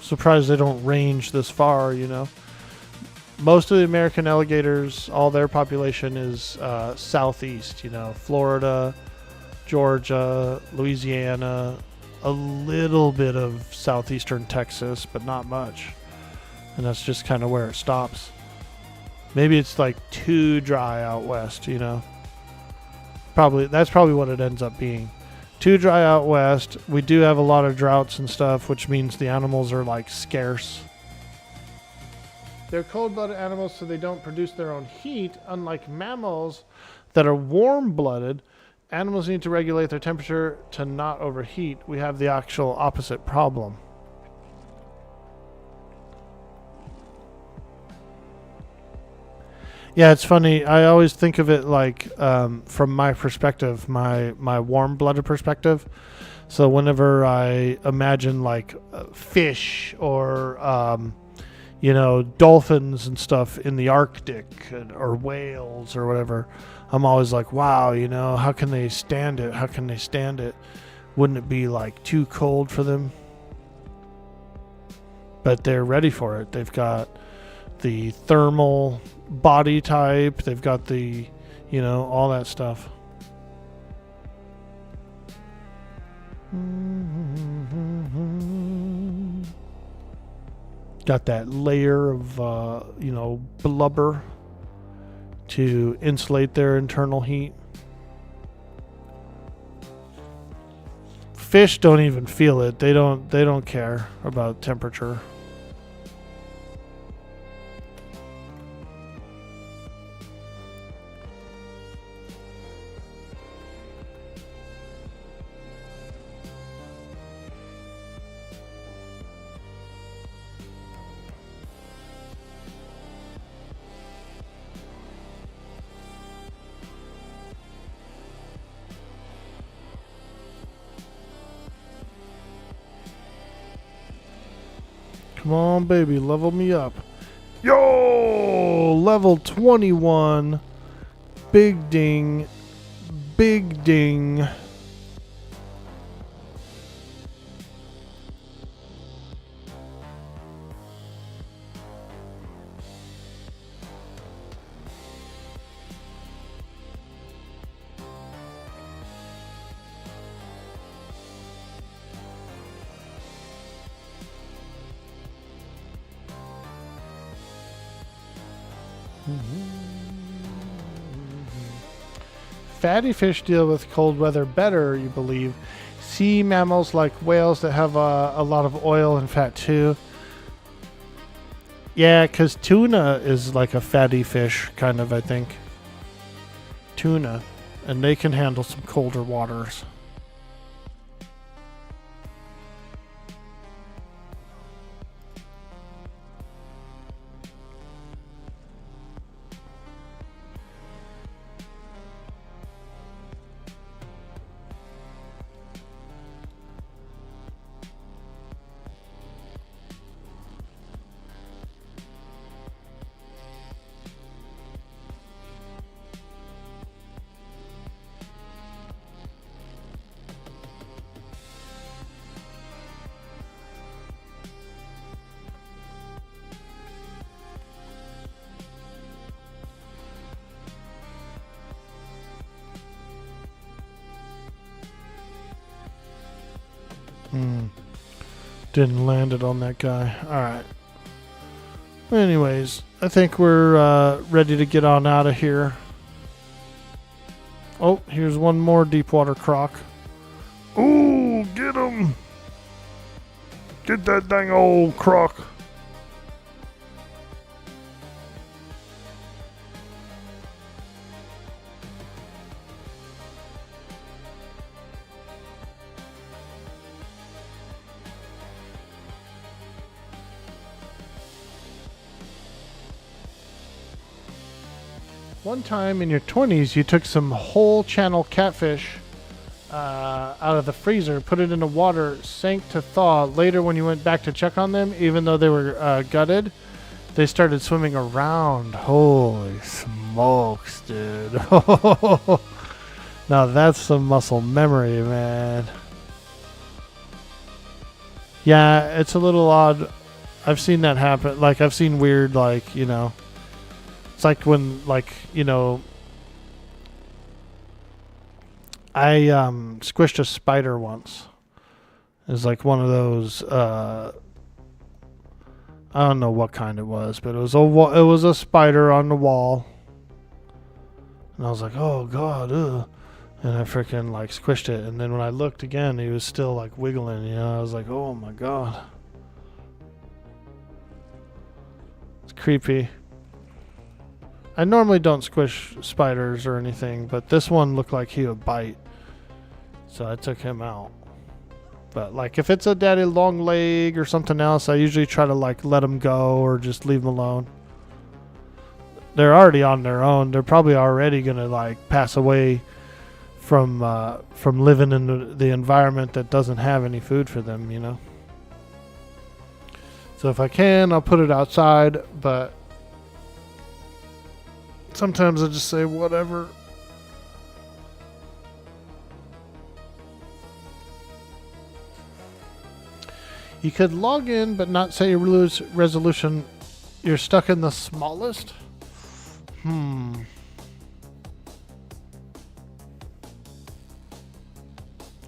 Surprised they don't range this far, you know. Most of the American alligators, all their population is southeast, you know, Florida, Georgia, Louisiana, a little bit of southeastern Texas, but not much. And that's just kind of where it stops. Maybe it's like too dry out west, you know. That's probably what it ends up being. Too dry out west. We do have a lot of droughts and stuff, which means the animals are like scarce. They're cold-blooded animals, so they don't produce their own heat. Unlike mammals that are warm-blooded, animals need to regulate their temperature to not overheat. We have the actual opposite problem. Yeah, it's funny. I always think of it like from my perspective, my warm-blooded perspective. So whenever I imagine like fish or dolphins and stuff in the Arctic or whales or whatever. I'm always like, wow, how can they stand it? How can they stand it? Wouldn't it be like too cold for them? But they're ready for it. They've got the thermal body type. They've got the, all that stuff. Got that layer of, blubber to insulate their internal heat. Fish don't even feel it. They don't care about temperature. Come on, baby, level me up. Yo, level 21. Big ding. Big ding. Fatty fish deal with cold weather better, you believe. Sea mammals like whales that have a lot of oil and fat too. Yeah, because tuna is like a fatty fish, kind of, I think. Tuna. And they can handle some colder waters. Didn't land it on that guy. Alright. Anyways, I think we're ready to get on out of here. Oh, here's one more deep water croc. Ooh, get him! Get that dang old croc. One time in your 20s, you took some whole channel catfish out of the freezer, put it in the water, sank to thaw. Later, when you went back to check on them, even though they were gutted, they started swimming around. Holy smokes, dude. Now that's some muscle memory, man. Yeah, it's a little odd. I've seen that happen. Like, I've seen weird, like, it's like when, like, I squished a spider once. It was like one of those, I don't know what kind it was, but it was a spider on the wall. And I was like, oh god, ugh. And I freaking like squished it, and then when I looked again, he was still like wiggling, I was like, oh my god. It's creepy. I normally don't squish spiders or anything, but this one looked like he would bite. So I took him out. But like if it's a daddy long leg or something else, I usually try to like let them go or just leave them alone. They're already on their own. They're probably already going to like pass away from living in the environment that doesn't have any food for them, So if I can, I'll put it outside, but sometimes I just say whatever. You could log in but not say your resolution. You're stuck in the smallest?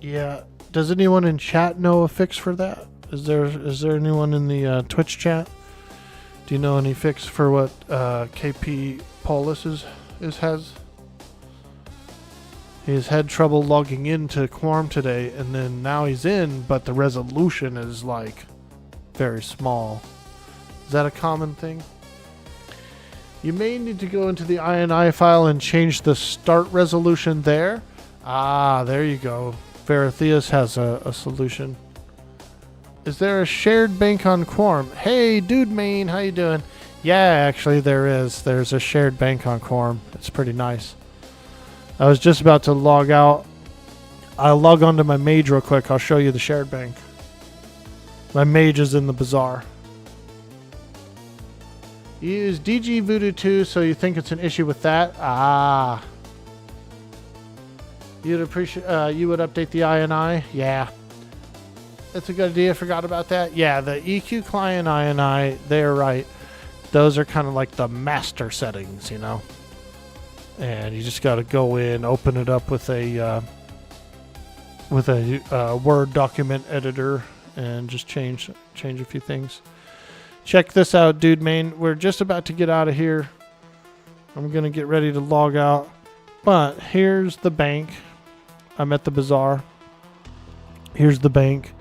Yeah. Does anyone in chat know a fix for that? Is there anyone in the Twitch chat? Do you know any fix for what KP Paulus has? He's had trouble logging into Quarm today, and then now he's in, but the resolution is like very small. Is that a common thing? You may need to go into the INI file and change the start resolution there. Ah, there you go. Veratheus has a solution. Is there a shared bank on Quarm? Hey, Dude Main, how you doing? Yeah, actually there is. There's a shared bank on Quarm. It's pretty nice. I was just about to log out. I'll log on to my mage real quick. I'll show you the shared bank. My mage is in the bazaar. You use DG Voodoo 2, so you think it's an issue with that? Ah. You would update the INI? Yeah. That's a good idea. Forgot about that. Yeah, the EQ client INI, they're right. Those are kind of like the master settings, you know. And you just got to go in, open it up with a Word document editor, and just change a few things. Check this out, Dude Main. We're just about to get out of here. I'm gonna get ready to log out, but here's the bank. I'm at the bazaar. Here's the bank.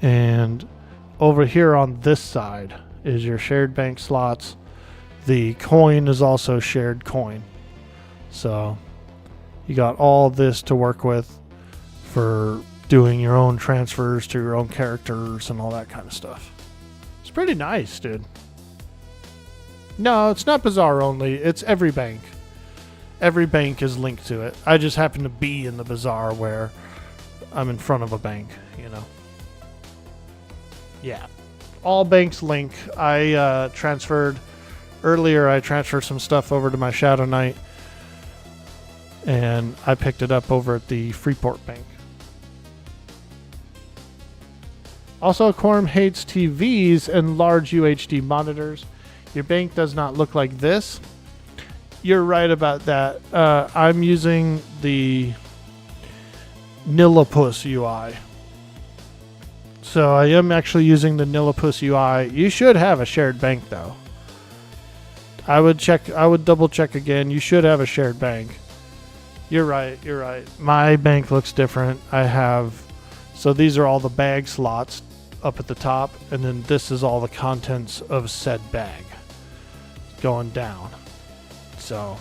And over here on this side is your shared bank slots. The coin is also shared coin. So you got all this to work with for doing your own transfers to your own characters and all that kind of stuff. It's pretty nice, dude. No, it's not Bazaar only. It's every bank. Every bank is linked to it. I just happen to be in the Bazaar where I'm in front of a bank, you know. Yeah. All banks link. I transferred some stuff over to my Shadowknight, and I picked it up over at the Freeport Bank. Also, Quarm hates TVs and large UHD monitors. Your bank does not look like this. You're right about that. I'm using the Nillipus UI. So I am actually using the Nillipus UI. You should have a shared bank though. I would double check again. You should have a shared bank. You're right. My bank looks different. So these are all the bag slots up at the top, and then this is all the contents of said bag going down. So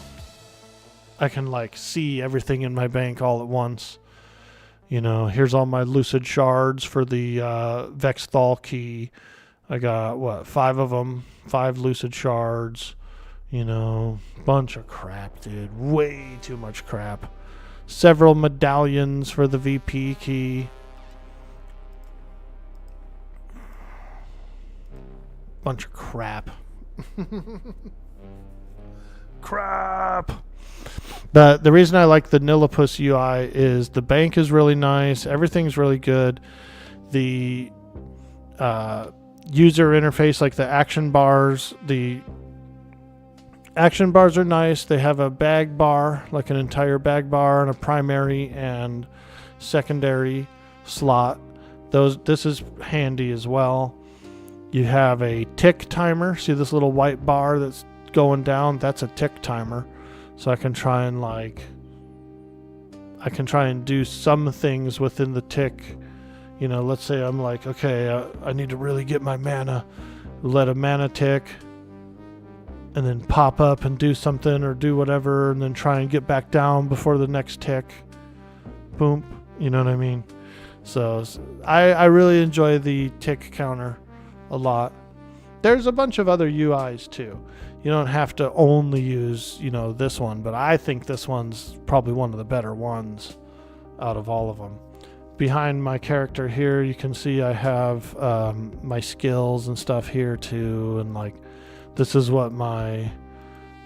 I can like see everything in my bank all at once. You know, here's all my lucid shards for the Vexthal key. I got 5 of them, 5 lucid shards. You know, bunch of crap, dude. Way too much crap. Several medallions for the VP key. Bunch of crap. Crap. But the reason I like the Nillipus UI is the bank is really nice. Everything's really good. The user interface, like the action bars are nice. They have a bag bar, like an entire bag bar, and a primary and secondary slot. This is handy as well. You have a tick timer. See this little white bar that's going down? That's a tick timer. So I can try and do some things within the tick. You know, let's say I'm like, okay, I need to really get my mana. Let a mana tick, and then pop up and do something or do whatever, and then try and get back down before the next tick. Boom. You know what I mean? So I really enjoy the tick counter a lot. There's a bunch of other UIs too. You don't have to only use, you know, this one, but I think this one's probably one of the better ones out of all of them. behind my character here, you can see I have my skills and stuff here too, and like this is what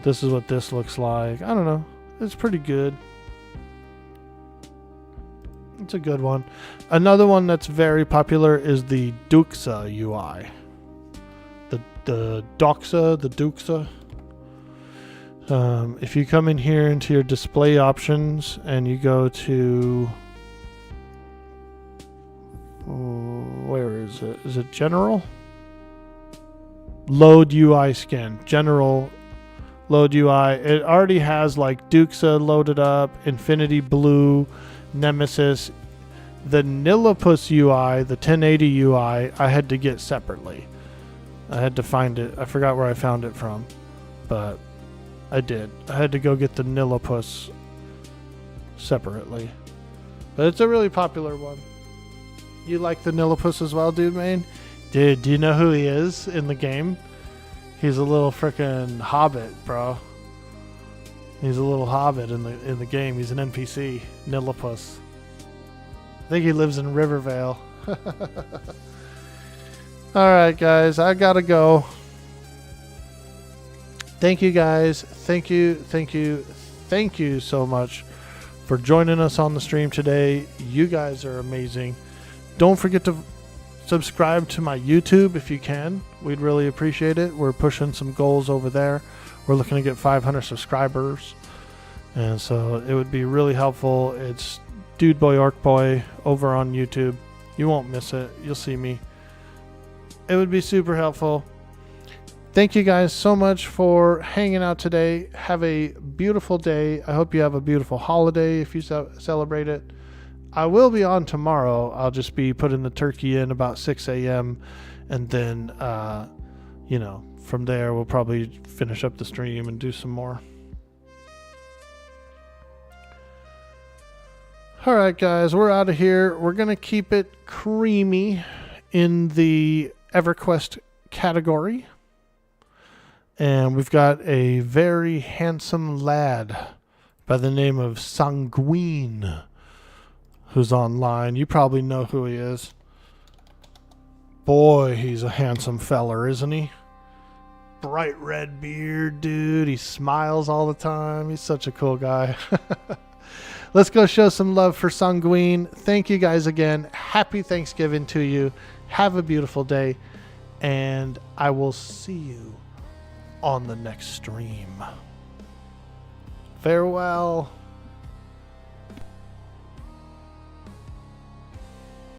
this looks like. I don't know. It's pretty good. It's a good one. Another one that's very popular is the Duxa UI. The Duxa. If you come in here into your display options and you go to where is it? Is it general? Load UI skin. General load UI. It already has like Duxa loaded up, Infinity Blue, Nemesis. The Nilopus UI, the 1080 UI, I had to get separately. I had to find it. I forgot where I found it from, but I did. I had to go get the Nilopus separately. But it's a really popular one. You like the Nilopus as well, dude, man? Dude, do you know who he is in the game? He's a little freaking hobbit, bro. He's a little hobbit in the game. He's an NPC, Nilopus. I think he lives in Rivervale. Alright, guys. I gotta go. Thank you, guys. Thank you so much for joining us on the stream today. You guys are amazing. Don't forget to subscribe to my YouTube if you can. We'd really appreciate it. We're pushing some goals over there. We're looking to get 500 subscribers. And so it would be really helpful. It's Dude Boy Orc Boy over on YouTube. You won't miss it. You'll see me. It would be super helpful. Thank you guys so much for hanging out today. Have a beautiful day. I hope you have a beautiful holiday if you celebrate it. I will be on tomorrow. I'll just be putting the turkey in about 6 a.m. And then, from there we'll probably finish up the stream and do some more. All right, guys, we're out of here. We're going to keep it creamy in the Everquest category. And we've got a very handsome lad by the name of Sanguine who's online. You probably know who he is. Boy, he's a handsome feller, isn't he? Bright red beard, dude. He smiles all the time. He's such a cool guy. Let's go show some love for Sanguine. Thank you guys again. Happy Thanksgiving to you. Have a beautiful day. And I will see you on the next stream. Farewell.